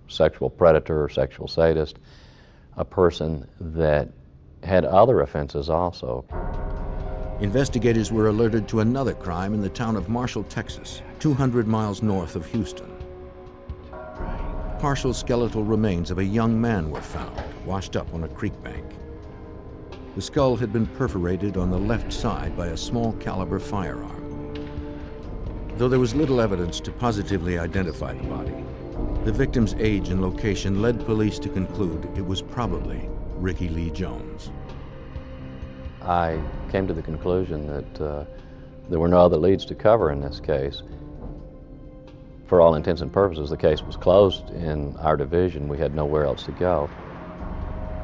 Speaker 7: sexual predator, sexual sadist, a person that had other offenses also.
Speaker 1: Investigators were alerted to another crime in the town of Marshall, Texas, 200 miles north of Houston. Partial skeletal remains of a young man were found, washed up on a creek bank. The skull had been perforated on the left side by a small caliber firearm. Though there was little evidence to positively identify the body, the victim's age and location led police to conclude it was probably Ricky Lee Jones.
Speaker 7: I came to the conclusion that there were no other leads to cover in this case. For all intents and purposes, the case was closed in our division. We had nowhere else to go.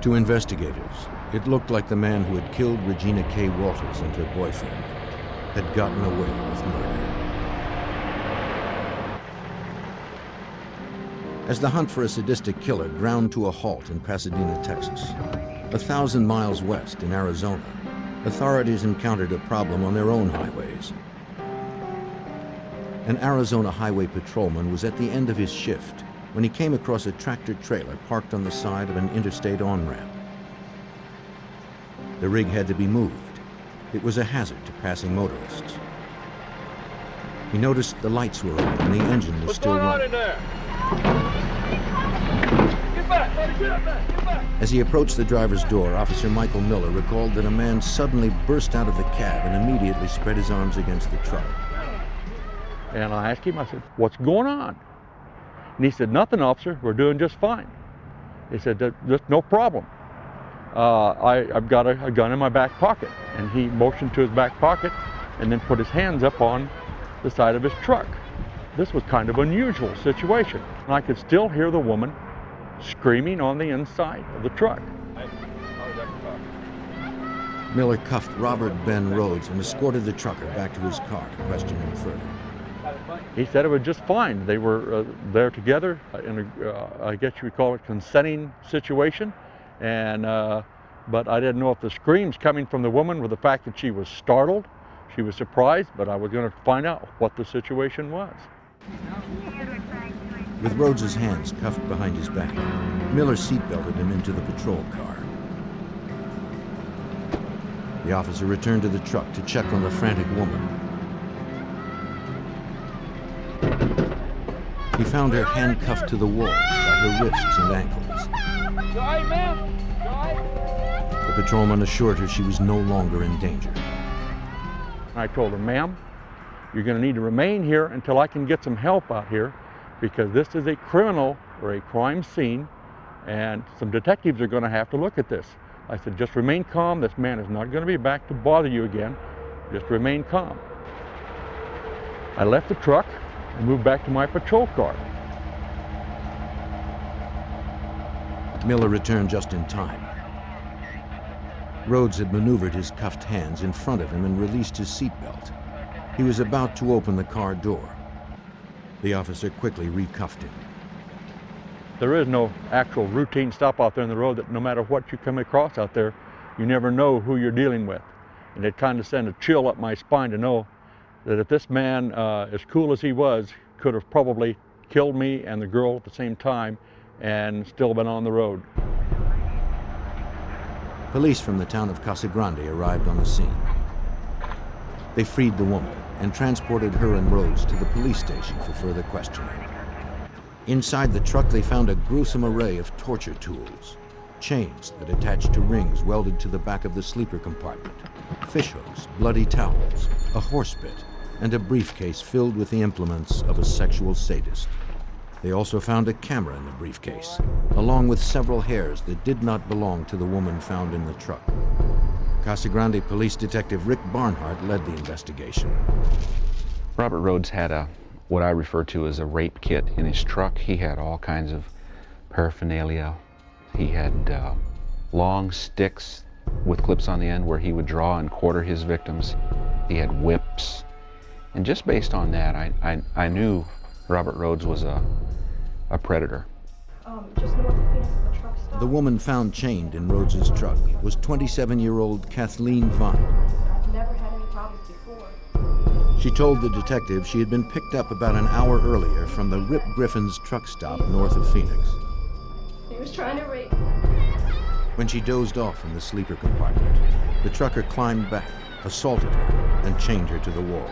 Speaker 1: To investigators, it looked like the man who had killed Regina K. Walters and her boyfriend had gotten away with murder. As the hunt for a sadistic killer ground to a halt in Pasadena, Texas, 1,000 miles west in Arizona, authorities encountered a problem on their own highways. An Arizona highway patrolman was at the end of his shift when he came across a tractor-trailer parked on the side of an interstate on-ramp. The rig had to be moved. It was a hazard to passing motorists. He noticed the lights were on and the engine was still running.
Speaker 11: Get back, buddy, get back, get back!
Speaker 1: As he approached the driver's door, Officer Michael Miller recalled that a man suddenly burst out of the cab and immediately spread his arms against the truck.
Speaker 5: And I asked him, I said, "What's going on?" And he said, "Nothing, officer, we're doing just fine." He said, "Just no problem. I've got a gun in my back pocket." And he motioned to his back pocket and then put his hands up on the side of his truck. This was kind of an unusual situation. And I could still hear the woman screaming on the inside of the truck.
Speaker 1: Miller cuffed Robert Ben Rhoades and escorted the trucker back to his car to question him further.
Speaker 5: He said it was just fine. They were there together in a, I guess you would call it, consenting situation. And, but I didn't know if the screams coming from the woman were the fact that she was startled, she was surprised, but I was going to find out what the situation was.
Speaker 1: With Rhoades' hands cuffed behind his back, Miller seatbelted him into the patrol car. The officer returned to the truck to check on the frantic woman. He found her handcuffed to the walls by her wrists and ankles.
Speaker 11: You all right, ma'am? You all right?
Speaker 1: The patrolman assured her she was no longer in danger.
Speaker 5: I told her, "Ma'am, you're going to need to remain here until I can get some help out here, because this is a criminal or a crime scene, and some detectives are going to have to look at this. I said, just remain calm. This man is not going to be back to bother you again. Just remain calm. I left the truck and moved back to my patrol car.
Speaker 1: Miller returned just in time. Rhoades had maneuvered his cuffed hands in front of him and released his seatbelt. He was about to open the car door. The officer quickly recuffed him.
Speaker 5: There is no actual routine stop out there in the road that no matter what you come across out there, you never know who you're dealing with. And it kind of sent a chill up my spine to know that if this man, as cool as he was, could have probably killed me and the girl at the same time and still been on the road.
Speaker 1: Police from the town of Casa Grande arrived on the scene. They freed the woman and transported her and Rhoades to the police station for further questioning. Inside the truck, they found a gruesome array of torture tools. Chains that attached to rings welded to the back of the sleeper compartment, fishhooks, bloody towels, a horse bit, and a briefcase filled with the implements of a sexual sadist. They also found a camera in the briefcase, along with several hairs that did not belong to the woman found in the truck. Casa Grande Police Detective Rick Barnhart led the investigation.
Speaker 6: Robert Rhoades had what I refer to as a rape kit in his truck. He had all kinds of paraphernalia. He had long sticks with clips on the end where he would draw and quarter his victims. He had whips. And just based on that, I knew Robert Rhoades was a predator.
Speaker 3: Just north of Phoenix at the truck stop.
Speaker 1: The woman found chained in Rhoades' truck was 27-year-old Kathleen Vine.
Speaker 3: I've never had any problems before.
Speaker 1: She told the detective she had been picked up about an hour earlier from the Rip Griffin's truck stop north of Phoenix.
Speaker 3: He was trying to rape.
Speaker 1: When she dozed off in the sleeper compartment, the trucker climbed back, assaulted her, and chained her to the walls.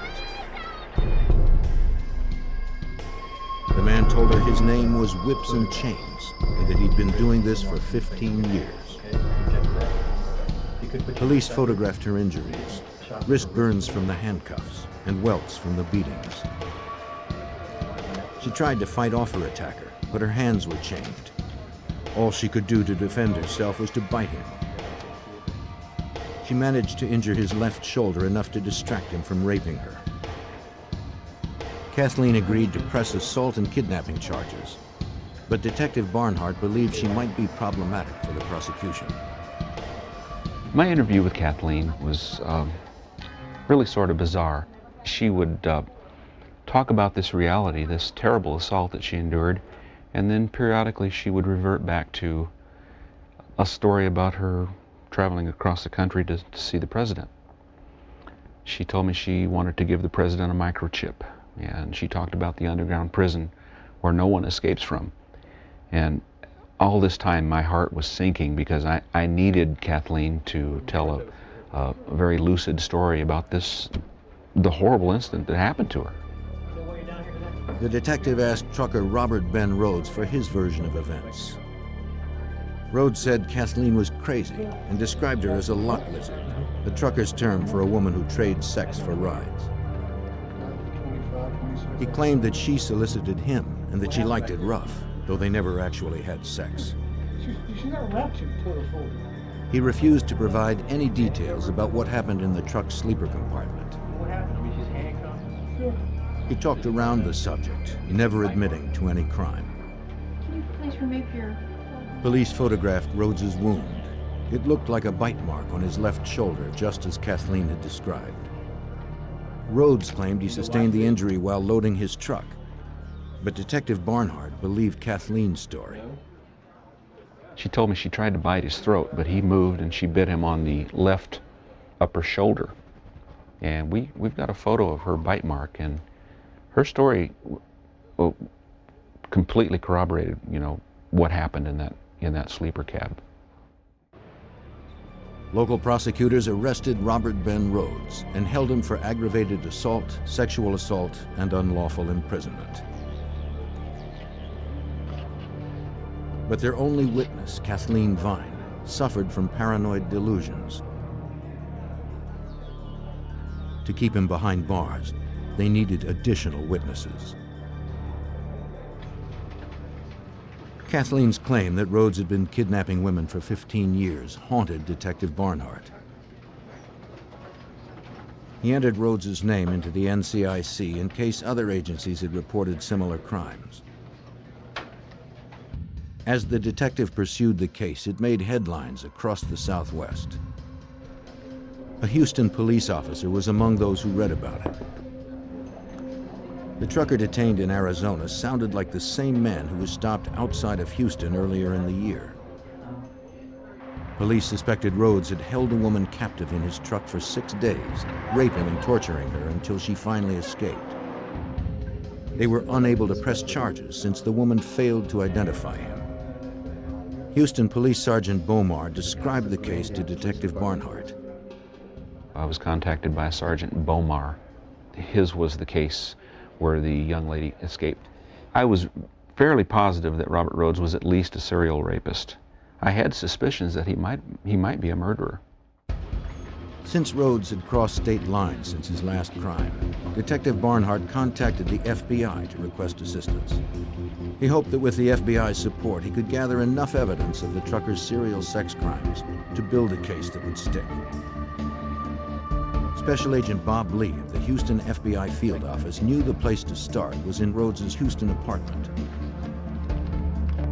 Speaker 1: The man told her his name was Whips and Chains, and that he'd been doing this for 15 years. Police photographed her injuries, wrist burns from the handcuffs, and welts from the beatings. She tried to fight off her attacker, but her hands were chained. All she could do to defend herself was to bite him. She managed to injure his left shoulder enough to distract him from raping her. Kathleen agreed to press assault and kidnapping charges, but Detective Barnhart believed she might be problematic for the prosecution.
Speaker 6: My interview with Kathleen was really sort of bizarre. She would talk about this reality, this terrible assault that she endured, and then periodically she would revert back to a story about her traveling across the country to see the president. She told me she wanted to give the president a microchip, and she talked about the underground prison where no one escapes from. And all this time my heart was sinking because I needed Kathleen to tell a very lucid story about the horrible incident that happened to her.
Speaker 1: The detective asked trucker Robert Ben Rhoades for his version of events. Rhoades said Kathleen was crazy and described her as a lot lizard, the trucker's term for a woman who trades sex for rides. He claimed that she solicited him and that she liked it rough, though they never actually had sex. He refused to provide any details about what happened in the truck's sleeper compartment. He talked around the subject, never admitting to any crime.
Speaker 3: Can you please remove your...
Speaker 1: Police photographed Rhoades' wound. It looked like a bite mark on his left shoulder, just as Kathleen had described. Rhoades claimed he sustained the injury while loading his truck, but Detective Barnhart believed Kathleen's story.
Speaker 6: She told me she tried to bite his throat, but he moved and she bit him on the left upper shoulder. And we've got a photo of her bite mark, and her story completely corroborated, what happened in that sleeper cab.
Speaker 1: Local prosecutors arrested Robert Ben Rhoades and held him for aggravated assault, sexual assault, and unlawful imprisonment. But their only witness, Kathleen Vine, suffered from paranoid delusions. To keep him behind bars, they needed additional witnesses. Kathleen's claim that Rhoades had been kidnapping women for 15 years haunted Detective Barnhart. He entered Rhoades' name into the NCIC in case other agencies had reported similar crimes. As the detective pursued the case, it made headlines across the Southwest. A Houston police officer was among those who read about it. The trucker detained in Arizona sounded like the same man who was stopped outside of Houston earlier in the year. Police suspected Rhoades had held a woman captive in his truck for 6 days, raping and torturing her until she finally escaped. They were unable to press charges since the woman failed to identify him. Houston Police Sergeant Bomar described the case to Detective Barnhart.
Speaker 6: I was contacted by Sergeant Bomar. His was the case where the young lady escaped. I was fairly positive that Robert Rhoades was at least a serial rapist. I had suspicions that he might be a murderer.
Speaker 1: Since Rhoades had crossed state lines since his last crime, Detective Barnhart contacted the FBI to request assistance. He hoped that with the FBI's support, he could gather enough evidence of the trucker's serial sex crimes to build a case that would stick. Special Agent Bob Lee of the Houston FBI field office knew the place to start was in Rhoades' Houston apartment.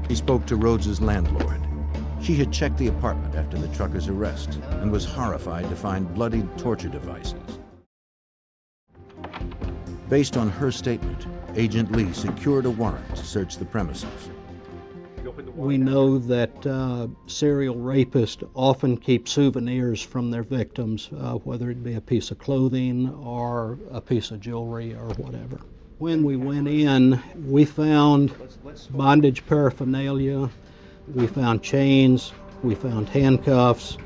Speaker 1: He spoke to Rhoades' landlord. She had checked the apartment after the trucker's arrest and was horrified to find bloodied torture devices. Based on her statement, Agent Lee secured a warrant to search the premises.
Speaker 8: We know that serial rapists often keep souvenirs from their victims, whether it be a piece of clothing or a piece of jewelry or whatever. When we went in, we found bondage paraphernalia, we found chains, we found handcuffs,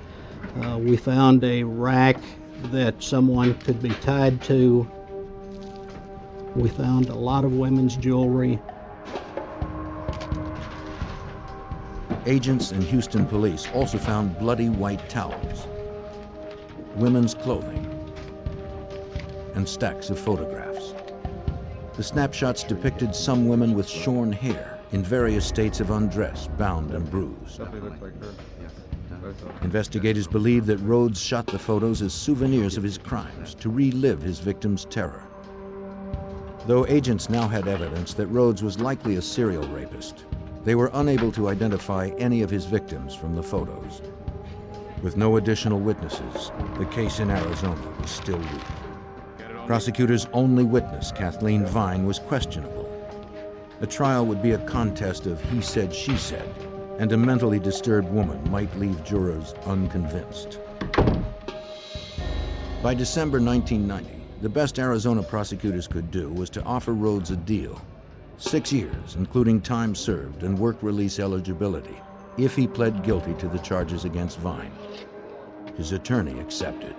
Speaker 8: we found a rack that someone could be tied to. We found a lot of women's jewelry.
Speaker 1: Agents and Houston police also found bloody white towels, women's clothing, and stacks of photographs. The snapshots depicted some women with shorn hair in various states of undress, bound and bruised. Investigators believe that Rhoades shot the photos as souvenirs of his crimes to relive his victims' terror. Though agents now had evidence that Rhoades was likely a serial rapist, they were unable to identify any of his victims from the photos. With no additional witnesses, the case in Arizona was still weak. Prosecutors' only witness, Kathleen Vine, was questionable. The trial would be a contest of he said, she said, and a mentally disturbed woman might leave jurors unconvinced. By December 1990, the best Arizona prosecutors could do was to offer Rhoades a deal. 6 years, including time served and work release eligibility, if he pled guilty to the charges against Vine. His attorney accepted.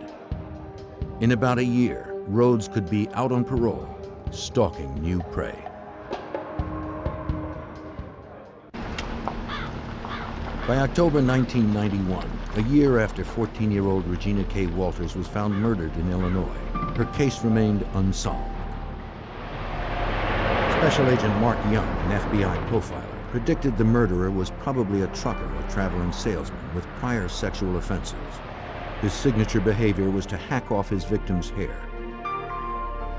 Speaker 1: In about a year, Rhoades could be out on parole, stalking new prey. By October 1991, a year after 14-year-old Regina K. Walters was found murdered in Illinois, her case remained unsolved. Special Agent Mark Young, an FBI profiler, predicted the murderer was probably a trucker or traveling salesman with prior sexual offenses. His signature behavior was to hack off his victim's hair.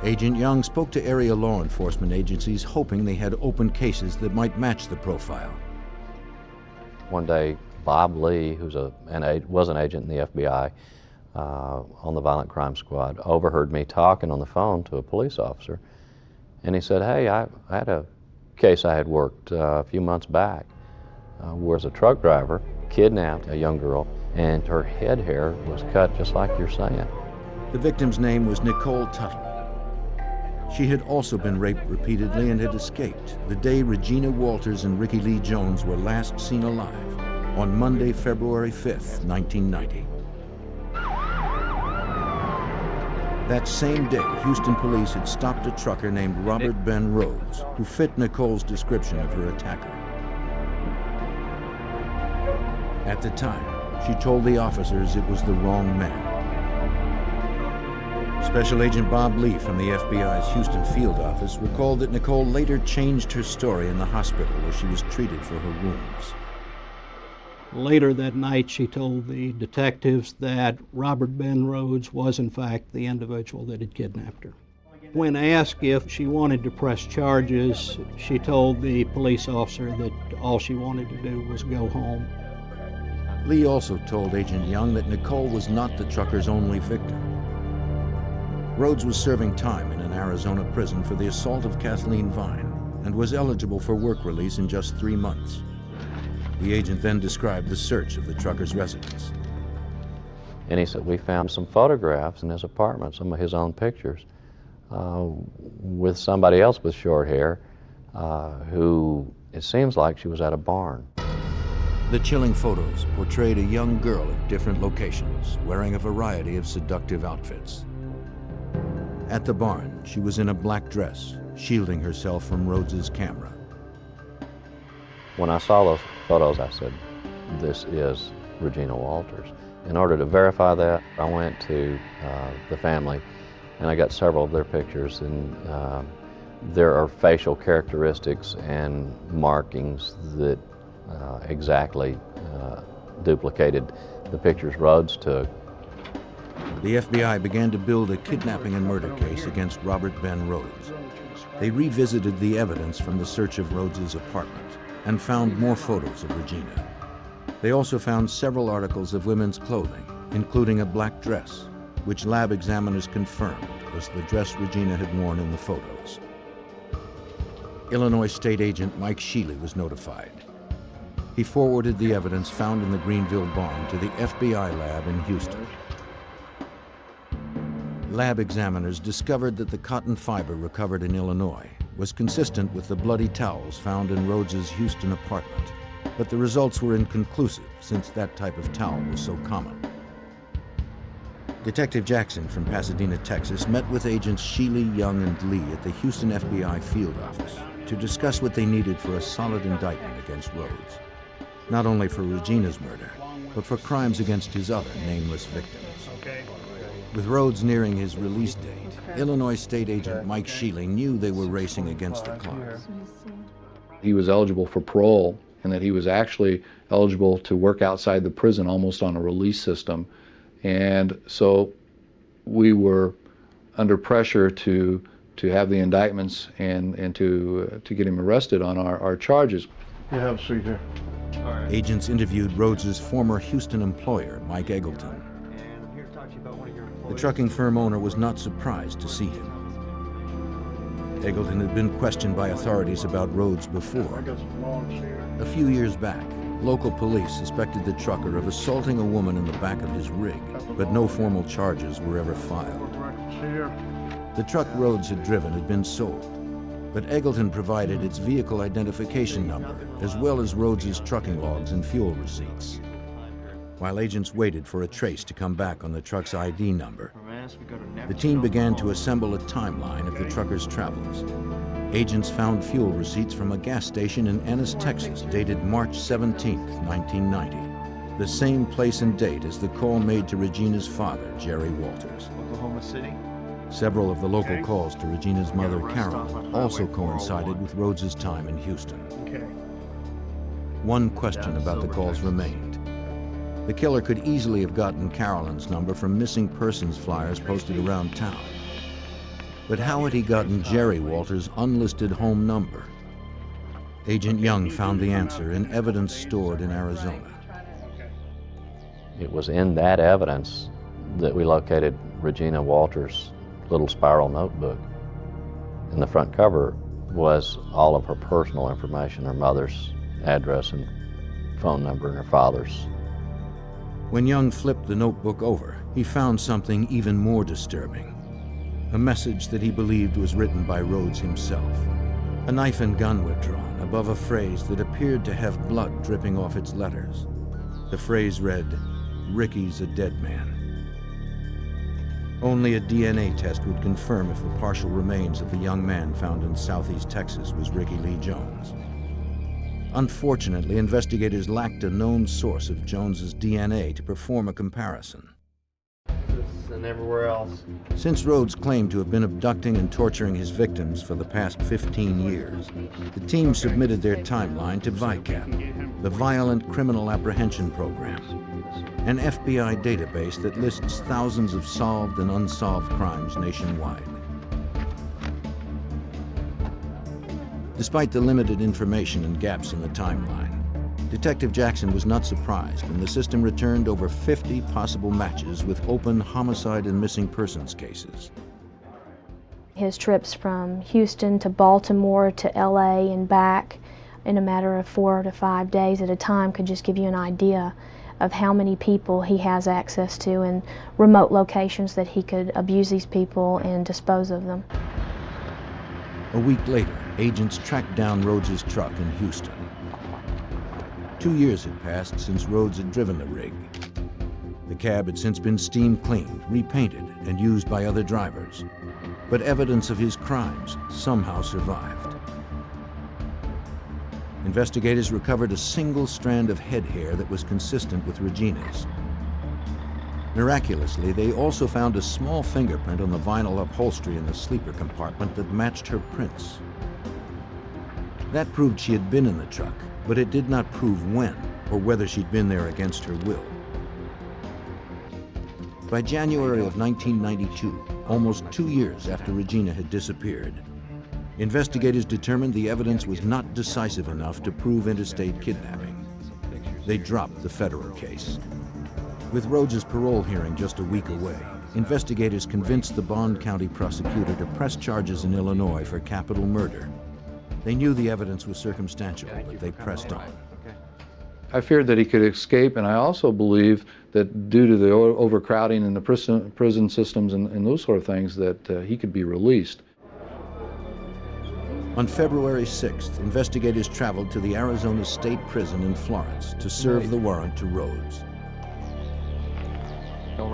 Speaker 1: Agent Young spoke to area law enforcement agencies hoping they had open cases that might match the profile.
Speaker 7: One day, Bob Lee, who was an agent in the FBI on the Violent Crime Squad, overheard me talking on the phone to a police officer. And he said, hey, I had a case I had worked a few months back where a truck driver kidnapped a young girl and her head hair was cut just like you're saying.
Speaker 1: The victim's name was Nicole Tuttle. She had also been raped repeatedly and had escaped the day Regina Walters and Ricky Lee Jones were last seen alive, on Monday, February 5th, 1990. That same day, Houston police had stopped a trucker named Robert Ben Rhoades, who fit Nicole's description of her attacker. At the time, she told the officers it was the wrong man. Special Agent Bob Lee from the FBI's Houston field office recalled that Nicole later changed her story in the hospital where she was treated for her wounds.
Speaker 8: Later that night, she told the detectives that Robert Ben Rhoades was in fact the individual that had kidnapped her. When asked if she wanted to press charges, she told the police officer that all she wanted to do was go home.
Speaker 1: Lee also told Agent Young that Nicole was not the trucker's only victim. Rhoades was serving time in an Arizona prison for the assault of Kathleen Vine and was eligible for work release in just 3 months. The agent then described the search of the trucker's residence.
Speaker 7: And he said, we found some photographs in his apartment, some of his own pictures, with somebody else with short hair who, it seems like she was at a barn.
Speaker 1: The chilling photos portrayed a young girl at different locations, wearing a variety of seductive outfits. At the barn, she was in a black dress, shielding herself from Rhoades' camera.
Speaker 7: When I saw those photos, I said, this is Regina Walters. In order to verify that, I went to the family and I got several of their pictures, and there are facial characteristics and markings that exactly duplicated the pictures Rhoades took.
Speaker 1: The FBI began to build a kidnapping and murder case against Robert Ben Rhoades. They revisited the evidence from the search of Rhoades' apartment and found more photos of Regina. They also found several articles of women's clothing, including a black dress, which lab examiners confirmed was the dress Regina had worn in the photos. Illinois State Agent Mike Sheely was notified. He forwarded the evidence found in the Greenville barn to the FBI lab in Houston. Lab examiners discovered that the cotton fiber recovered in Illinois was consistent with the bloody towels found in Rhoades' Houston apartment, but the results were inconclusive since that type of towel was so common. Detective Jackson from Pasadena, Texas, met with agents Sheely, Young, and Lee at the Houston FBI field office to discuss what they needed for a solid indictment against Rhoades, not only for Regina's murder, but for crimes against his other nameless victims. With Rhoades nearing his release date, Illinois State Agent Mike Sheely knew they were racing against the clock.
Speaker 10: He was eligible for parole, and that he was actually eligible to work outside the prison almost on a release system. And so we were under pressure to have the indictments and to get him arrested on our charges.
Speaker 2: You have a seat here.
Speaker 1: Agents interviewed Rhoades' former Houston employer, Mike Eggleton. The trucking firm owner was not surprised to see him. Eggleton had been questioned by authorities about Rhoades before. A few years back, local police suspected the trucker of assaulting a woman in the back of his rig, but no formal charges were ever filed. The truck Rhoades had driven had been sold, but Eggleton provided its vehicle identification number, as well as Rhoades' trucking logs and fuel receipts. While agents waited for a trace to come back on the truck's ID number, the team began to assemble a timeline of the trucker's travels. Agents found fuel receipts from a gas station in Ennis, Texas, dated March 17, 1990, the same place and date as the call made to Regina's father, Jerry Walters.
Speaker 9: Oklahoma City.
Speaker 1: Several of the local calls to Regina's mother, Carolyn, also coincided with Rhoades' time in Houston. One question about the calls remained. The killer could easily have gotten Carolyn's number from missing persons flyers posted around town. But how had he gotten Jerry Walters' unlisted home number? Agent Young found the answer in evidence stored in Arizona.
Speaker 7: It was in that evidence that we located Regina Walters' little spiral notebook. And the front cover was all of her personal information, her mother's address and phone number, and her father's.
Speaker 1: When Young flipped the notebook over, he found something even more disturbing. A message that he believed was written by Rhoades himself. A knife and gun were drawn above a phrase that appeared to have blood dripping off its letters. The phrase read, "Ricky's a dead man." Only a DNA test would confirm if the partial remains of the young man found in southeast Texas was Ricky Lee Jones. Unfortunately, investigators lacked a known source of Jones's DNA to perform a comparison.
Speaker 9: This than everywhere else.
Speaker 1: Since Rhoades claimed to have been abducting and torturing his victims for the past 15 years, the team submitted their timeline to VICAP, the Violent Criminal Apprehension Program, an FBI database that lists thousands of solved and unsolved crimes nationwide. Despite the limited information and gaps in the timeline, Detective Jackson was not surprised when the system returned over 50 possible matches with open homicide and missing persons cases.
Speaker 3: His trips from Houston to Baltimore to LA and back in a matter of 4 to 5 days at a time could just give you an idea of how many people he has access to and remote locations that he could abuse these people and dispose of them.
Speaker 1: A week later, agents tracked down Rhoades' truck in Houston. 2 years had passed since Rhoades had driven the rig. The cab had since been steam cleaned, repainted, and used by other drivers. But evidence of his crimes somehow survived. Investigators recovered a single strand of head hair that was consistent with Regina's. Miraculously, they also found a small fingerprint on the vinyl upholstery in the sleeper compartment that matched her prints. That proved she had been in the truck, but it did not prove when or whether she'd been there against her will. By January of 1992, almost 2 years after Regina had disappeared, investigators determined the evidence was not decisive enough to prove interstate kidnapping. They dropped the federal case. With Rhoades' parole hearing just a week away, investigators convinced the Bond County prosecutor to press charges in Illinois for capital murder. They knew the evidence was circumstantial, but they pressed on.
Speaker 10: I feared that he could escape, and I also believe that due to the overcrowding in the prison systems and those sort of things, that he could be released.
Speaker 1: On February 6th, investigators traveled to the Arizona State Prison in Florence to serve the warrant to Rhoades.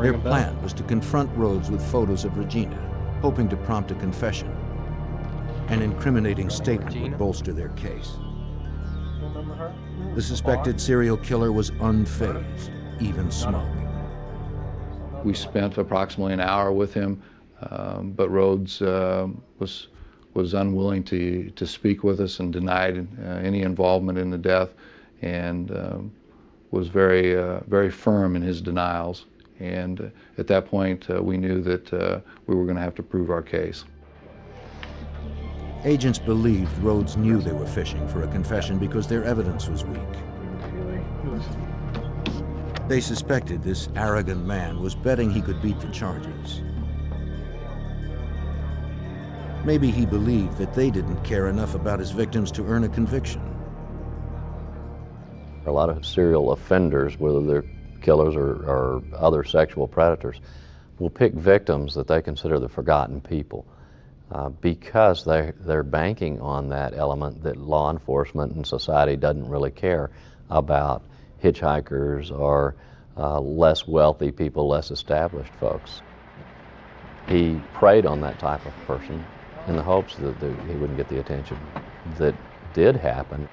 Speaker 1: Their plan was to confront Rhoades with photos of Regina, hoping to prompt a confession. An incriminating statement would bolster their case. The suspected serial killer was unfazed, even smug.
Speaker 10: We spent approximately an hour with him, but Rhoades was unwilling to speak with us and denied any involvement in the death, and was very firm in his denials. And at that point, we knew that we were going to have to prove our case.
Speaker 1: Agents believed Rhoades knew they were fishing for a confession because their evidence was weak. They suspected this arrogant man was betting he could beat the charges. Maybe he believed that they didn't care enough about his victims to earn a conviction.
Speaker 7: A lot of serial offenders, whether they're killers or other sexual predators, will pick victims that they consider the forgotten people. Because they're banking on that element that law enforcement and society doesn't really care about hitchhikers or less wealthy people, less established folks. He preyed on that type of person in the hopes that he wouldn't get the attention that did happen.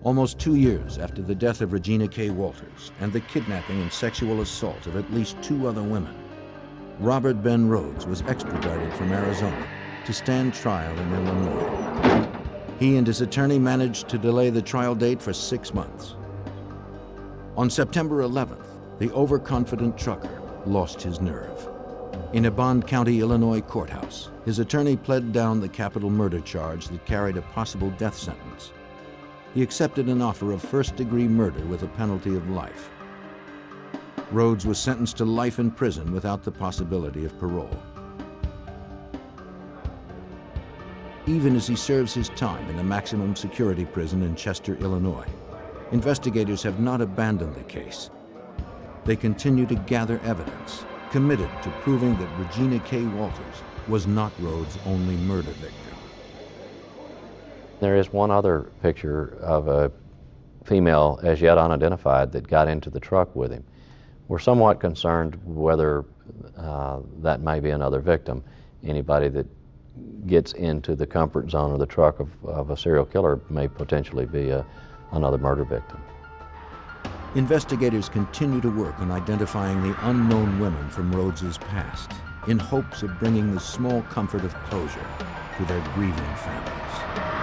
Speaker 1: Almost 2 years after the death of Regina K. Walters and the kidnapping and sexual assault of at least 2 other women, Robert Ben Rhoades was extradited from Arizona to stand trial in Illinois. He and his attorney managed to delay the trial date for 6 months. On September 11th, the overconfident trucker lost his nerve. In a Bond County, Illinois courthouse, his attorney pled down the capital murder charge that carried a possible death sentence. He accepted an offer of first-degree murder with a penalty of life. Rhoades was sentenced to life in prison without the possibility of parole. Even as he serves his time in the maximum security prison in Chester, Illinois, investigators have not abandoned the case. They continue to gather evidence, committed to proving that Regina K. Walters was not Rhoades' only murder victim.
Speaker 7: There is one other picture of a female as yet unidentified that got into the truck with him. We're somewhat concerned whether that may be another victim. Anybody that gets into the comfort zone of the truck of a serial killer may potentially be another murder victim.
Speaker 1: Investigators continue to work on identifying the unknown women from Rhoades' past, in hopes of bringing the small comfort of closure to their grieving families.